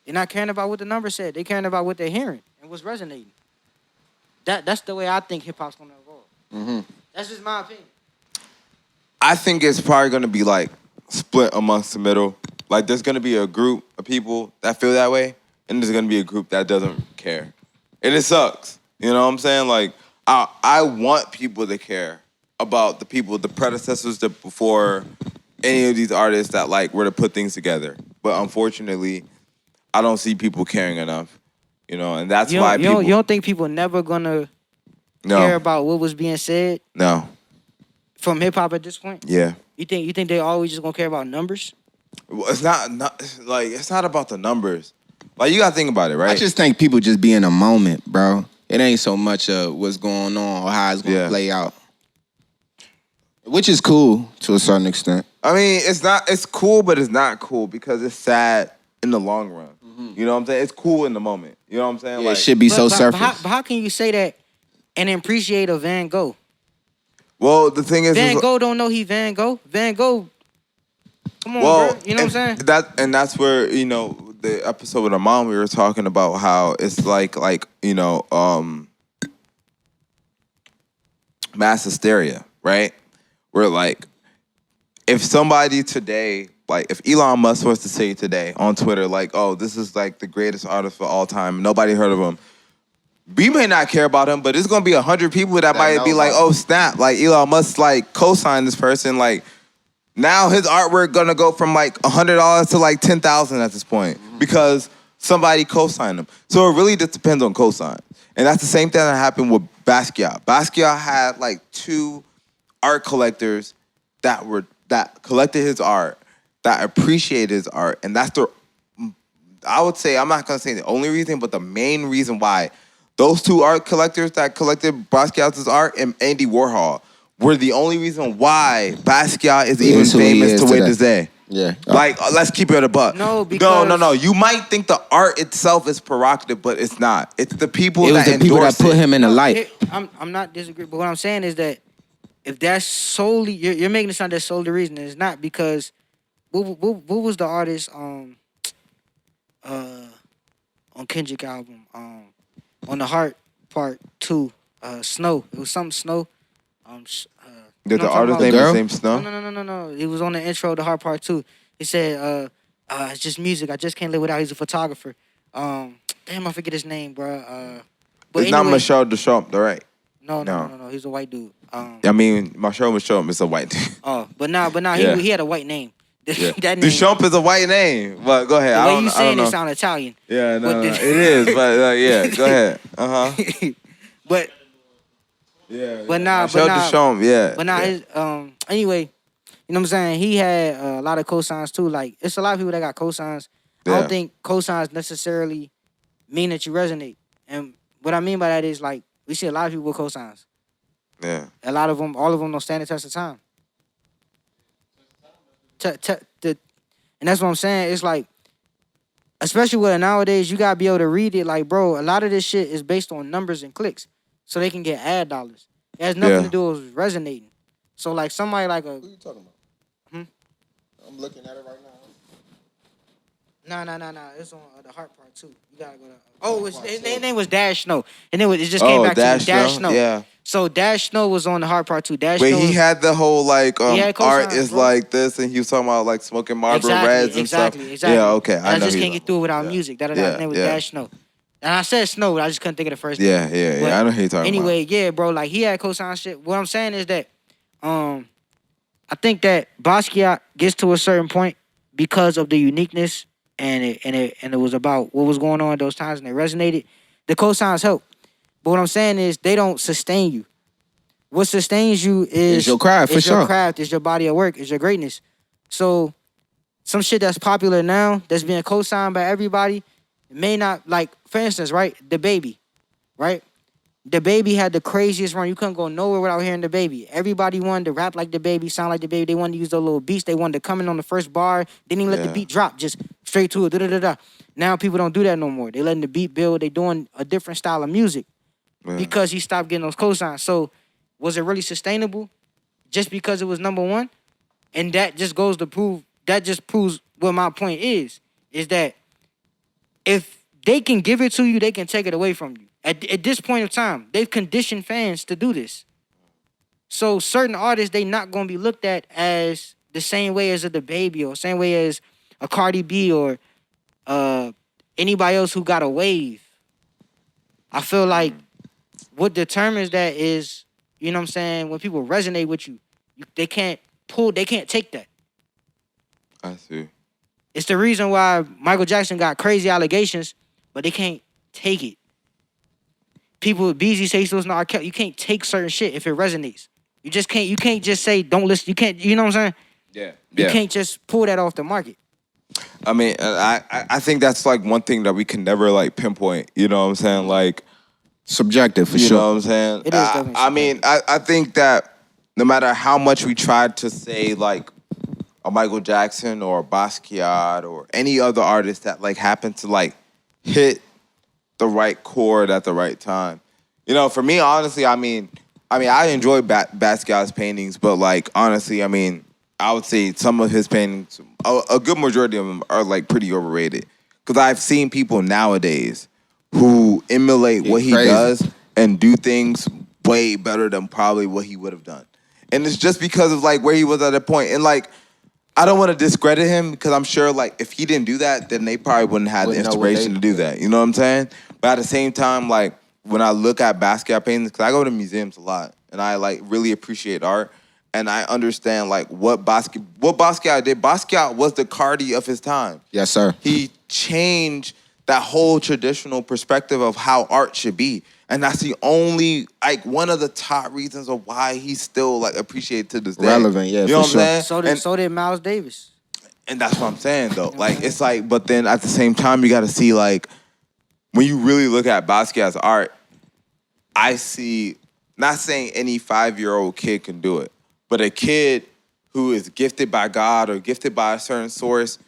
They're not caring about what the numbers said. They caring about what they're hearing and what's resonating. That's the way I think hip hop's gonna evolve. Mm-hmm. That's just my opinion. I think it's probably gonna be like split amongst the middle. Like there's gonna be a group of people that feel that way, and there's gonna be a group that doesn't care. And it sucks. You know what I'm saying? Like I want people to care about the people, the predecessors that before any of these artists that like were to put things together. But unfortunately, I don't see people caring enough. You know, and that's why people. You don't think people never gonna care about what was being said? No. From hip hop at this point? Yeah. You think they always just gonna care about numbers? Well, it's not like it's not about the numbers. Like you gotta think about it, right? I just think people just be in a moment, bro. It ain't so much of what's going on or how it's gonna play out. Which is cool to a certain extent. I mean, it's cool, but it's not cool because it's sad in the long run. You know what I'm saying? It's cool in the moment. You know what I'm saying? Yeah, like, it should be so surface. But how can you say that and appreciate a Van Gogh? Well, the thing is, Van Gogh don't know he Van Gogh. Van Gogh, come on, bro. You know what I'm saying? That's where, you know, the episode with our mom, we were talking about how it's like you know, mass hysteria, right? Where like, if somebody today, like if Elon Musk was to say today on Twitter, like, oh, this is like the greatest artist for all time, nobody heard of him. We may not care about him, but there's gonna be 100 people that might be like, oh snap, like Elon Musk like co-signed this person. Like now his artwork gonna go from like $100 to like 10,000 at this point because somebody co-signed him. So it really just depends on co-sign. And that's the same thing that happened with Basquiat. Basquiat had like 2 art collectors that collected his art, that appreciate his art. And that's I would say, I'm not gonna say the only reason, but the main reason why those 2 art collectors that collected Basquiat's art and Andy Warhol were the only reason why Basquiat is even famous to this day. Yeah. Like, let's keep it a buck. No, because... No. You might think the art itself is provocative, but it's not. It's the people that endorse people that put him in the light. I'm not disagreeing, but what I'm saying is that if that's solely, you're making it sound that's solely the reason. It's not because, what was the artist on Kendrick album? On the Heart Part 2, Snow. It was something Snow. Did the artist name the same Snow? No. It was on the intro of the Heart Part 2. He said, it's just music. I just can't live without. He's a photographer. Damn, I forget his name, bro. But it's not Michel Duchamp, right? No. He's a white dude. I mean, Michel Duchamp is a white dude. Oh, but now he had a white name. Yeah. That name. Duchamp is a white name. But go ahead. The way you saying it sound Italian. Yeah, no, it is. But yeah, go ahead. But yeah. But now, Michel Duchamp, yeah. But now, yeah. his anyway, you know what I'm saying? He had a lot of cosigns too. Like it's a lot of people that got cosigns. Yeah. I don't think cosigns necessarily mean that you resonate. And what I mean by that is like we see a lot of people with cosigns. Yeah. A lot of them, all of them, don't stand the test of time. And that's what I'm saying. It's like, especially with nowadays, you gotta be able to read it. Like, bro, a lot of this shit is based on numbers and clicks, so they can get ad dollars. It has nothing to do with resonating. So, like, somebody like a. Who you talking about? I'm looking at it right now. No. It's on the Heart Part 2. You gotta go to. Oh, his name was Dash Snow, and it just came back to me. Dash Snow. Yeah. So Dash Snow was on the Heart Part 2. Dash Wait, Snow. he had the whole like art is bro. like this, and he was talking about like smoking Marlboro Reds and stuff. Exactly. Yeah, okay. I just can't get through it without music. His name was Dash Snow. And I said Snow, but I just couldn't think of the first name. Yeah. I know who you're talking anyway, about. yeah, bro, like he had cosign shit. What I'm saying is that I think that Basquiat gets to a certain point because of the uniqueness and it was about what was going on at those times and it resonated. The cosigns help. But what I'm saying is they don't sustain you. What sustains you is your craft, for sure. Your craft, is your body of work, is your greatness. So some shit that's popular now, that's being co-signed by everybody, may not, like, for instance, right? The Baby, right? The Baby had the craziest run. You couldn't go nowhere without hearing the Baby. Everybody wanted to rap like the Baby, sound like the Baby. They wanted to use those little beats. They wanted to come in on the first bar. Didn't even let the beat drop. Just straight to it. Da-da-da-da. Now people don't do that no more. They letting the beat build. They doing a different style of music because he stopped getting those cosigns. So was it really sustainable just because it was number one? And that just goes to prove, that just proves what my point is that if they can give it to you, they can take it away from you. At this point of time, they've conditioned fans to do this. So certain artists, they not going to be looked at as the same way as a DaBaby or same way as a Cardi B or anybody else who got a wave. I feel like what determines that is, you know what I'm saying, when people resonate with you, they can't take that. I see. It's the reason why Michael Jackson got crazy allegations, but they can't take it. People with BEEZY say he's listening to R. Kelly. You can't take certain shit if it resonates. You just can't. You can't just say don't listen. You can't. You know what I'm saying? Yeah. You can't just pull that off the market. I mean, I think that's like one thing that we can never like pinpoint. You know what I'm saying? Like subjective for you sure. know what I'm saying? It is definitely I mean, I think that no matter how much we tried to say like a Michael Jackson or a Basquiat or any other artist that like happened to like hit the right chord at the right time. You know, for me, honestly, I mean, I enjoy Basquiat's paintings, but like honestly, I mean, I would say some of his paintings, a good majority of them are like pretty overrated. Because I've seen people nowadays who emulate what he does and do things way better than probably what he would have done. And it's just because of like where he was at that point. And like, I don't want to discredit him because I'm sure like if he didn't do that, then they probably wouldn't have the inspiration to do that. You know what I'm saying? But at the same time, like when I look at Basquiat paintings, because I go to museums a lot and I like really appreciate art and I understand like what Basquiat did. Basquiat was the Carti of his time. Yes, sir. He changed that whole traditional perspective of how art should be. And that's the only, like, one of the top reasons of why he's still, like, appreciated to this day. Relevant, yeah, you know for what I'm sure. saying? So did Miles Davis. And that's what I'm saying, though. Like, it's like, but then at the same time, you got to see, like, when you really look at Basquiat's art, I see, not saying any 5-year-old kid can do it, but a kid who is gifted by God or gifted by a certain source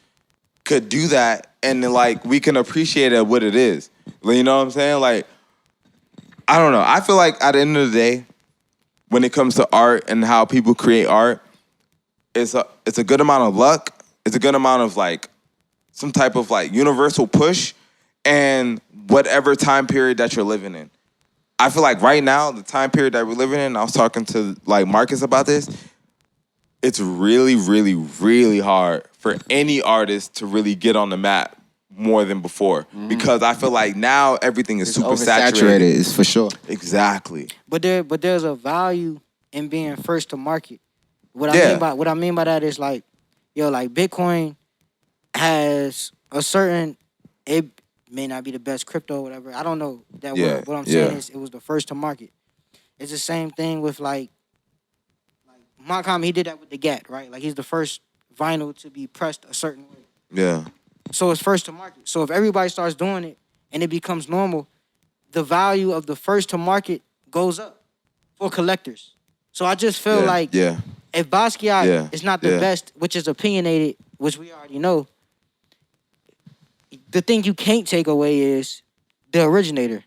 could do that, and then, like, we can appreciate it what it is. You know what I'm saying? Like, I don't know. I feel like at the end of the day, when it comes to art and how people create art, it's a good amount of luck. It's a good amount of like some type of like universal push and whatever time period that you're living in. I feel like right now, the time period that we're living in, I was talking to like Marcus about this, it's really, really, really hard for any artist to really get on the map more than before because I feel like now everything is super saturated. It's for sure. Exactly. But there's a value in being first to market. What I mean by that is like, yo, like Bitcoin has a certain, it may not be the best crypto or whatever. I don't know that word. What I'm saying is it was the first to market. It's the same thing with like Montcalm, he did that with the GAT, right? Like he's the first vinyl to be pressed a certain way. Yeah. So it's first to market. So if everybody starts doing it and it becomes normal, the value of the first to market goes up for collectors. So I just feel like if Basquiat is not the best, which is opinionated, which we already know, the thing you can't take away is the originator.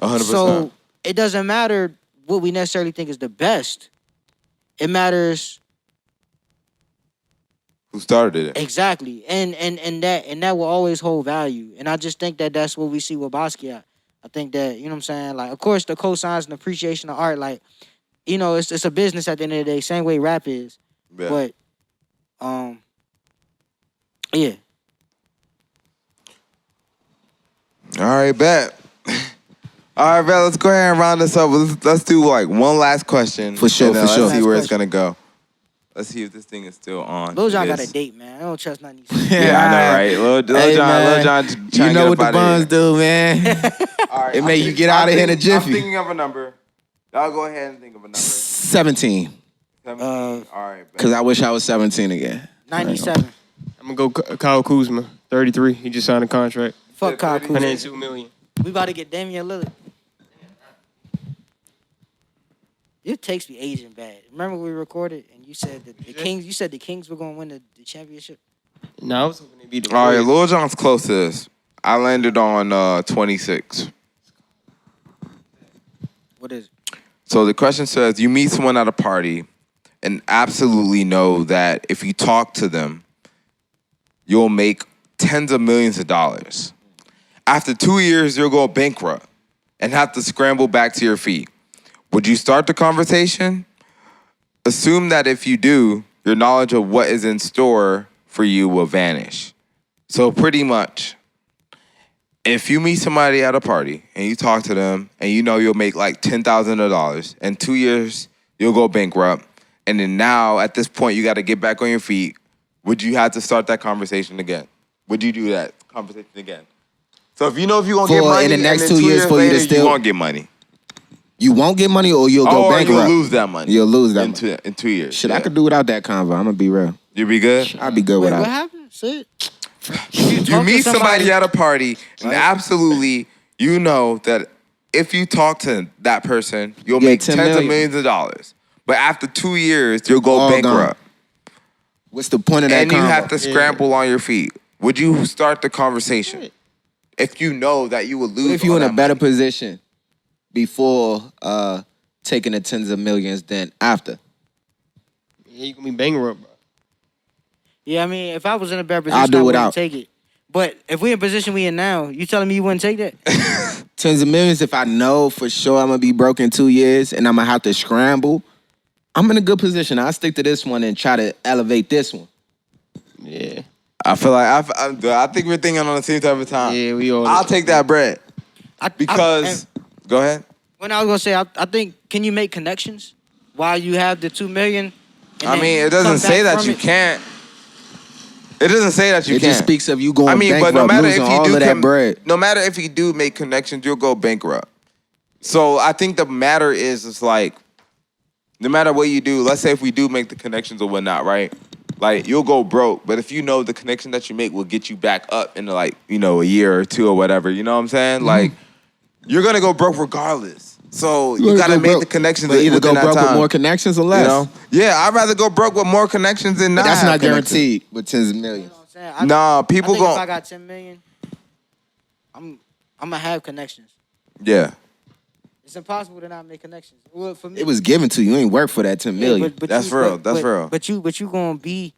100%. So it doesn't matter what we necessarily think is the best. It matters who started it. Exactly. And that will always hold value. And I just think that that's what we see with Basquiat. I think that, you know what I'm saying? Like, of course, the cosigns and appreciation of art, like, you know, it's a business at the end of the day, same way rap is. Yeah. But, yeah. All right, bet. All right, bet. Let's go ahead and round this up. Let's do like one last question. For sure, for sure. Let's see where it's gonna go. Let's see if this thing is still on. Liljohn got a date, man. I don't trust nothing he said. Yeah, I know, right? Liljohn trying you know to what get the up buns out of here. do, man. All right, It made you get out of here in a jiffy. I'm thinking of a number. Y'all go ahead and think of a number. 17. 17. All right. Because I wish I was 17 again. 97. I'm gonna go Kyle Kuzma, 33. He just signed a contract. Fuck Kyle Kuzma. 102 million. We about to get Damian Lillard. Your takes be aging bad. Remember we recorded and you said that the Kings. You said the Kings were gonna win the championship. No, I was hoping they beat the All right, Warriors. Liljohn's close to this. I landed on 26. What is it? So the question says, you meet someone at a party and absolutely know that if you talk to them, you'll make tens of millions of dollars. After 2 years, you'll go bankrupt and have to scramble back to your feet. Would you start the conversation? Assume that if you do, your knowledge of what is in store for you will vanish. So pretty much, if you meet somebody at a party and you talk to them and you know you'll make like $10,000, in 2 years, you'll go bankrupt. And then now, at this point, you got to get back on your feet. Would you have to start that conversation again? Would you do that conversation again? So if you know if you're going to get money in the next and then 2 years for you to later, still... you won't get money. You won't get money or you'll go Or bankrupt? you'll lose that money. You'll lose that money. In 2 years. Shit, I could do without that convo. I'm going to be real. You be good? I'd be good Wait, without what it. happened? Say it. You meet somebody at a party and absolutely you know that if you talk to that person, you'll Get make 10 tens of million. millions of dollars. But after 2 years, you'll go All bankrupt. What's the point of that And you convo? have to scramble on your feet. Would you start the conversation? If you know that you would lose. What if you're all in a that better money? position before taking the tens of millions than after? Yeah, you can be bankrupt, bro. Yeah, I mean, if I was in a better position, I'll do I it wouldn't out. take it. But if we in position we in now, you telling me you wouldn't take that? Tens of millions, if I know for sure I'm going to be broke in 2 years and I'm going to have to scramble, I'm in a good position. I'll stick to this one and try to elevate this one. Yeah. I feel like I think we're thinking on the same type of time. Yeah, we all. I'll take that bread And because. Go ahead. when I was gonna say, I think, can you make connections while you have the 2 million? and I then mean, it come doesn't say back that from you it? can't. It doesn't say that you It can't. just speaks of you going I mean, but bankrupt, no matter losing if you all do of that bread. no matter if you do make connections, you'll go bankrupt. So I think the matter is, it's like, no matter what you do, let's say if we do make the connections or whatnot, right? Like, you'll go broke, but if you know the connection that you make will get you back up in like, you know, a year or two or whatever, you know what I'm saying? Like, you're gonna go broke regardless. So you gotta make the connections But either within go that broke time. with more connections or less. You know? Yeah, I'd rather go broke with more connections than not. But that's have not connections. guaranteed with tens of You millions. know what I'm saying? Nah, people I think gon- if I got 10 million, I'm gonna have connections. Yeah. It's impossible to not make connections. Well, for me, It was given to you. You ain't work for that 10 yeah, million. That's real. That's real. But you gonna be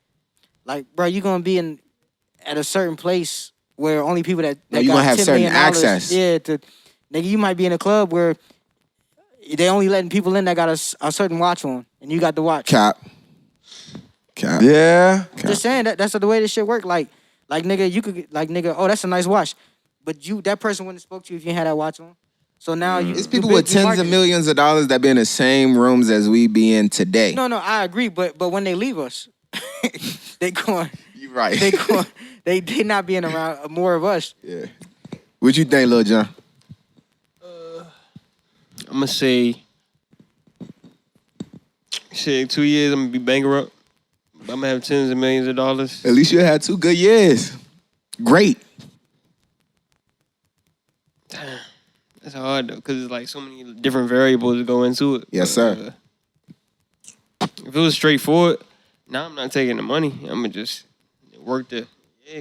like, bro, you gonna be at a certain place where only people that No, you got gonna have $10 certain million access. Yeah, nigga, you might be in a club where they only letting people in that got a certain watch on, and you got the watch. Cap. Yeah. I'm just saying that's the way this shit work. Like nigga, you could like nigga, oh, that's a nice watch, but that person wouldn't have spoke to you if you ain't had that watch on. So now you. It's people with tens of millions of dollars that be in the same rooms as we be in today. No, I agree, but when they leave us, they going. You right. They going. They not being around more of us. Yeah. What you think, Lil John? I'm gonna say, shit, 2 years I'm gonna be bankrupt. I'm gonna have tens of millions of dollars. At least you had 2 good years. Great. Damn, that's hard though, cause it's like so many different variables that go into it. Yes, But, sir. If it was straightforward, now I'm not taking the money. I'm gonna just work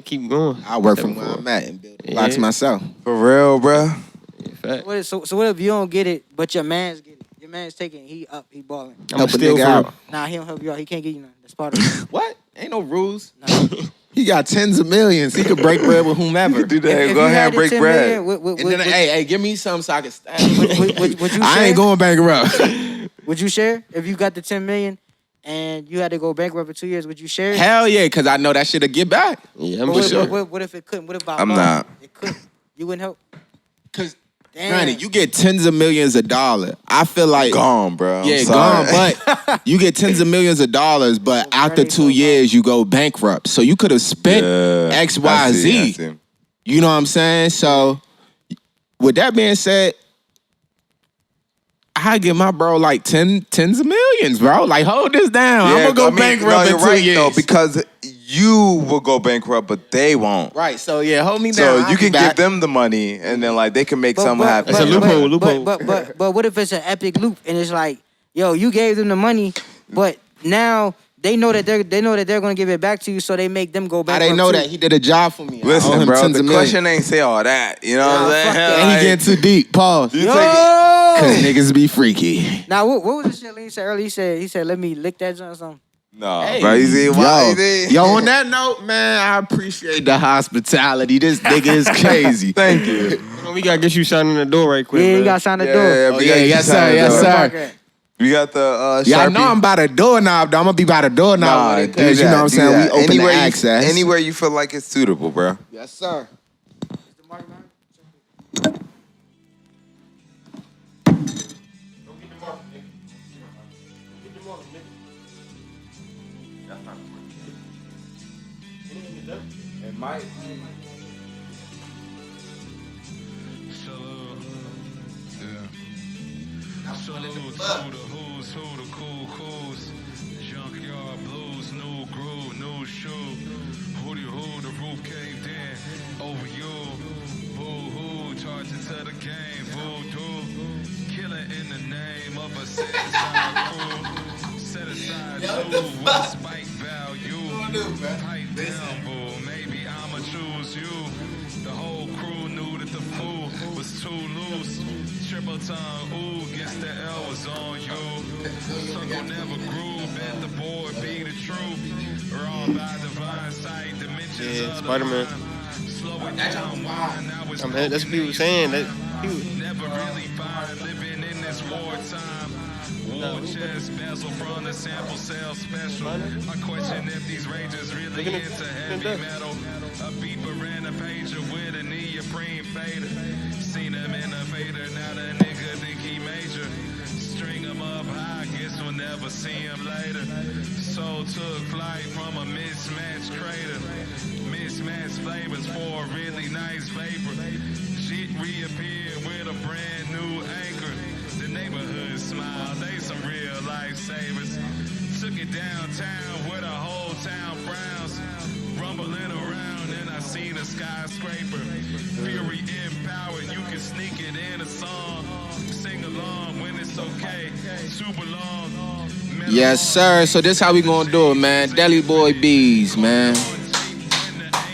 keep going. I work from where I'm at and build the box Yeah. myself. For real, bro. Yeah, fact. So what if you don't get it, but your man's get it? Your man's taking, he balling. I'm Help a still nigga for out. Nah, he don't help you out. He can't get you nothing. That's part of it. What? Ain't no rules. Nah. He got tens of millions. He could break bread with whomever. Do that. If Go you ahead had and the break 10 bread. million, And then, hey, give me something so I can stash. would you I share? ain't going bankrupt. Would you share if you got the 10 million and you had to go bankrupt for 2 years? Would you share? Hell yeah, because I know that shit'll get back. Yeah, I'm But for what, sure. what if it couldn't? What if by I'm law not. It couldn't. You wouldn't help. Because, Damn. granted, you get tens of millions of dollars. I feel like... Gone, bro. I'm Yeah, sorry. gone, but you get tens of millions of dollars, but Oh, after right, 2 so years, you go bankrupt. So you could have spent Yeah. X, I Y, see, I Z. see. You know what I'm saying? So with that being said, I give my bro like tens of millions, bro. Like, hold this down. I'm gonna go bankrupt in 2 years. Though, because you will go bankrupt, but they won't. Right. So yeah, hold me down. So you can give them the money, and then like they can make something happen. It's a loophole. But what if it's an epic loop and it's like, yo, you gave them the money, but now they know that they're gonna give it back to you, so they make them go bankrupt. I didn't know that he did a job for me. Listen, bro, the question ain't say all that. You know what I'm saying? And he getting too deep. Pause. Cause niggas be freaky. Now what was the shit Lee said earlier? He said, let me lick that joint or something. No, Hey, bro, you see why? Yo, on that note, man, I appreciate the hospitality. This nigga is crazy. Thank you. We gotta get you signing the door right quick. Yeah, man. you gotta sign the door. Yes, sir. We got the Yeah, I Sharpie. know I'm by the doorknob, though. I'm gonna be by the doorknob with it, cause you know what I'm saying. We open the access. Anywhere you feel like it's suitable, bro. Yes, sir. It might. Salute to the who's who, the cool cools. Junkyard blues, new groove, new shoe. Hootie hoo, the roof caved in over you. Boo hoo, charging to the game, voodoo. Killing in the name of a set aside crew. Set aside two with a spike value. Pipe down, boo, maybe I'ma choose you. The whole crew knew that the fool was too loose. Triple tongue, ooh, guess the L was on you. Circle never grew, bet the board be the truth. We're all by divine sight, dimensions of the Spider-Man. mind. Slow it down, wine, now it's That's what people saying. That never really fine living in this wartime. War chest, bezel from the sample sales special. I question if these rangers really into heavy metal. A beeper ran a pager with a neoprene fader. Seen him in a fader, now the nigga think he major. String him up high, guess we'll never see him later. Soul took flight from a mismatched crater. Mismatched flavors for a really nice vapor. Shit reappeared with a brand new anchor. The neighborhood smile, they some real lifesavers. Took it downtown where the whole town frowns. Rumbling around and I seen a skyscraper. Fury empowered, you can sneak it in a song. Sing along when it's okay, super long. Yes, sir. So this how we gonna do it, man. Deli Boy BEEZH, man.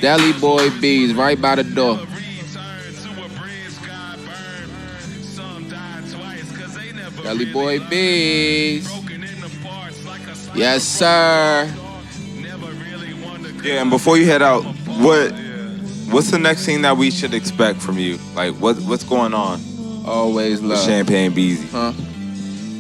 Deli Boy BEEZH, right by the door. Deli Boy BEEZH. Yes, sir. Yeah, and before you head out, what's the next thing that we should expect from you? Like, what's going on Always with love. Champagne BEEZY? Huh?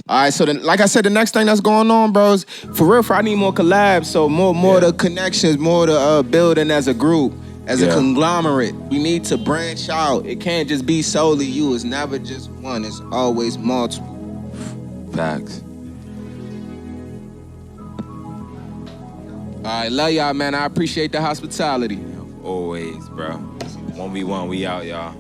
All right, so like I said, the next thing that's going on, bros, for real, I need more collabs, so more the connections, more the building as a group, as a conglomerate. We need to branch out. It can't just be solely you. It's never just one. It's always multiple. Facts. All right, love y'all, man. I appreciate the hospitality. Always, bro. 1v1, we out, y'all.